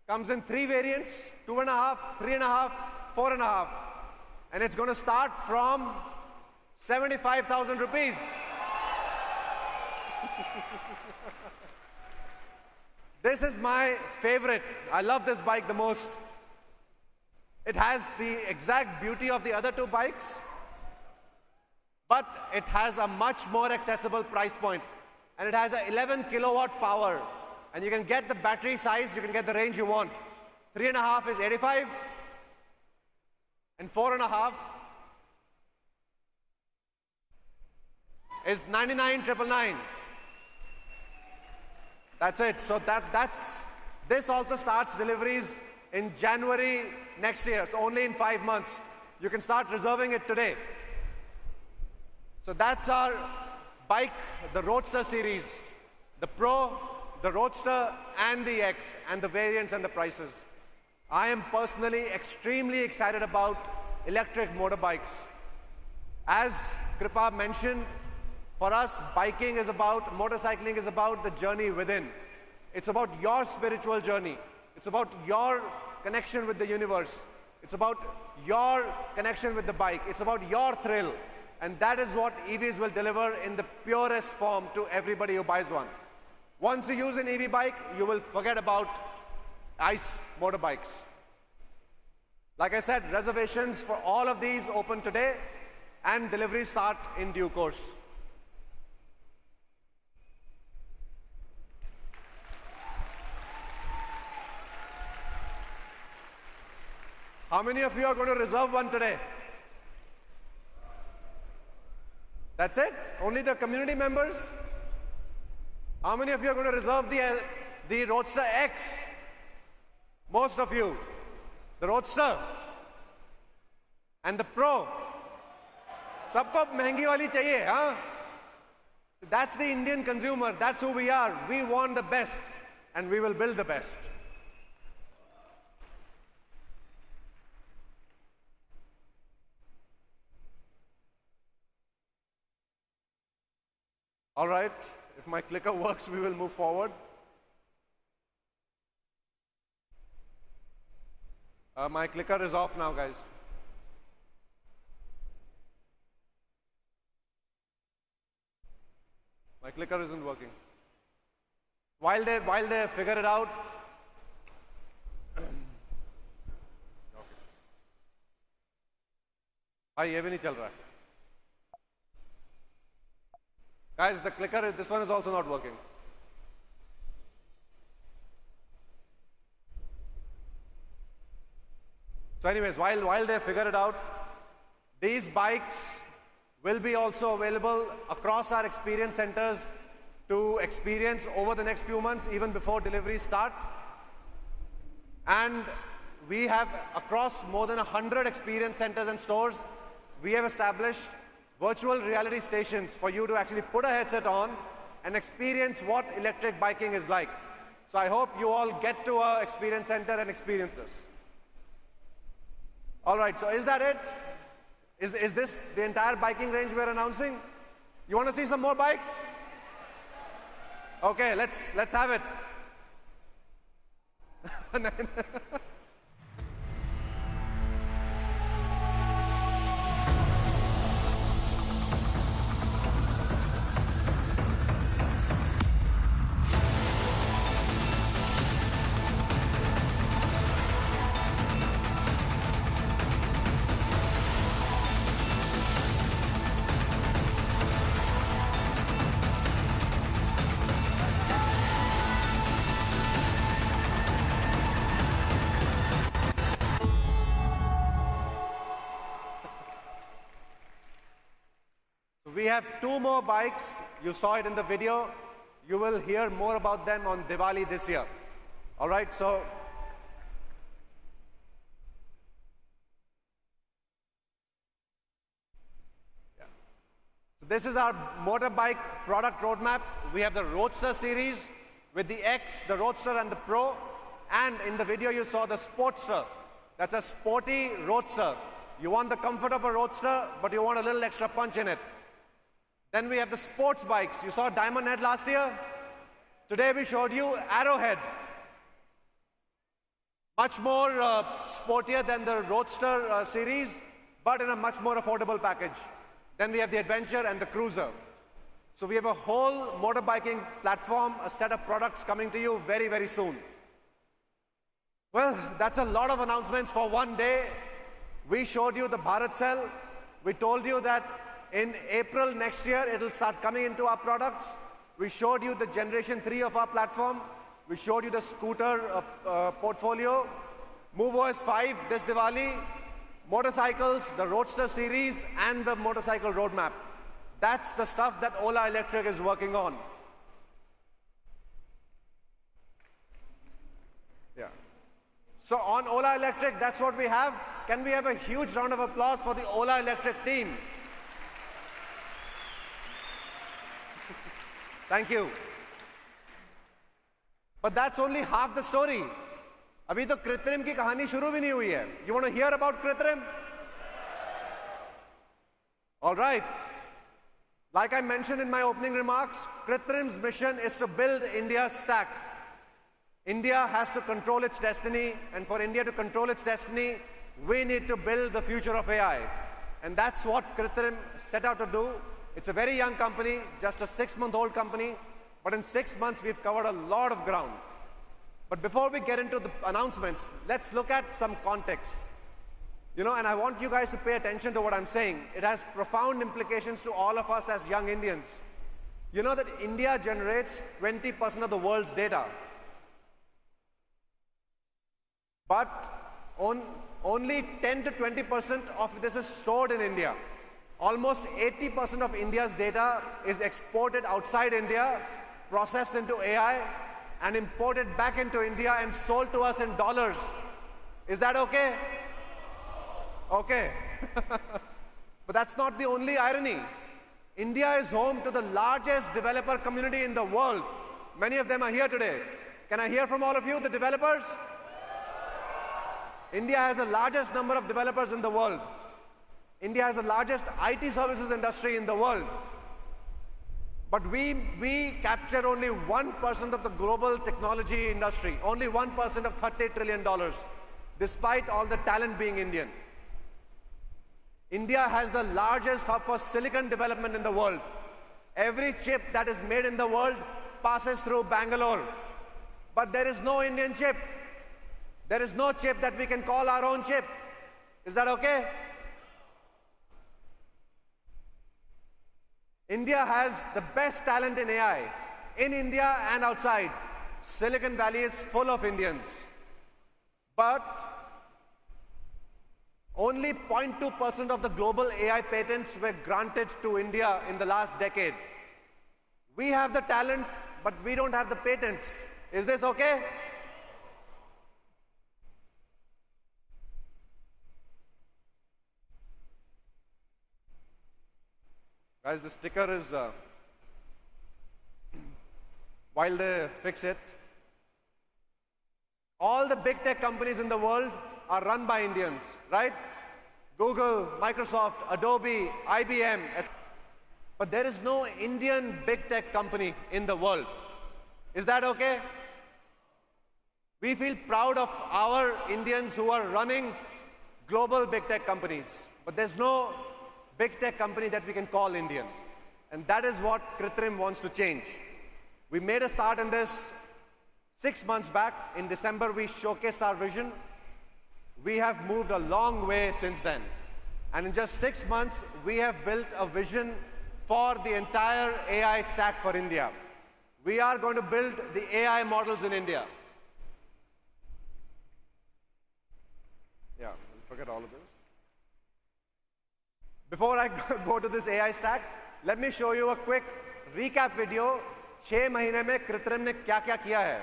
comes in three variants, 2.5, 3.5, 4.5. And it's going to start from 75,000 rupees. This is my favorite. I love this bike the most. It has the exact beauty of the other two bikes, but it has a much more accessible price point. And it has an 11 kilowatt power. And you can get the battery size, you can get the range you want. 3.5 is 85, and 4.5 is 99,999. That's it. So this also starts deliveries in January next year. So only in 5 months. You can start reserving it today. So that's our bike, the Roadster series. The Pro, the Roadster, and the X, and the variants and the prices. I am personally extremely excited about electric motorbikes. As Kripa mentioned, for us, motorcycling is about the journey within. It's about your spiritual journey. It's about your connection with the universe. It's about your connection with the bike. It's about your thrill. And that is what EVs will deliver in the purest form to everybody who buys one. Once you use an EV bike, you will forget about ICE motorbikes. Like I said, reservations for all of these open today and deliveries start in due course. How many of you are going to reserve one today? That's it? Only the community members? How many of you are going to reserve the Roadster X? Most of you. The Roadster. And the Pro. Sabko mehengi wali chahiye, huh? That's the Indian consumer. That's who we are. We want the best. And we will build the best. All right, if my clicker works, we will move forward. My clicker is off now, guys. My clicker isn't working. While they figure it out. भाई ये भी नहीं चल रहा है. Guys, the clicker, this one is also not working. So anyways, while they figure it out, these bikes will be also available across our experience centers to experience over the next few months, even before deliveries start. And we have, across more than 100 experience centers and stores, we have established virtual reality stations for you to actually put a headset on and experience what electric biking is like. So I hope you all get to our experience center and experience this. All right, so is that it? Is this the entire biking range we're announcing? You want to see some more bikes? Okay, let's have it. We have 2 more bikes. You saw it in the video. You will hear more about them on Diwali this year. All right, so this is our motorbike product roadmap. We have the Roadster series with the X, the Roadster and the Pro. And in the video you saw the Sportster. That's a sporty Roadster. You want the comfort of a Roadster, but you want a little extra punch in it. Then we have the sports bikes. You saw Diamond Head last year? Today we showed you Arrowhead. Much more sportier than the Roadster series, but in a much more affordable package. Then we have the Adventure and the Cruiser. So we have a whole motorbiking platform, a set of products coming to you very, very soon. Well, that's a lot of announcements for one day. We showed you the Bharat Cell. We told you that in April next year, it'll start coming into our products. We showed you the Generation 3 of our platform. We showed you the scooter portfolio. MoveOS 5 this Diwali. Motorcycles, the Roadster series, and the motorcycle roadmap. That's the stuff that Ola Electric is working on. Yeah. So on Ola Electric, that's what we have. Can we have a huge round of applause for the Ola Electric team? Thank you. But that's only half the story. अभी तो कृत्रिम की कहानी शुरू भी नहीं हुई है. You want to hear about Krutrim? All right. Like I mentioned in my opening remarks, Krutrim's mission is to build India's stack. India has to control its destiny, and for India to control its destiny, we need to build the future of AI. And that's what Krutrim set out to do. It's a very young company, just a 6-month-old company, but in 6 months we've covered a lot of ground. But before we get into the announcements, let's look at some context. You know, and I want you guys to pay attention to what I'm saying. It has profound implications to all of us as young Indians. You know that India generates 20% of the world's data. But only 10 to 20% of this is stored in India. Almost 80% of India's data is exported outside India, processed into AI, and imported back into India and sold to us in dollars. Is that okay? Okay. But that's not the only irony. India is home to the largest developer community in the world. Many of them are here today. Can I hear from all of you, the developers? India has the largest number of developers in the world. India has the largest IT services industry in the world. But we capture only 1% of the global technology industry, only 1% of $30 trillion, despite all the talent being Indian. India has the largest hub for silicon development in the world. Every chip that is made in the world passes through Bangalore. But there is no Indian chip. There is no chip that we can call our own chip. Is that okay? India has the best talent in AI, in India and outside. Silicon Valley is full of Indians. But only 0.2% of the global AI patents were granted to India in the last decade. We have the talent, but we don't have the patents. Is this okay? Guys, the sticker is, while they fix it, all the big tech companies in the world are run by Indians, right? Google, Microsoft, Adobe, IBM. But there is no Indian big tech company in the world. Is that okay? We feel proud of our Indians who are running global big tech companies. But there's no big tech company that we can call Indian. And that is what Krutrim wants to change. We made a start in this 6 months back. In December, we showcased our vision. We have moved a long way since then. And in just 6 months, we have built a vision for the entire AI stack for India. We are going to build the AI models in India. Yeah, forget all of this. Before I go to this AI stack, let me show you a quick recap video. 6 महीने में कृत्रिम ने क्या-क्या किया है.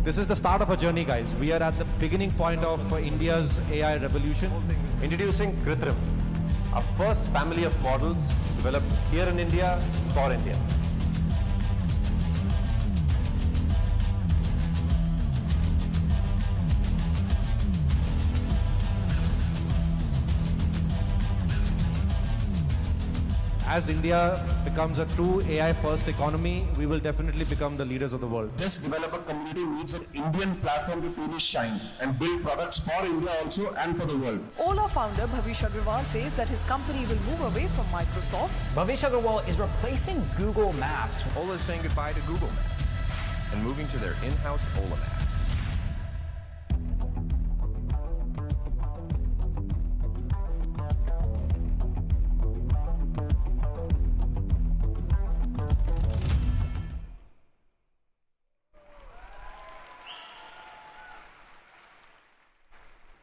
This is the start of a journey, guys. We are at the beginning point of India's AI revolution. Introducing Krutrim, our first family of models developed here in India for India. As India becomes a true AI-first economy, we will definitely become the leaders of the world. This developer community needs an Indian platform to truly shine and build products for India also and for the world. Ola founder Bhavish Agarwal says that his company will move away from Microsoft. Bhavish Agarwal is replacing Google Maps. Ola is saying goodbye to Google Maps and moving to their in-house Ola Maps.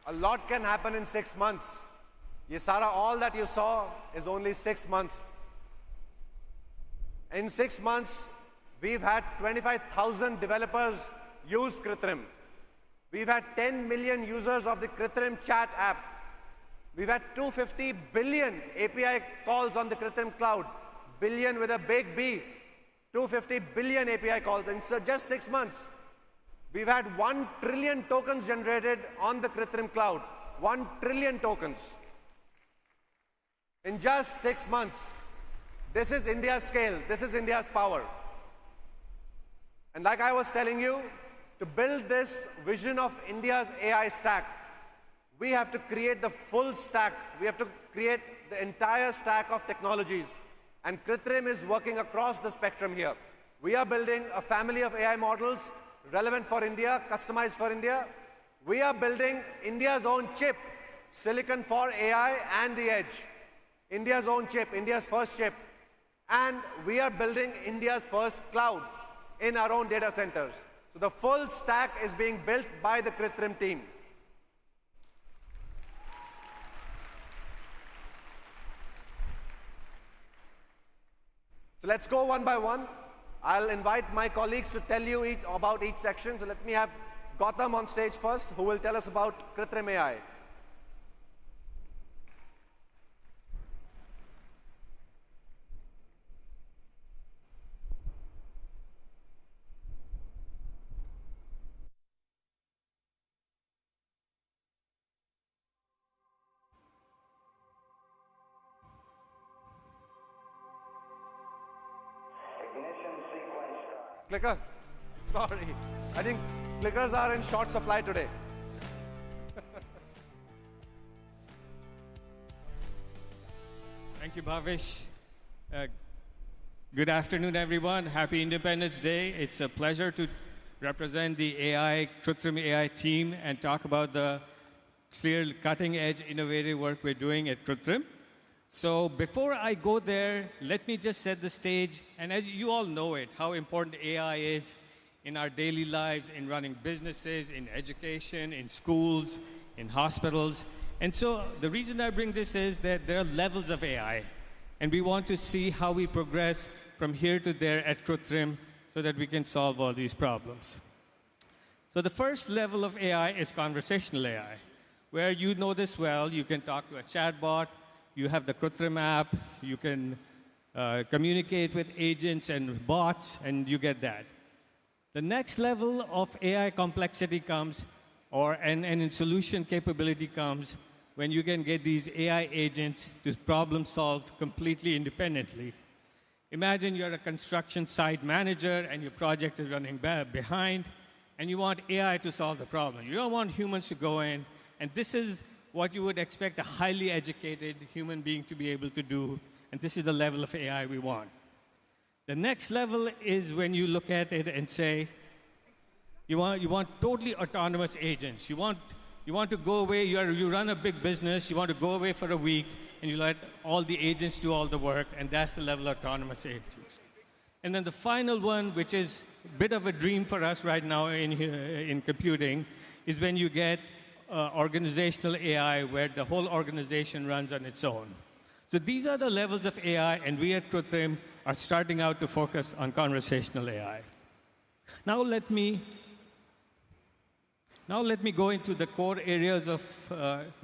A lot can happen in 6 months. Ye sara, all that you saw is only 6 months. In 6 months, we've had 25,000 developers use Krutrim. We've had 10 million users of the Krutrim chat app. We've had 250 billion API calls on the Krutrim cloud. Billion with a big B. 250 billion API calls in just 6 months. We've had 1 trillion tokens generated on the Krutrim cloud. 1 trillion tokens. In just 6 months. This is India's scale. This is India's power. And like I was telling you, to build this vision of India's AI stack, we have to create the full stack. We have to create the entire stack of technologies. And Krutrim is working across the spectrum here. We are building a family of AI models relevant for India, customized for India. We are building India's own chip, silicon for AI and the edge. India's own chip, India's first chip. And we are building India's first cloud in our own data centers. So the full stack is being built by the Krutrim team. So let's go one by one. I'll invite my colleagues to tell you about each section. So let me have Gautam on stage first, who will tell us about Krutrim AI. Clicker? Sorry. I think clickers are in short supply today. Thank you, Bhavish. Good afternoon, everyone. Happy Independence Day. It's a pleasure to represent the Krutrim AI team and talk about the clear, cutting-edge, innovative work we're doing at Krutrim. So before I go there, let me just set the stage. And as you all know it, how important AI is in our daily lives, in running businesses, in education, in schools, in hospitals. And so the reason I bring this is that there are levels of AI. And we want to see how we progress from here to there at Krutrim so that we can solve all these problems. So the first level of AI is conversational AI, where you know this well. You can talk to a chatbot. You have the Krutrim app. You can communicate with agents and bots, and you get that. The next level of AI complexity comes, and in solution capability comes, when you can get these AI agents to problem solve completely independently. Imagine you're a construction site manager, and your project is running behind, and you want AI to solve the problem. You don't want humans to go in, and this is what you would expect a highly educated human being to be able to do, and this is the level of AI we want. The next level is when you look at it and say, you want totally autonomous agents. You want to go away, you run a big business, you want to go away for a week, and you let all the agents do all the work, and that's the level of autonomous agents. And then the final one, which is a bit of a dream for us right now in computing, is when you get organizational AI, where the whole organization runs on its own. So these are the levels of AI, and we at Krutrim are starting out to focus on conversational AI. Now let me go into the core areas of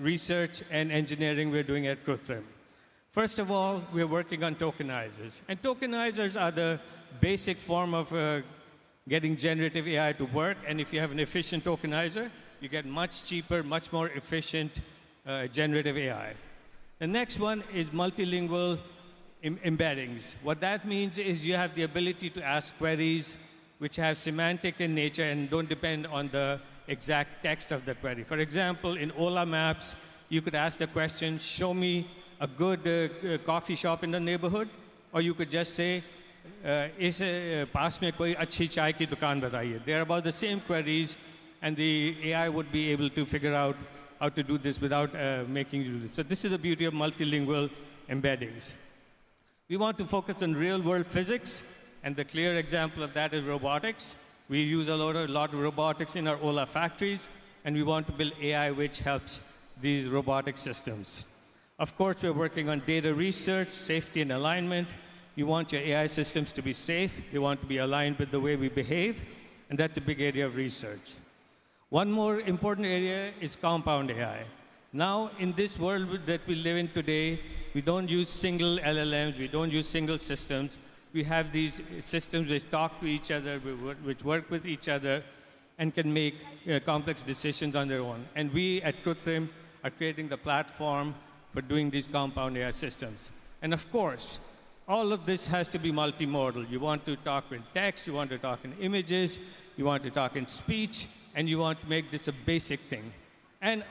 research and engineering we're doing at Krutrim. First of all, we're working on tokenizers. And tokenizers are the basic form of getting generative AI to work. And if you have an efficient tokenizer, you get much cheaper, much more efficient generative AI. The next one is multilingual embeddings. What that means is you have the ability to ask queries which have semantic in nature and don't depend on the exact text of the query. For example, in Ola Maps, you could ask the question, show me a good coffee shop in the neighborhood, or you could just say, is paas mein koi achhi chai ki dukaan bataiye. They're about the same queries, and the AI would be able to figure out how to do this without making you do this. So this is the beauty of multilingual embeddings. We want to focus on real-world physics, and the clear example of that is robotics. We use a lot of robotics in our Ola factories, and we want to build AI which helps these robotic systems. Of course, we're working on data research, safety, and alignment. You want your AI systems to be safe. They want to be aligned with the way we behave. and that's a big area of research. One more important area is compound AI. Now, in this world that we live in today, we don't use single LLMs, we don't use single systems. We have these systems which talk to each other, which work with each other, and can make complex decisions on their own. And we at Krutrim are creating the platform for doing these compound AI systems. And of course, all of this has to be multimodal. You want to talk in text, you want to talk in images, you want to talk in speech, and you want to make this a basic thing. And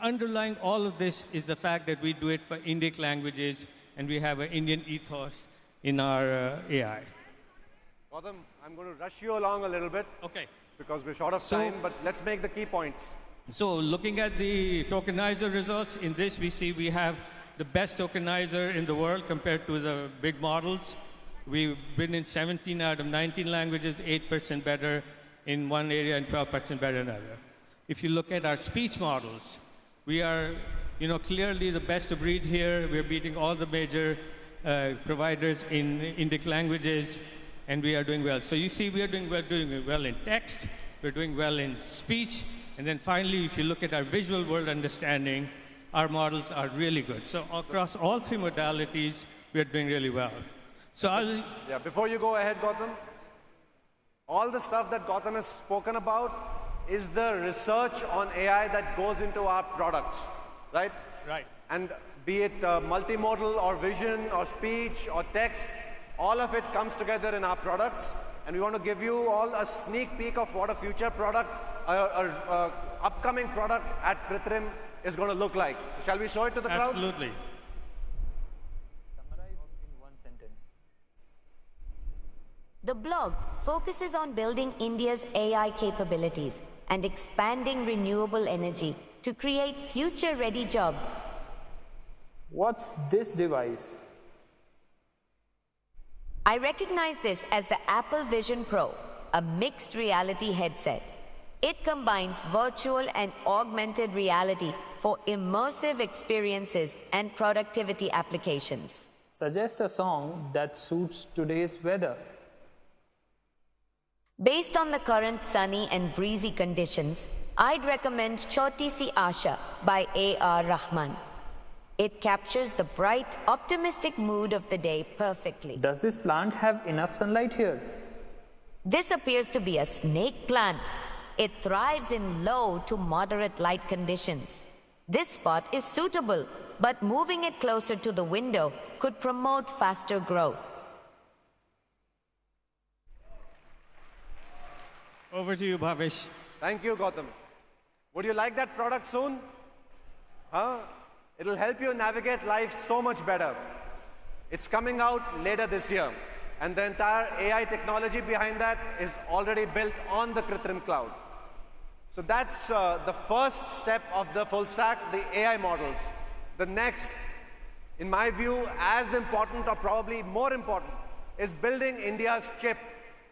underlying all of this is the fact that we do it for Indic languages, and we have an Indian ethos in our AI. Gautam, I'm going to rush you along a little bit. Okay. Because we're short of time, but let's make the key points. So looking at the tokenizer results, in this we see we have the best tokenizer in the world compared to the big models. We've been in 17 out of 19 languages, 8% better in one area and 12% better in another. If you look at our speech models, we are clearly the best of breed here. We're beating all the major providers in Indic languages, and we are doing well. So you see we are doing well in text, we're doing well in speech, and then finally, if you look at our visual world understanding, our models are really good. So across all three modalities, we're doing really well. So before you go ahead, Gautam, all the stuff that Gautam has spoken about is the research on AI that goes into our products, right? Right. And be it multimodal or vision or speech or text, all of it comes together in our products. And we want to give you all a sneak peek of what a future product, upcoming product at Krutrim is going to look like. So shall we show it to the crowd? Absolutely. Summarize in one sentence. The blog focuses on building India's AI capabilities and expanding renewable energy to create future-ready jobs. What's this device? I recognize this as the Apple Vision Pro, a mixed reality headset. It combines virtual and augmented reality for immersive experiences and productivity applications. Suggest a song that suits today's weather. Based on the current sunny and breezy conditions, I'd recommend Choti Si Asha by A.R. Rahman. It captures the bright, optimistic mood of the day perfectly. Does this plant have enough sunlight here? This appears to be a snake plant. It thrives in low to moderate light conditions. This spot is suitable, but moving it closer to the window could promote faster growth. Over to you, Bhavish. Thank you, Gautam. Would you like that product soon? Huh? It'll help you navigate life so much better. It's coming out later this year. And the entire AI technology behind that is already built on the Krutrim cloud. So that's the first step of the full stack, the AI models. The next, in my view, as important or probably more important, is building India's chip.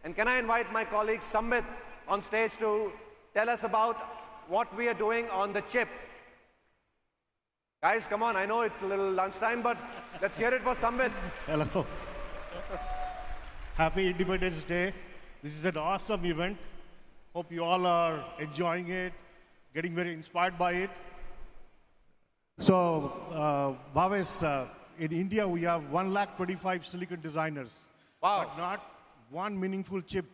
And can I invite my colleague Samit on stage to tell us about what we are doing on the chip? Guys, come on, I know it's a little lunchtime, but let's hear it for Samit. Hello. Happy Independence Day. This is an awesome event. Hope you all are enjoying it, getting very inspired by it. So, Bhavish, in India, we have 125,000 silicon designers. Wow. But not one meaningful chip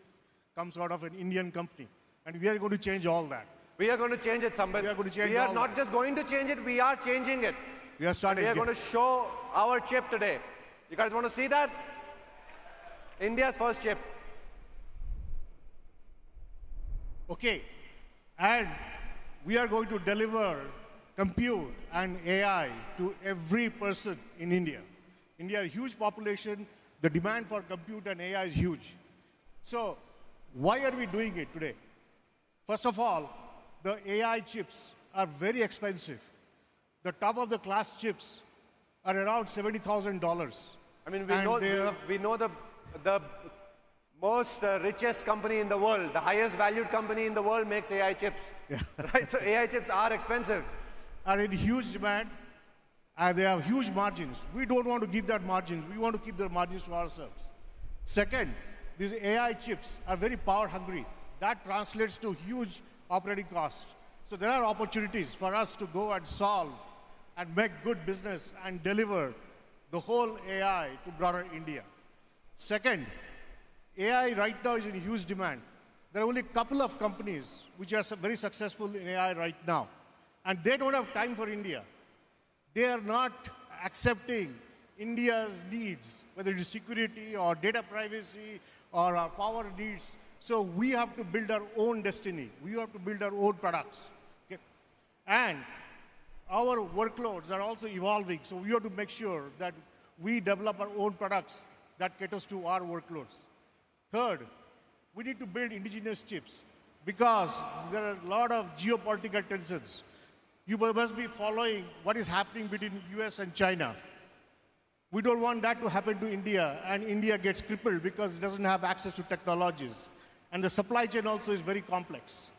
comes out of an Indian company. And we are going to change all that. We are going to change it, Samit. We are not just going to change it, we are changing it. We are starting. We are going to show our chip today. You guys want to see that? India's first chip. Okay. And we are going to deliver compute and AI to every person in India. India, a huge population. The demand for compute and AI is huge. So why are we doing it today? First of all, the AI chips are very expensive. The top of the class chips are around $70,000. I mean, we know the most richest company in the world, the highest valued company in the world makes AI chips. Yeah. Right? So AI chips are expensive. Are in huge demand, and they have huge margins. We don't want to give that margins. We want to keep the margins to ourselves. Second, these AI chips are very power hungry. that translates to huge operating costs. So there are opportunities for us to go and solve and make good business and deliver the whole AI to broader India. Second, AI right now is in huge demand. There are only a couple of companies which are very successful in AI right now. And they don't have time for India. They are not accepting India's needs, whether it is security or data privacy or our power needs. So we have to build our own destiny. We have to build our own products. Okay? And our workloads are also evolving. So we have to make sure that we develop our own products that caters to our workloads. Third, we need to build indigenous chips because there are a lot of geopolitical tensions. You must be following what is happening between US and China. We don't want that to happen to India, and India gets crippled because it doesn't have access to technologies. And the supply chain also is very complex.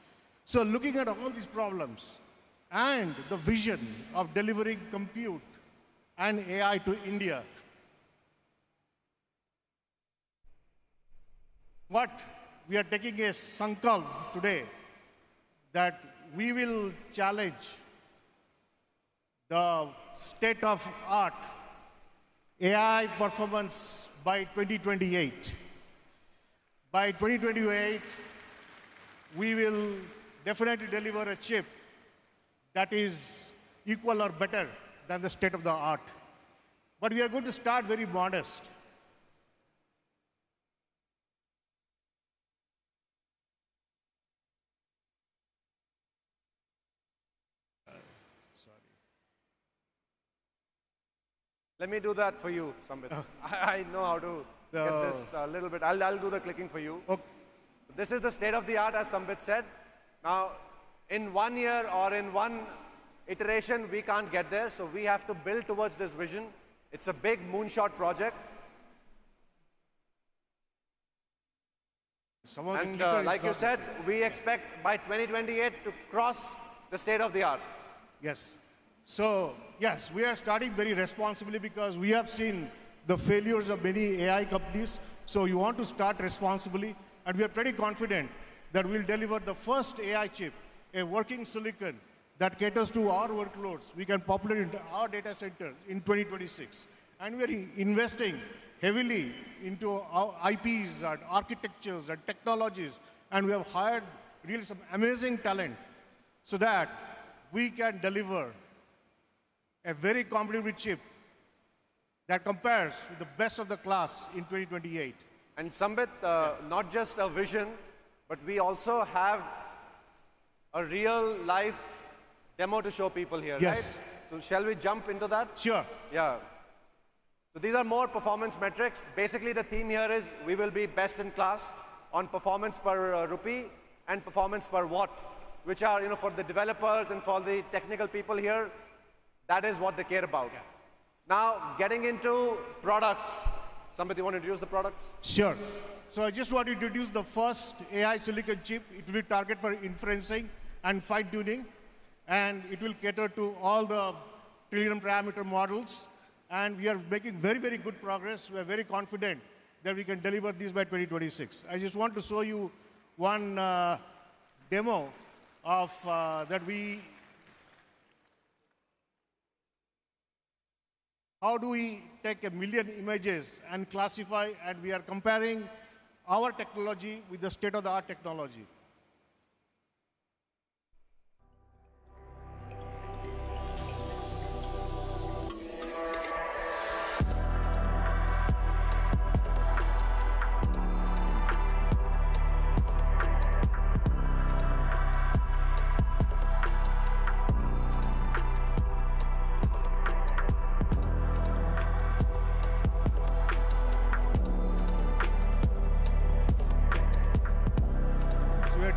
So looking at all these problems and the vision of delivering compute and AI to India, what we are taking a Sankalp today that we will challenge the state of art AI performance by 2028. By 2028, we will definitely deliver a chip that is equal or better than the state of the art. But we are going to start very modest. Let me do that for you, Sambit. I know how to get this a little bit. I'll do the clicking for you. Okay. So this is the state of the art, as Sambit said. Now, in 1 year or in one iteration, we can't get there. So we have to build towards this vision. It's a big moonshot project. And like you said, we expect by 2028 to cross the state of the art. Yes. So, yes, we are starting very responsibly because we have seen the failures of many AI companies. So you want to start responsibly. And we are pretty confident that we'll deliver the first AI chip, a working silicon that caters to our workloads. We can populate into our data centers in 2026. And we are investing heavily into our IPs and architectures and technologies. And we have hired really some amazing talent so that we can deliver a very competitive chip that compares with the best of the class in 2028. And Sambit, not just a vision, but we also have a real life demo to show people here, yes. Right? So shall we jump into that? Sure. Yeah. So these are more performance metrics. Basically, the theme here is we will be best in class on performance per rupee and performance per watt, which are, for the developers and for the technical people here, that is what they care about. Yeah. Now, getting into products. Somebody want to introduce the products? Sure. So I just want to introduce the first AI silicon chip. It will be targeted for inferencing and fine-tuning. And it will cater to all the trillion parameter models. And we are making very, very good progress. We are very confident that we can deliver these by 2026. I just want to show you one demo of that we... How do we take 1 million images and classify, and we are comparing our technology with the state-of-the-art technology.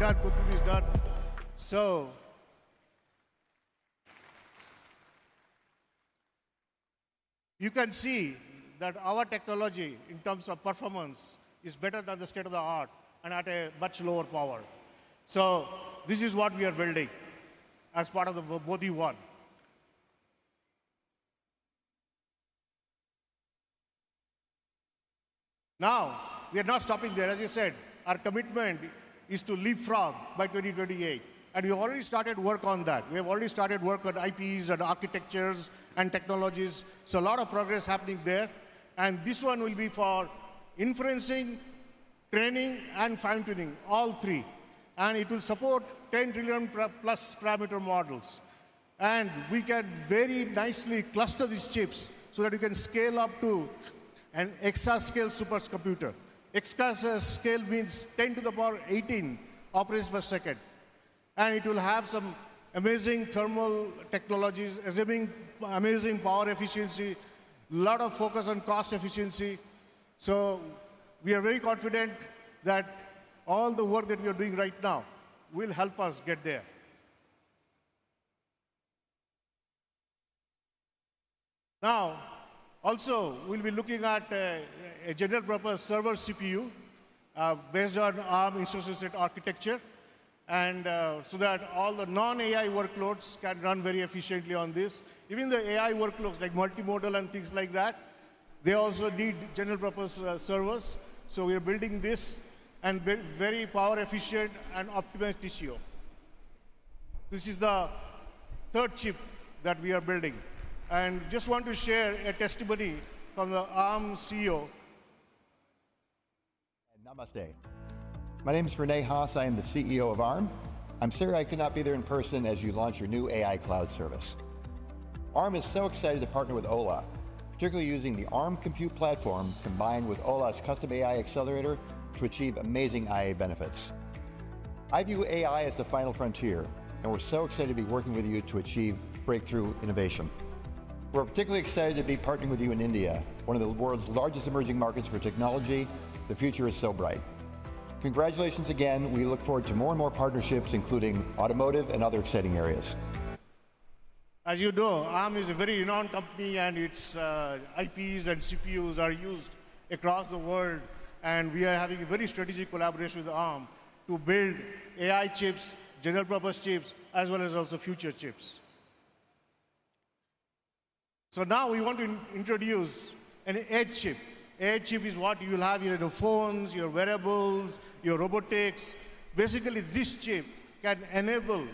Krutrim is done. So, you can see that our technology in terms of performance is better than the state of the art and at a much lower power. So, this is what we are building as part of the Bodhi 1. Now, we are not stopping there. As you said, our commitment is to leapfrog by 2028. And we already started work on that. We have already started work on IPs and architectures and technologies. So a lot of progress happening there. And this one will be for inferencing, training, and fine-tuning, all three. And it will support 10 trillion plus parameter models. And we can very nicely cluster these chips so that you can scale up to an exascale supercomputer. Exascale means 10 to the power 18 operations per second. And it will have some amazing thermal technologies, amazing power efficiency, a lot of focus on cost efficiency. So we are very confident that all the work that we are doing right now will help us get there. Now, also, we'll be looking at a general purpose server CPU based on ARM instruction set architecture, and so that all the non-AI workloads can run very efficiently on this. Even the AI workloads like multimodal and things like that, they also need general purpose servers. So we are building this and very power efficient and optimized TCO. This is the third chip that we are building. And just want to share a testimony from the ARM CEO. Namaste. My name is Rene Haas. I am the CEO of ARM. I'm sorry I could not be there in person as you launch your new AI cloud service. ARM is so excited to partner with Ola, particularly using the ARM compute platform combined with Ola's custom AI accelerator to achieve amazing IA benefits. I view AI as the final frontier, and we're so excited to be working with you to achieve breakthrough innovation. We're particularly excited to be partnering with you in India, one of the world's largest emerging markets for technology. The future is so bright. Congratulations again. We look forward to more and more partnerships, including automotive and other exciting areas. As you know, ARM is a very renowned company, and its IPs and CPUs are used across the world. And we are having a very strategic collaboration with ARM to build AI chips, general purpose chips, as well as also future chips. So now we want to introduce an edge chip. Edge chip is what you will have in your phones, your wearables, your robotics. Basically, this chip can enable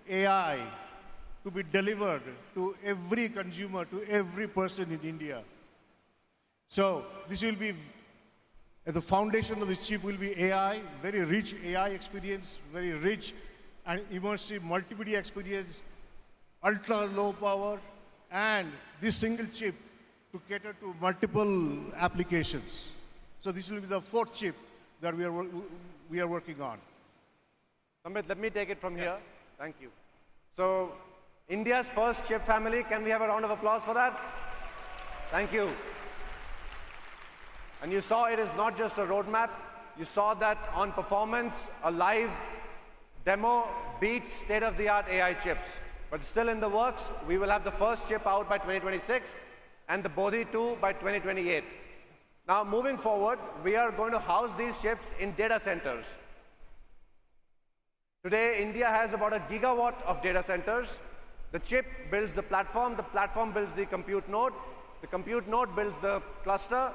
AI to be delivered to every consumer, to every person in India. So this will be, at the foundation of this chip will be AI, very rich AI experience, very rich and immersive multimedia experience, ultra low power, and this single chip to cater to multiple applications. So this will be the fourth chip that we are working on. Amit, let me take it from here. Thank you. So India's first chip family, can we have a round of applause for that? Thank you. And you saw it is not just a roadmap. You saw that on performance, a live demo beats state-of-the-art AI chips. But still in the works, we will have the first chip out by 2026 and the Bodhi 2 by 2028. Now, moving forward, we are going to house these chips in data centers. Today, India has about 1 gigawatt of data centers. The chip builds the platform builds the compute node builds the cluster,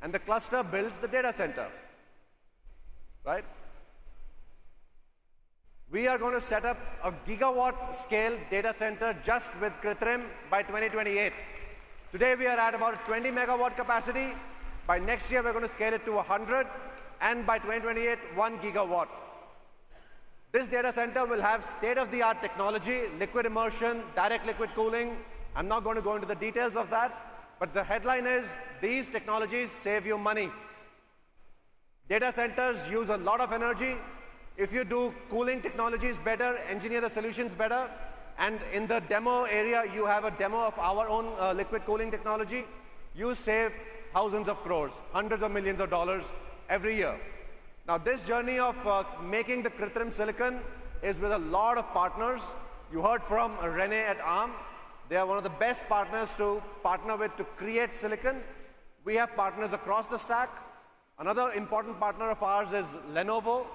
and the cluster builds the data center, right? We are going to set up a gigawatt scale data center just with Krutrim by 2028. Today we are at about 20 megawatt capacity. By next year we're going to scale it to 100, and by 2028, 1 gigawatt. This data center will have state-of-the-art technology, liquid immersion, direct liquid cooling. I'm not going to go into the details of that, but the headline is, these technologies save you money. Data centers use a lot of energy. If you do cooling technologies better, engineer the solutions better, and in the demo area, you have a demo of our own liquid cooling technology, you save thousands of crores, hundreds of millions of dollars every year. Now, this journey of making the Krutrim silicon is with a lot of partners. You heard from Rene at ARM. They are one of the best partners to partner with to create silicon. We have partners across the stack. Another important partner of ours is Lenovo.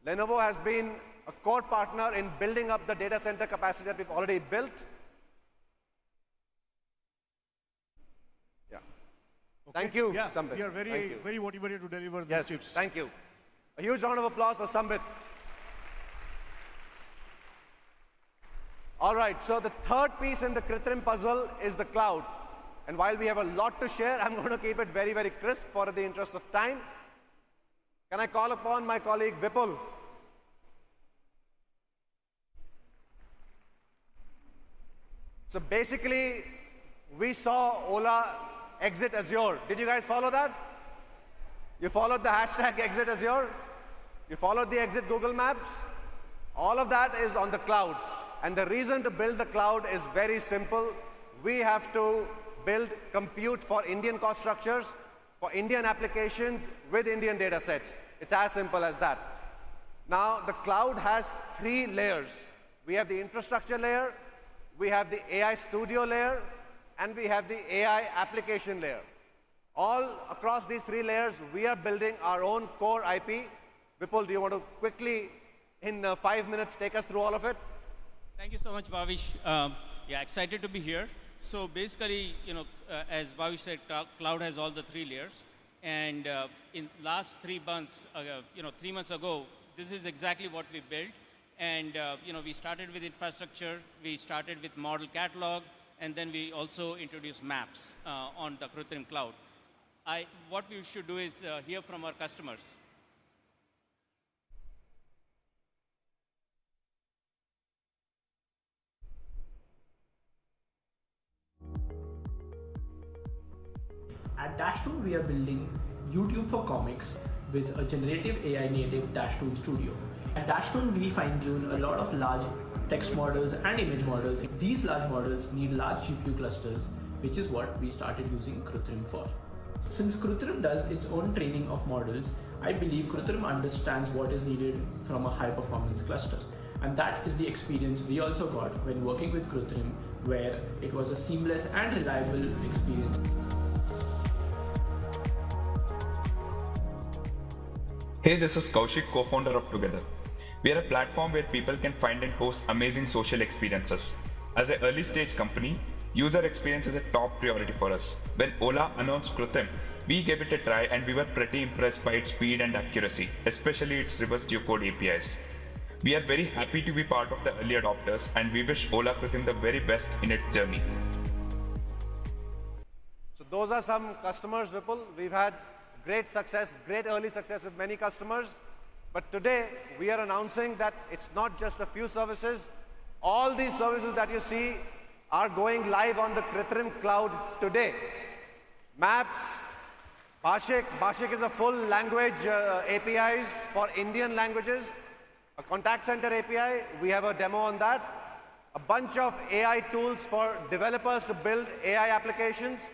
Lenovo has been a core partner in building up the data center capacity that we've already built. Yeah. Okay. Thank you, yeah, Sambit. We are very motivated to deliver these chips. Thank you. A huge round of applause for Sambit. All right, so the third piece in the Krutrim puzzle is the cloud. And while we have a lot to share, I'm going to keep it very, very crisp for the interest of time. Can I call upon my colleague Vipul? So basically, we saw Ola exit Azure. Did you guys follow that? You followed the hashtag exit Azure? You followed the exit Google Maps? All of that is on the cloud. And the reason to build the cloud is very simple. We have to build compute for Indian cost structures, for Indian applications with Indian data sets. It's as simple as that. Now, the cloud has 3 layers. We have the infrastructure layer, we have the AI studio layer, and we have the AI application layer. All across these 3 layers, we are building our own core IP. Vipul, do you want to quickly, in 5 minutes, take us through all of it? Thank you so much, Bhavish. Yeah, excited to be here. So basically, as Bhavish said, cloud has all the 3 layers. And in last 3 months, 3 months ago, this is exactly what we built. And we started with infrastructure, we started with model catalog, and then we also introduced maps on the Krutrim cloud. What we should do is hear from our customers. At Dashtune, we are building YouTube for comics with a generative AI native Dashtune studio. At Dashtune, we fine-tune a lot of large text models and image models. These large models need large GPU clusters, which is what we started using Krutrim for. Since Krutrim does its own training of models, I believe Krutrim understands what is needed from a high-performance cluster. And that is the experience we also got when working with Krutrim, where it was a seamless and reliable experience. Hey, this is Kaushik, co-founder of Together. We are a platform where people can find and host amazing social experiences. As an early stage company, user experience is a top priority for us. When Ola announced Krutrim, we gave it a try and we were pretty impressed by its speed and accuracy, especially its reverse geocode APIs. We are very happy to be part of the early adopters and we wish Ola Krutrim the very best in its journey. So those are some customers, Vipul. We've had great success, great early success with many customers. But today, we are announcing that it's not just a few services. All these services that you see are going live on the Krutrim cloud today. Maps, Bhashik. Bhashik is a full language APIs for Indian languages. A contact center API, we have a demo on that. A bunch of AI tools for developers to build AI applications.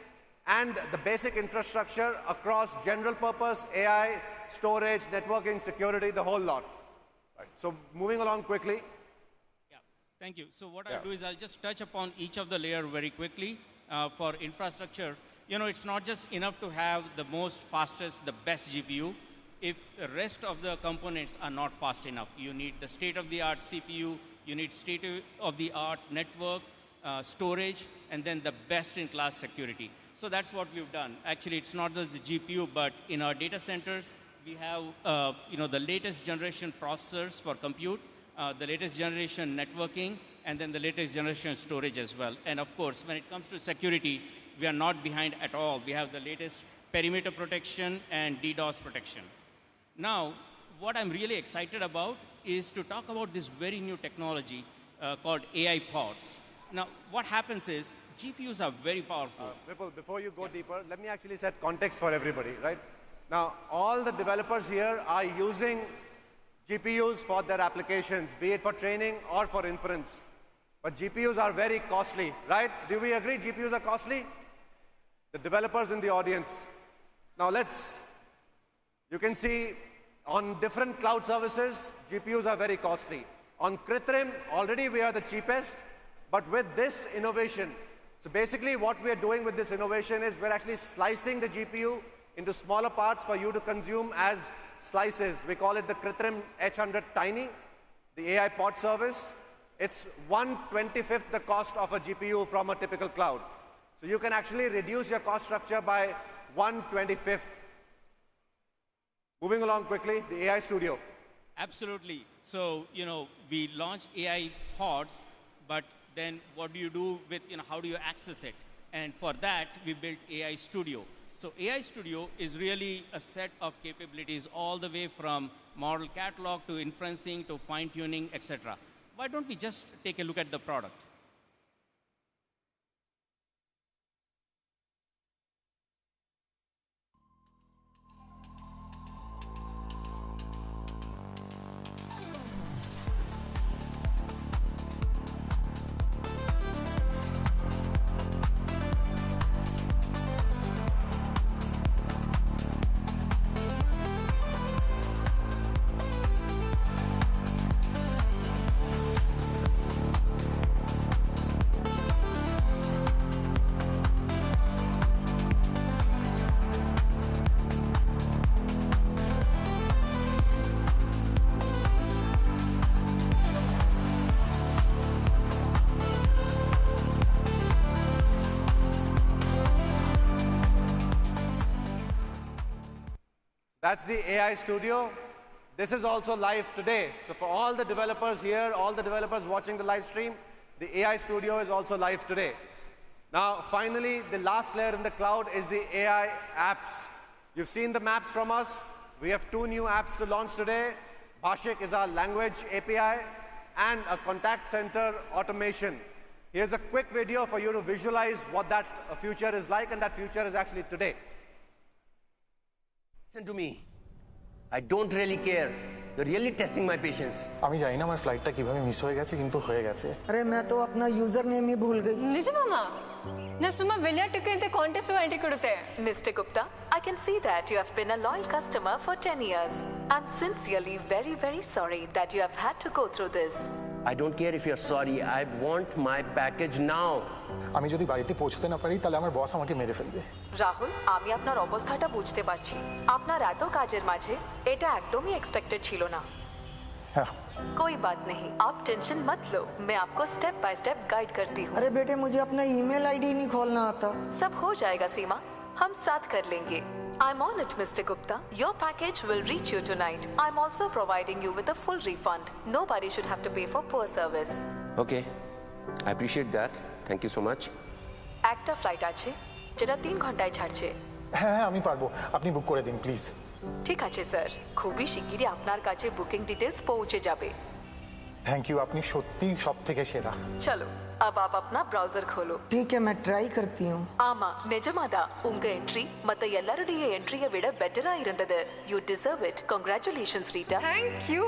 And the basic infrastructure across general purpose, AI, storage, networking, security, the whole lot. Right. So moving along quickly. Yeah, thank you. So what I'll do is I'll just touch upon each of the layer very quickly. For infrastructure, it's not just enough to have the most fastest, the best GPU. If the rest of the components are not fast enough, you need the state-of-the-art CPU, you need state-of-the-art network, storage, and then the best-in-class security. So that's what we've done. Actually, it's not just the GPU, but in our data centers, we have the latest generation processors for compute, the latest generation networking, and then the latest generation storage as well. And of course, when it comes to security, we are not behind at all. We have the latest perimeter protection and DDoS protection. Now, what I'm really excited about is to talk about this very new technology called AI pods. Now, what happens is GPUs are very powerful. Vipul, before you go deeper, let me actually set context for everybody, right? Now, all the developers here are using GPUs for their applications, be it for training or for inference. But GPUs are very costly, right? Do we agree GPUs are costly? The developers in the audience. Now you can see on different cloud services, GPUs are very costly. On Krutrim, already we are the cheapest, but with this innovation, so basically what we are doing with this innovation is we're actually slicing the GPU into smaller parts for you to consume as slices. We call it the Krutrim H100 Tiny, the AI pod service. It's 1/25 the cost of a GPU from a typical cloud. So you can actually reduce your cost structure by 1/25. Moving along quickly, the AI Studio. Absolutely. So, we launched AI pods, but then what do you do with, how do you access it? And for that, we built AI Studio. So AI Studio is really a set of capabilities all the way from model catalog to inferencing to fine-tuning, etc. Why don't we just take a look at the product? That's the AI Studio. This is also live today. So for all the developers here, all the developers watching the live stream, the AI Studio is also live today. Now, finally, the last layer in the cloud is the AI apps. You've seen the maps from us. We have 2 new apps to launch today. Bhashik is our language API and a contact center automation. Here's a quick video for you to visualize what that future is like, and that future is actually today. Listen to me. I don't really care. You're really testing my patience. আমি জানি না আমার ফ্লাইটটা কিভাবে miss হয়ে গেছে কিন্তু হয়ে গেছে अरे मैं तो अपना यूजर नेम ही भूल गई ನಿಜಮಮ್ಮ ನಾ ಸುಮ್ಮ ವಿಲಿಯರ್ಟಕ್ಕೆ ಅಂತ ಕಾಂಟೆಸ್ಟ್ ಎಂಟ್ರಿ ಕೊಡುತ್ತೆ Mr. Gupta, I can see that you have been a loyal customer for 10 years. I'm sincerely very, very sorry that you have had to go through this. I don't care if you're sorry. I want my package now. আমি যদি বাড়িতে পৌঁছতে না পারি তাহলে আমার বস আমাকে মেরে ফেলবে রাহুল, আমি আপনার অবস্থাটা বুঝতে পারছি। আপনার এত কাজের মাঝে এটা একদমই এক্সপেক্টেড ছিল না। कोई बात नहीं, आप टेंशन मत लो। मैं आपको स्टेप बाय स्टेप गाइड करती हूँ। अरे बेटे, मुझे अपना ईमेल आईडी नहीं खोलना आता। सब हो जाएगा सीमा, हम साथ कर लेंगे। I'm on it, Mr. Gupta. Your package will reach you tonight. I'm also providing you with a full refund. Nobody should have to pay for poor service. Okay, I appreciate that. Thank you so much. একটা flight আছে যেটা 3 ঘন্টায় ছাড়ছে। হ্যাঁ আমি পারবো, আপনি বুক করে দিন প্লিজ। ঠিক আছে স্যার, খুবই শিগগিরই আপনার কাছে বুকিং ডিটেলস পৌঁছে যাবে। থ্যাংক ইউ, আপনি সত্যি সবথেকে সেরা। চলো, अब आप अपना ब्राउजर खोलो। ठीक है, मैं ट्राई करती हूँ। ஆமா, நிஜமாதா உங்க என்ட்ரி மத்த எல்லாருடைய என்ட்ரியை விட பெட்டரா இருந்தது. You deserve it. Congratulations, Rita. Thank you.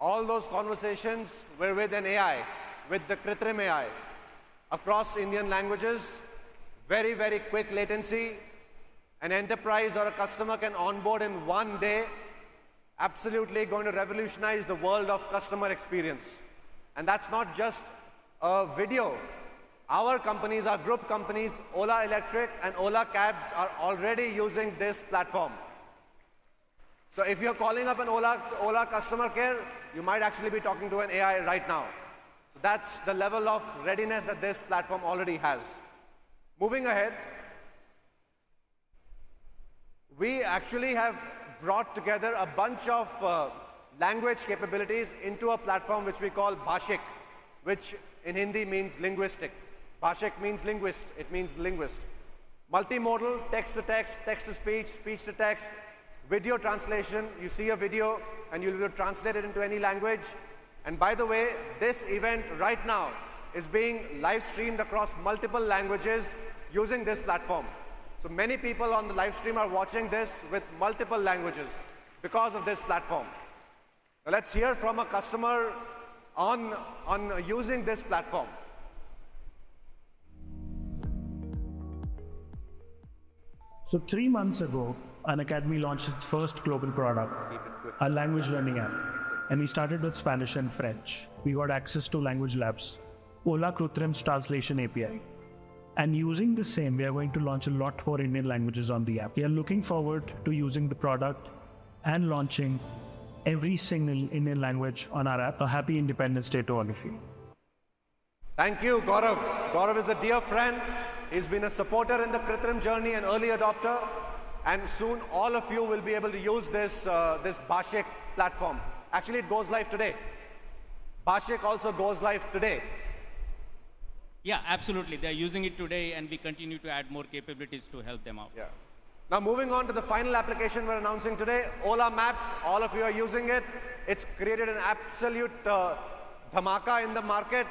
All those conversations were with an AI, with the Krutrim AI, across Indian languages, very, very quick latency. An enterprise or a customer can onboard in 1 day, absolutely going to revolutionize the world of customer experience. And that's not just a video. Our companies, our group companies, Ola Electric and Ola Cabs are already using this platform. So if you're calling up an Ola customer care, you might actually be talking to an AI right now. So that's the level of readiness that this platform already has. Moving ahead, we actually have brought together a bunch of language capabilities into a platform which we call Bhashik, which in Hindi means linguistic. Bhashik means linguist, it means linguist. Multimodal, text to text, text to speech, speech to text, video translation. You see a video and you'll be able to translate it into any language. And by the way, this event right now is being live streamed across multiple languages using this platform. So many people on the live stream are watching this with multiple languages because of this platform. Now let's hear from a customer on using this platform. So 3 months ago, an academy launched its first global product, a language learning app. And we started with Spanish and French. We got access to language labs, Ola Krutrim's translation API. And using the same, we are going to launch a lot more Indian languages on the app. We are looking forward to using the product and launching every single Indian language on our app. A happy Independence Day to all of you. Thank you, Gaurav. Gaurav is a dear friend. He's been a supporter in the Krutrim journey, an early adopter. And soon all of you will be able to use this Bhashik platform. Actually, it goes live today. Bhashik also goes live today. Yeah, absolutely. They're using it today, and we continue to add more capabilities to help them out. Yeah. Now, moving on to the final application we're announcing today, Ola Maps. All of you are using it. It's created an absolute dhamaka in the market.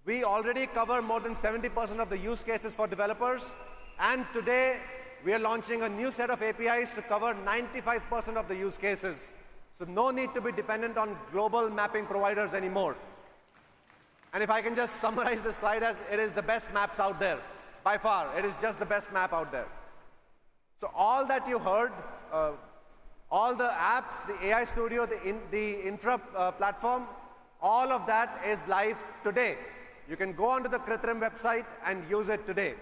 We already cover more than 70% of the use cases for developers. And today, we are launching a new set of APIs to cover 95% of the use cases. So no need to be dependent on global mapping providers anymore. And if I can just summarize the slide as it is the best maps out there. By far, it is just the best map out there. So all that you heard, all the apps, the AI Studio, the infra platform, all of that is live today. You can go onto the Krutrim website and use it today.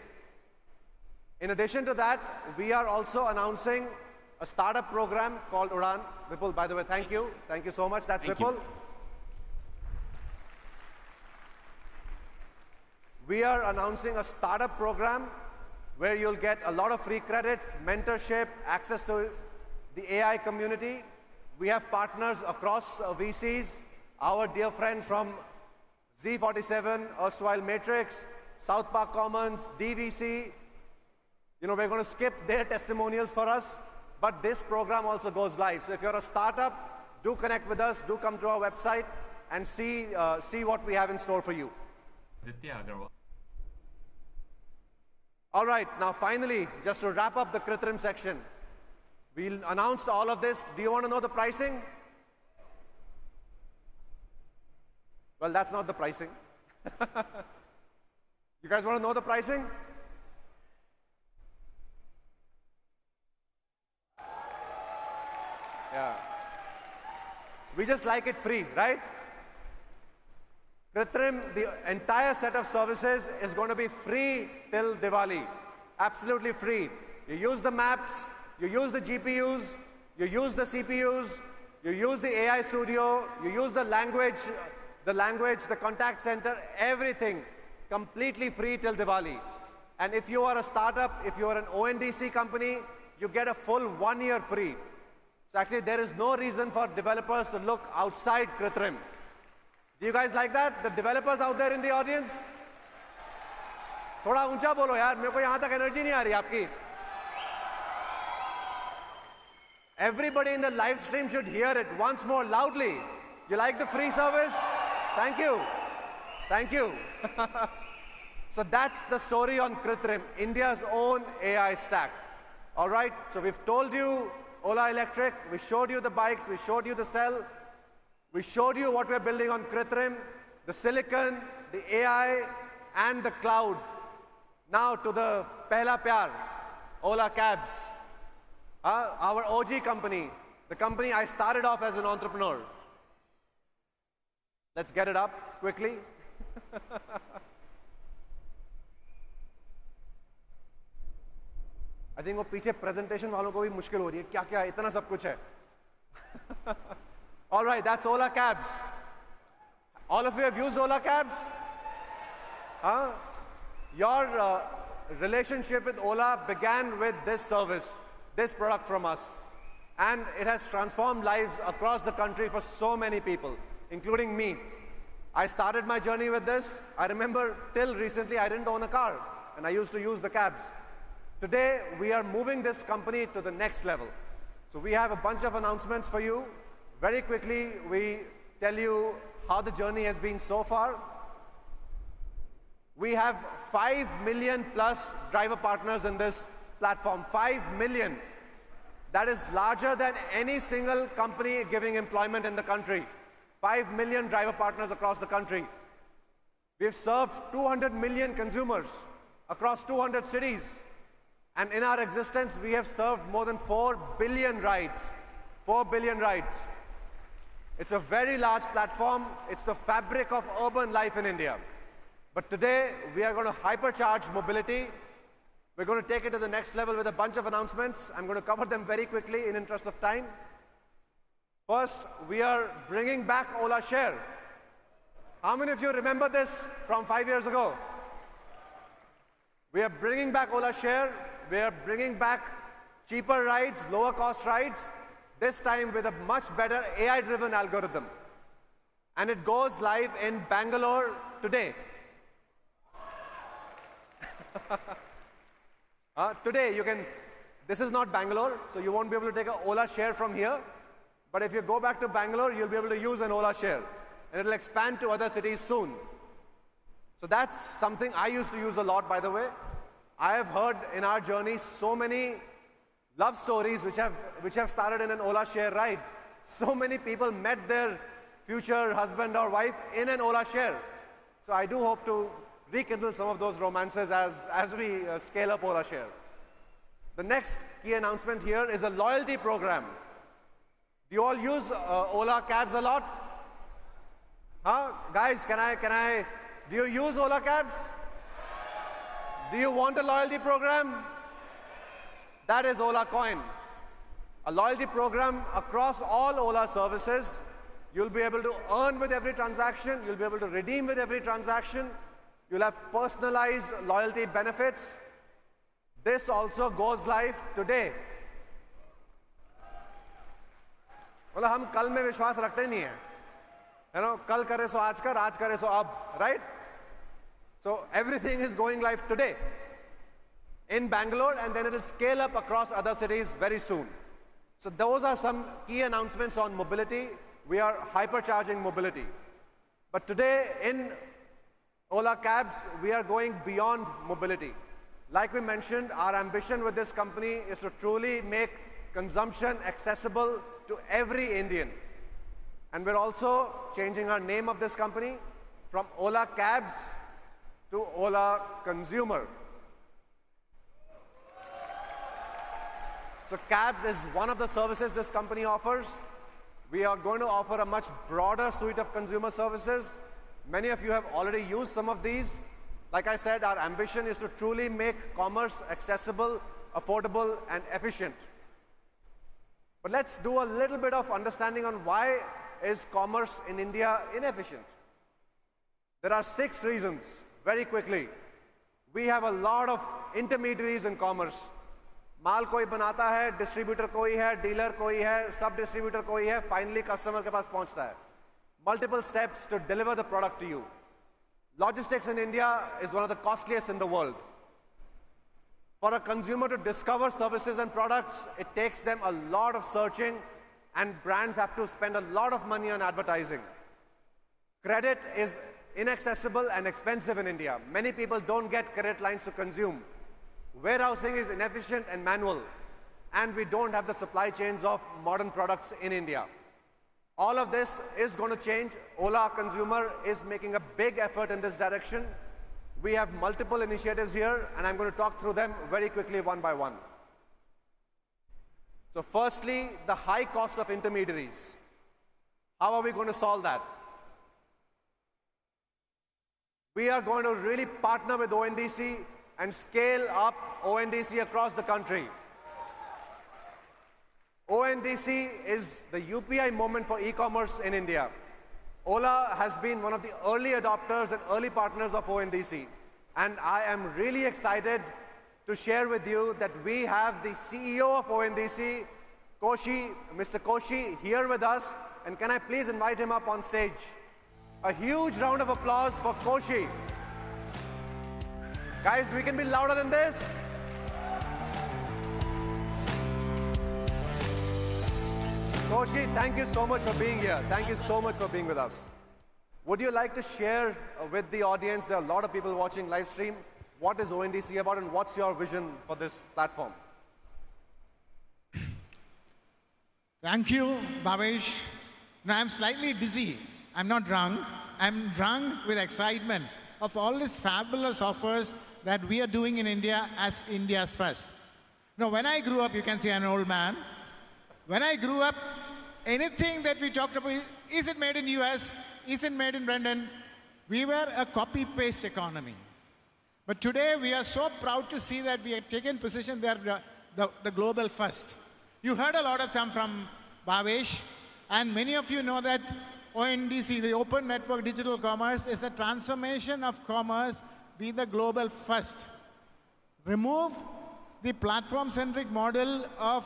In addition to that, we are also announcing a startup program called Udan. Vipul, by the way, thank you. Thank you so much. That's Vipul. We are announcing a startup program where you'll get a lot of free credits, mentorship, access to the AI community. We have partners across VCs, our dear friends from Z47, erstwhile Matrix, South Park Commons, DVC. You know, we're going to skip their testimonials for us, but this program also goes live. So if you're a startup, do connect with us, do come to our website and see what we have in store for you. Agarwal. All right, now finally, just to wrap up the Krutrim section, we'll announce all of this. Do you want to know the pricing? Well, that's not the pricing. You guys want to know the pricing? Yeah. We just like it free, right? Krutrim, the entire set of services is going to be free till Diwali. Absolutely free. You use the maps, you use the GPUs, you use the CPUs, you use the AI Studio, you use the language, the contact center, everything completely free till Diwali. And if you are a startup, if you are an ONDC company, you get a full 1 year free. So actually, there is no reason for developers to look outside Krutrim. Do you guys like that? The developers out there in the audience? थोड़ा ऊंचा बोलो यार, मेरे को यहाँ तक energy नहीं आ रही आपकी. Everybody in the live stream should hear it once more loudly. You like the free service? Thank you. Thank you. So that's the story on Krutrim, India's own AI stack. All right, so we've told you Ola Electric, we showed you the bikes, we showed you the cell, we showed you what we're building on Krutrim, the silicon, the AI, and the cloud. Now to the Pehla Pyar, Ola Cabs, our OG company, the company I started off as an entrepreneur. Let's get it up quickly. I think वो पीछे presentation वालों को भी मुश्किल हो रही है, क्या-क्या है, इतना सब कुछ है. All right, that's Ola Cabs. All of you have used Ola Cabs? Huh? Your relationship with Ola began with this service, this product from us. And it has transformed lives across the country for so many people, including me. I started my journey with this. I remember till recently I didn't own a car and I used to use the cabs. Today, we are moving this company to the next level. So we have a bunch of announcements for you. Very quickly, we tell you how the journey has been so far. We have 5 million plus driver partners in this platform. 5 million. That is larger than any single company giving employment in the country. 5 million driver partners across the country. We've served 200 million consumers across 200 cities. And in our existence, we have served more than 4 billion rides. 4 billion rides. It's a very large platform. It's the fabric of urban life in India. But today, we are going to hypercharge mobility. We're going to take it to the next level with a bunch of announcements. I'm going to cover them very quickly in interest of time. First, we are bringing back Ola Share. How many of you remember this from 5 years ago? We are bringing back Ola Share. We are bringing back cheaper rides, lower cost rides, this time with a much better AI-driven algorithm. And it goes live in Bangalore today. Today you can, this is not Bangalore, so you won't be able to take an Ola Share from here. But if you go back to Bangalore, you'll be able to use an Ola Share. And it'll expand to other cities soon. So that's something I used to use a lot, by the way. I have heard in our journey so many love stories which have started in an Ola Share ride. So many people met their future husband or wife in an Ola Share. So I do hope to rekindle some of those romances as we scale up Ola Share. The next key announcement here is a loyalty program. Do you all use Ola cabs a lot? Huh? Guys, do you use Ola cabs? Do you want a loyalty program? That is Ola Coin. A loyalty program across all Ola services. You'll be able to earn with every transaction. You'll be able to redeem with every transaction. You'll have personalized loyalty benefits. This also goes live today. मतलब हम कल में विश्वास रखते नहीं हैं, you know, कल करे सो आज कर, आज करे सो अब, right? So everything is going live today in Bangalore, and then it will scale up across other cities very soon. So those are some key announcements on mobility. We are hypercharging mobility. But today in Ola Cabs, we are going beyond mobility. Like we mentioned, our ambition with this company is to truly make consumption accessible to every Indian. And we're also changing our name of this company from Ola Cabs to Ola Consumer. So cabs is one of the services this company offers. We are going to offer a much broader suite of consumer services. Many of you have already used some of these. Like I said, our ambition is to truly make commerce accessible, affordable, and efficient. But let's do a little bit of understanding on why is commerce in India inefficient. There are 6 reasons, very quickly. We have a lot of intermediaries in commerce. माल कोई बनाता है, distributor कोई है, dealer कोई है, sub-distributor कोई है, finally customer के पास पहुंचता है. Multiple steps to deliver the product to you. Logistics in India is one of the costliest in the world. For a consumer to discover services and products, it takes them a lot of searching, and brands have to spend a lot of money on advertising. Credit is inaccessible and expensive in India. Many people don't get credit lines to consume. Warehousing is inefficient and manual, and we don't have the supply chains of modern products in India. All of this is going to change. Ola Consumer is making a big effort in this direction. We have multiple initiatives here, and I'm going to talk through them very quickly one by one. So firstly, the high cost of intermediaries. How are we going to solve that? We are going to really partner with ONDC and scale up ONDC across the country. ONDC is the UPI moment for e-commerce in India. Ola has been one of the early adopters and early partners of ONDC. And I am really excited to share with you that we have the CEO of ONDC, Koshi, Mr. Koshi, here with us. And can I please invite him up on stage? A huge round of applause for Koshi. Guys, we can be louder than this. Koshi, thank you so much for being here. Thank you so much for being with us. Would you like to share with the audience, there are a lot of people watching live stream, what is ONDC about and what's your vision for this platform? Thank you, Bhavish. Now, I'm slightly dizzy. I'm not drunk. I'm drunk with excitement of all these fabulous offers that we are doing in India as India's first. Now, when I grew up, you can see I'm an old man. When I grew up, anything that we talked about, is it made in US? Is it made in London? We were a copy-paste economy. But today, we are so proud to see that we have taken position there, the global first. You heard a lot of them from Bhavish, and many of you know that ONDC, the Open Network Digital Commerce, is a transformation of commerce, be the global first. remove the platform-centric model of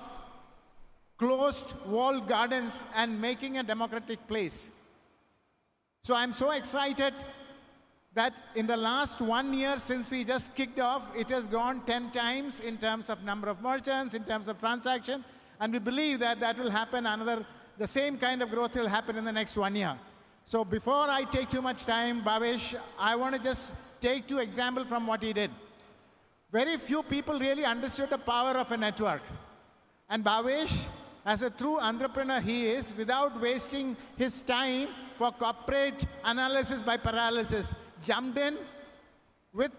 closed walled gardens and making a democratic place. So I'm so excited that in the last 1 year since we just kicked off, it has gone 10 times in terms of number of merchants, in terms of transaction, and we believe that that will happen the same kind of growth will happen in the next 1 year. So before I take too much time, Bhavish, I want to just take 2 examples from what he did. Very few people really understood the power of a network. And Bhavish, as a true entrepreneur he is, without wasting his time for corporate analysis by paralysis, jumped in with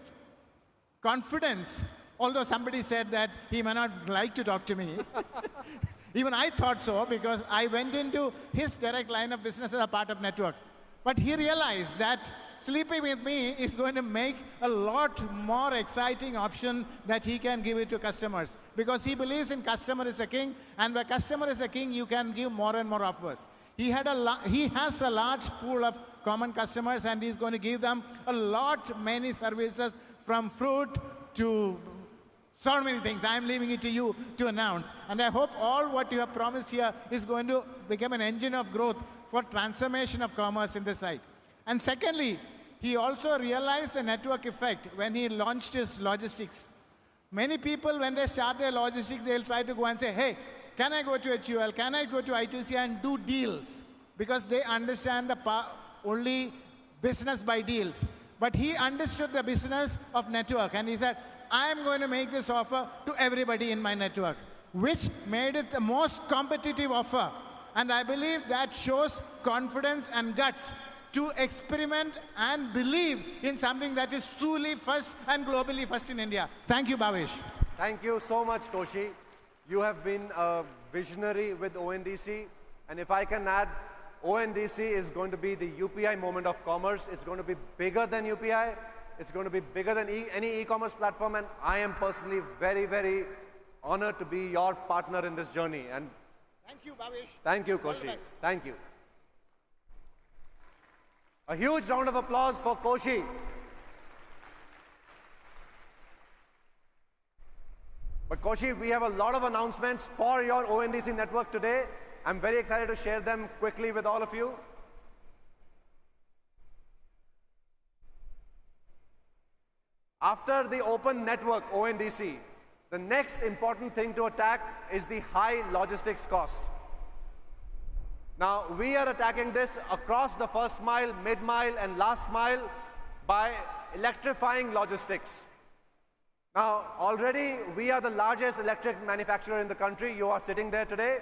confidence, although somebody said that he may not like to talk to me. Even I thought so, because I went into his direct line of business as a part of network. But he realized that sleeping with me is going to make a lot more exciting option that he can give it to customers. Because he believes in customer is a king, and where customer is a king, you can give more and more offers. He has a large pool of common customers, and he's going to give them many services, from fruit to so many things. I'm leaving it to you to announce. And I hope all what you have promised here is going to become an engine of growth for transformation of commerce in this site. And secondly, he also realized the network effect when he launched his logistics. Many people, when they start their logistics, they'll try to go and say, hey, can I go to HUL? Can I go to I2C and do deals? Because they understand only business by deals. But he understood the business of network, and he said, I am going to make this offer to everybody in my network, which made it the most competitive offer. And I believe that shows confidence and guts to experiment and believe in something that is truly first and globally first in India. Thank you, Bhavish. Thank you so much, Koshi. You have been a visionary with ONDC. And if I can add, ONDC is going to be the UPI moment of commerce. It's going to be bigger than UPI. It's going to be bigger than any e-commerce platform. And I am personally very, very honored to be your partner in this journey. And thank you, Bhavish. Thank you, Koshi. Thank you. A huge round of applause for Koshi. But Koshi, we have a lot of announcements for your ONDC network today. I'm very excited to share them quickly with all of you. After the open network, ONDC, the next important thing to attack is the high logistics cost. Now, we are attacking this across the first mile, mid-mile, and last mile by electrifying logistics. Now, already we are the largest electric manufacturer in the country. You are sitting there today.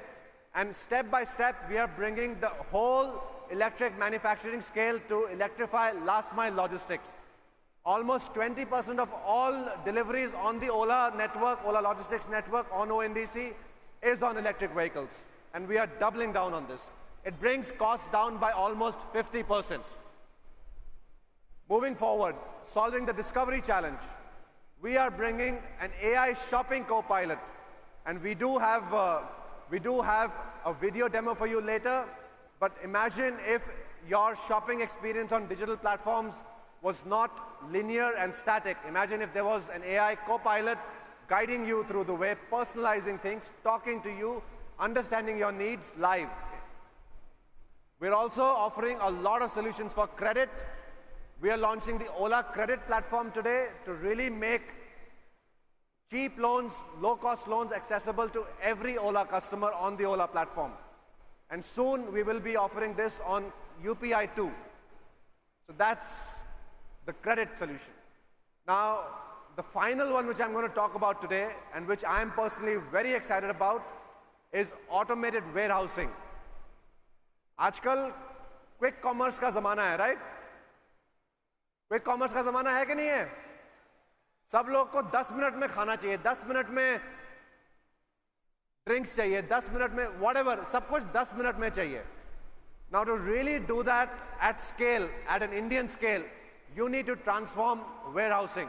And step by step, we are bringing the whole electric manufacturing scale to electrify last mile logistics. Almost 20% of all deliveries on the Ola network, Ola Logistics network on ONDC is on electric vehicles. And we are doubling down on this. It brings costs down by almost 50%. Moving forward, solving the discovery challenge, we are bringing an AI shopping co-pilot. And we do have a video demo for you later, but imagine if your shopping experience on digital platforms was not linear and static. Imagine if there was an AI co-pilot guiding you through the way, personalizing things, talking to you, understanding your needs live. We're also offering a lot of solutions for credit. We are launching the Ola Credit platform today to really make cheap loans, low-cost loans accessible to every Ola customer on the Ola platform. And soon we will be offering this on UPI too. So that's the credit solution. Now, the final one which I'm going to talk about today, and which I'm personally very excited about, is automated warehousing. आजकल quick commerce का जमाना है, right? Quick commerce का जमाना है कि नहीं है? सब लोग को 10 मिनट में खाना चाहिए, 10 मिनट में ड्रिंक्स चाहिए, 10 मिनट में whatever, सब कुछ 10 मिनट में चाहिए. Now to really do that at scale, at an Indian scale, you need to transform warehousing.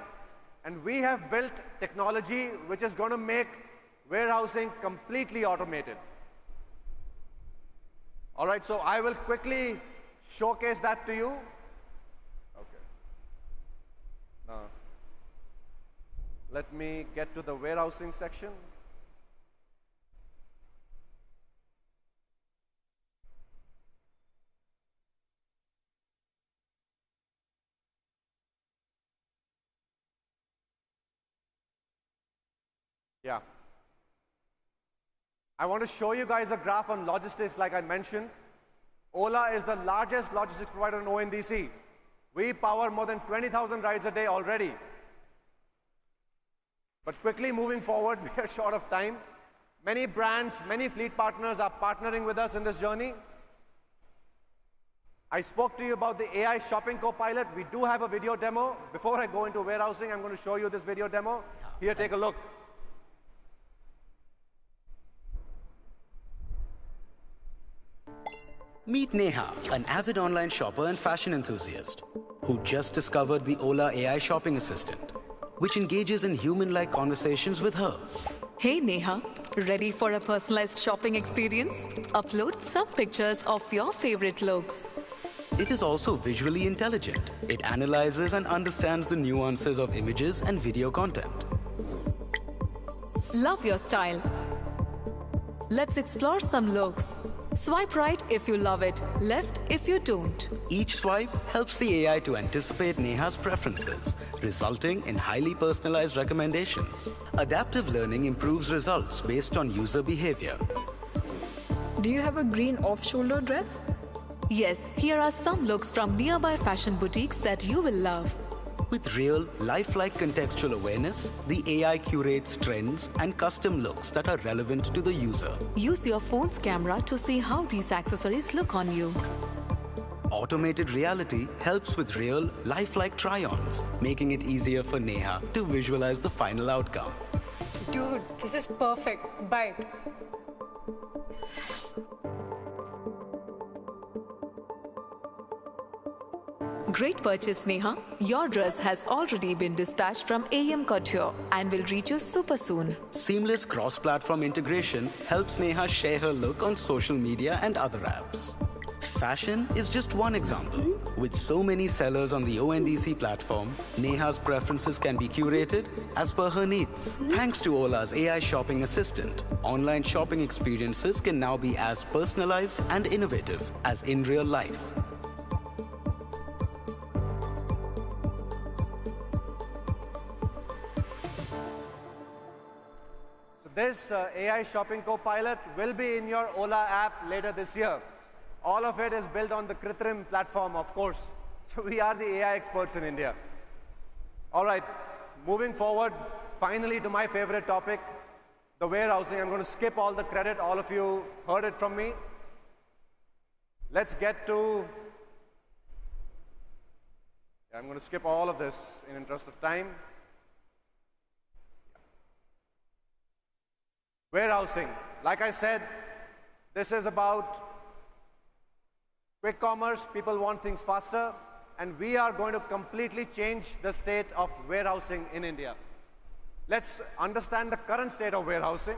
And we have built technology which is going to make warehousing completely automated. All right, so I will quickly showcase that to you. Okay. Now, Let me get to the warehousing section. Yeah. I want to show you guys a graph on logistics like I mentioned. Ola is the largest logistics provider in ONDC. We power more than 20,000 rides a day already. But quickly moving forward, we are short of time. Many brands, many fleet partners are partnering with us in this journey. I spoke to you about the AI shopping co-pilot. We do have a video demo. Before I go into warehousing, I'm going to show you this video demo. Here, take a look. Meet Neha, an avid online shopper and fashion enthusiast, who just discovered the Ola AI shopping assistant, which engages in human-like conversations with her. Hey Neha, ready for a personalized shopping experience? Upload some pictures of your favorite looks. It is also visually intelligent. It analyzes and understands the nuances of images and video content. Love your style. Let's explore some looks. Swipe right if you love it, left if you don't. Each swipe helps the AI to anticipate Neha's preferences, resulting in highly personalized recommendations. Adaptive learning improves results based on user behavior. Do you have a green off-shoulder dress? Yes, here are some looks from nearby fashion boutiques that you will love. With real, lifelike contextual awareness, the AI curates trends and custom looks that are relevant to the user. Use your phone's camera to see how these accessories look on you. Automated reality helps with real, lifelike try-ons, making it easier for Neha to visualize the final outcome. Dude, this is perfect. Buy it. Great purchase, Neha. Your dress has already been dispatched from AM Couture and will reach you super soon. Seamless cross-platform integration helps Neha share her look on social media and other apps. Fashion is just one example. With so many sellers on the ONDC platform, Neha's preferences can be curated as per her needs. Thanks to Ola's AI shopping assistant, online shopping experiences can now be as personalized and innovative as in real life. This AI shopping co-pilot will be in your Ola app later this year. All of it is built on the Krutrim platform, of course. So we are the AI experts in India. All right, moving forward, finally to my favorite topic, the warehousing. I'm going to skip all the credit. All of you heard it from me. Let's get to... I'm going to skip all of this in interest of time. Warehousing. Like I said, this is about quick commerce. People want things faster, and we are going to completely change the state of warehousing in India. Let's understand the current state of warehousing.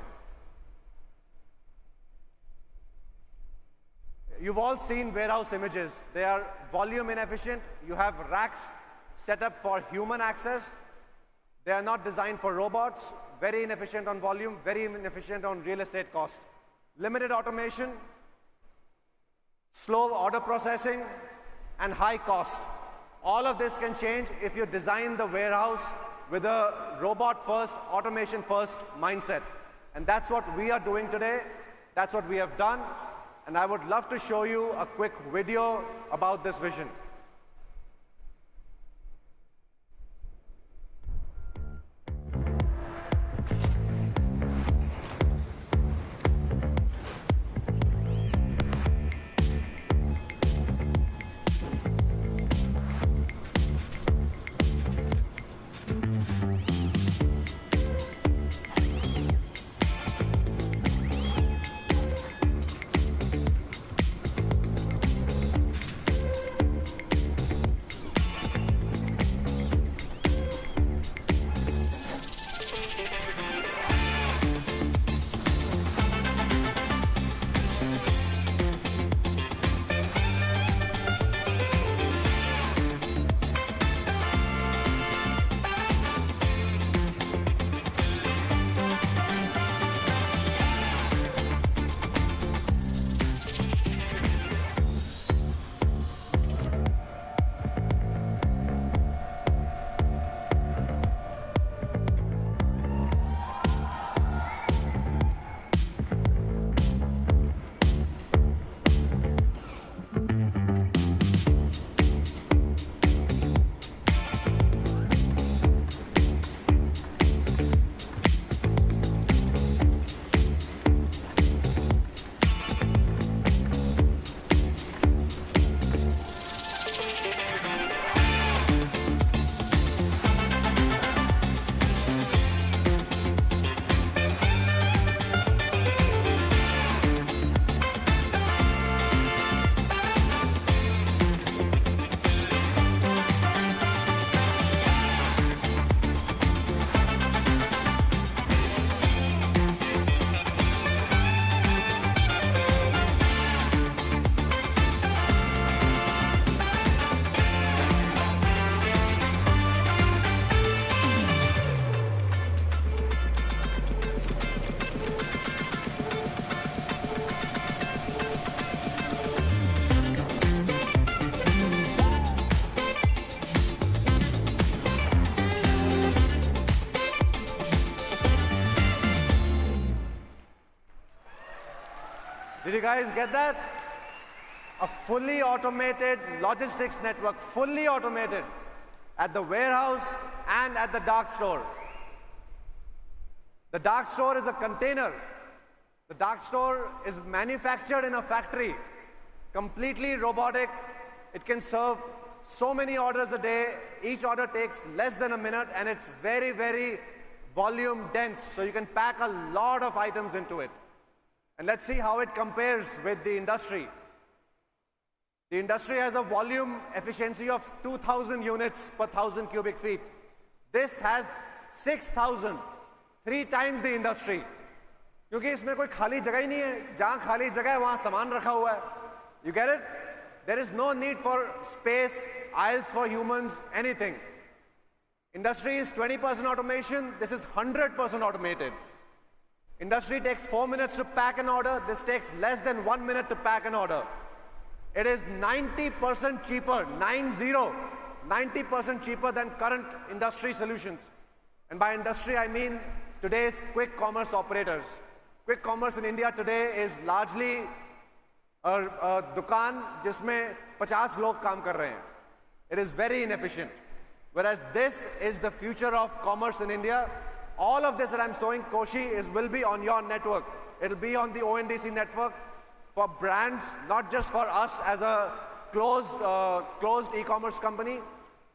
You've all seen warehouse images. They are volume inefficient. You have racks set up for human access. They are not designed for robots. Very inefficient on volume, very inefficient on real estate cost. Limited automation, slow order processing, and high cost. All of this can change if you design the warehouse with a robot-first, automation-first mindset. And that's what we are doing today. That's what we have done. And I would love to show you a quick video about this vision. Did you guys get that? A fully automated logistics network, fully automated, at the warehouse and at the dark store. The dark store is a container. The dark store is manufactured in a factory, completely robotic. It can serve so many orders a day. Each order takes less than a minute, and it's very, very volume dense, so you can pack a lot of items into it. And let's see how it compares with the industry. The industry has a volume efficiency of 2,000 units per 1,000 cubic feet. This has 6,000, 3 times the industry. क्योंकि इसमें कोई खाली जगह ही नहीं है, जहाँ खाली जगह है वहाँ सामान रखा हुआ है. You get it? There is no need for space, aisles for humans, anything. Industry is 20% automation, this is 100% automated. Industry takes 4 minutes to pack an order, this takes less than 1 minute to pack an order. It is 90% cheaper, 90% cheaper than current industry solutions. And by industry, I mean today's quick commerce operators. Quick commerce in India today is largely a dukaan jisme 50 log kaam kar rahe hain. It is very inefficient. Whereas this is the future of commerce in India. All of this that I'm showing, Koshi, will be on your network. It'll be on the ONDC network for brands, not just for us as a closed e-commerce company,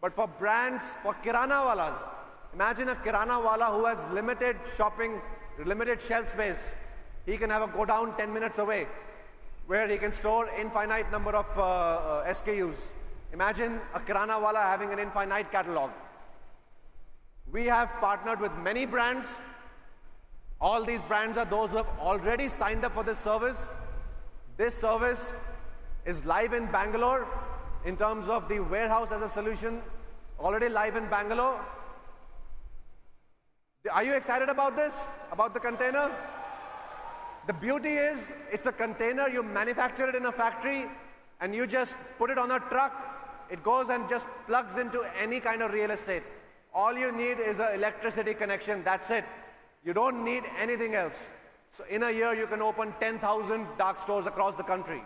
but for brands, for kirana walas. Imagine a kirana wala who has limited shopping, limited shelf space. He can have a go down 10 minutes away where he can store infinite number of SKUs. Imagine a kirana wala having an infinite catalog. We have partnered with many brands. All these brands are those who have already signed up for this service. This service is live in Bangalore in terms of the warehouse as a solution, already live in Bangalore. Are you excited about this, about the container? The beauty is, it's a container, you manufacture it in a factory, and you just put it on a truck. It goes and just plugs into any kind of real estate. All you need is an electricity connection, that's it. You don't need anything else. So in a year, you can open 10,000 dark stores across the country.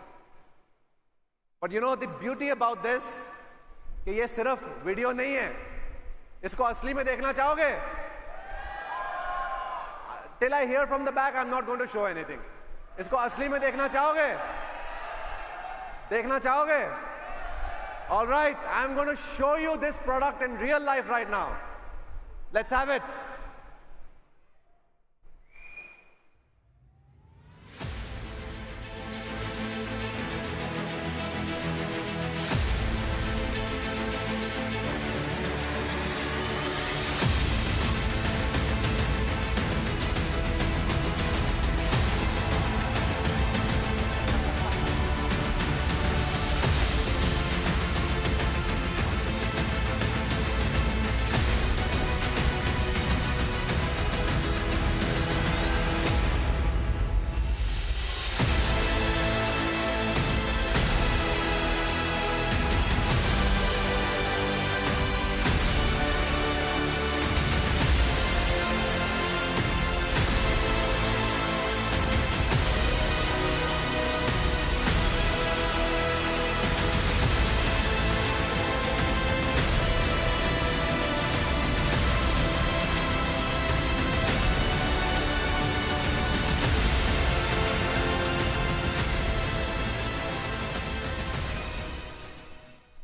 But you know the beauty about this, कि ये सिर्फ video नहीं है. इसको असली में देखना चाहोगे? Till I hear from the back, I'm not going to show anything. इसको असली में देखना चाहोगे? देखना चाहोगे? All right, I'm going to show you this product in real life right now. Let's have it.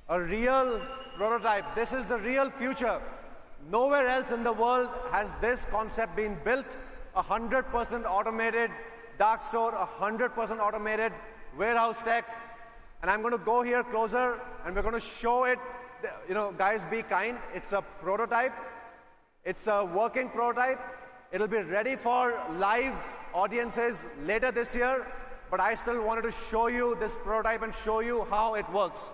A real prototype. This is the real future. Nowhere else in the world has this concept been built. 100% automated dark store, 100% automated warehouse tech. And I'm going to go here closer and we're going to show it. You know, guys, be kind. It's a prototype. It's a working prototype. It'll be ready for live audiences later this year. But I still wanted to show you this prototype and show you how it works.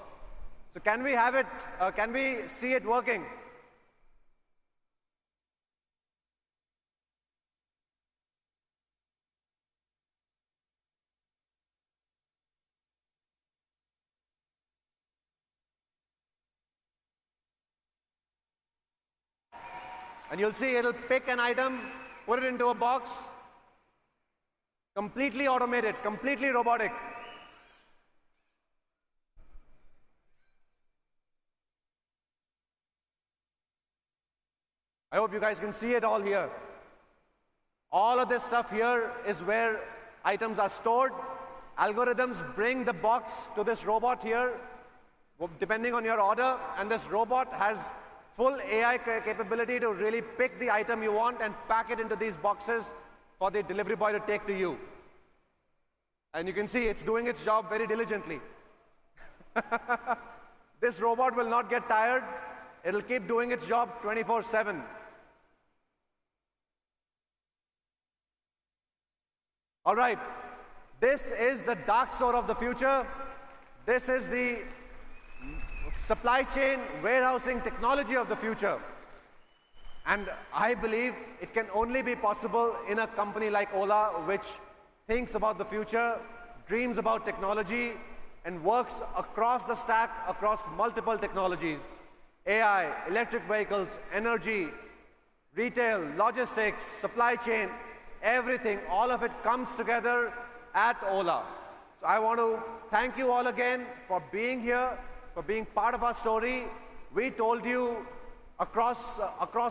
So can we have it, can we see it working? And you'll see it'll pick an item, put it into a box, Completely automated, completely robotic. I hope you guys can see it all here. All of this stuff here is where items are stored. Algorithms bring the box to this robot here, depending on your order, and this robot has full AI capability to really pick the item you want and pack it into these boxes for the delivery boy to take to you. And you can see it's doing its job very diligently. This robot will not get tired. It'll keep doing its job 24/7. All right, this is the dark store of the future. This is the supply chain warehousing technology of the future. And I believe it can only be possible in a company like Ola, which thinks about the future, dreams about technology, and works across the stack, across multiple technologies. AI, electric vehicles, energy, retail, logistics, supply chain, everything, all of it comes together at Ola. So I want to thank you all again for being here, for being part of our story. We told you across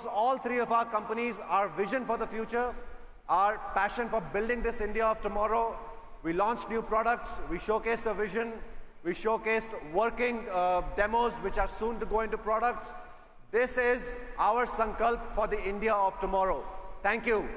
all three of our companies, our vision for the future, our passion for building this India of tomorrow. We launched new products, we showcased a vision, we showcased working demos which are soon to go into products. This is our Sankalp for the India of tomorrow. Thank you.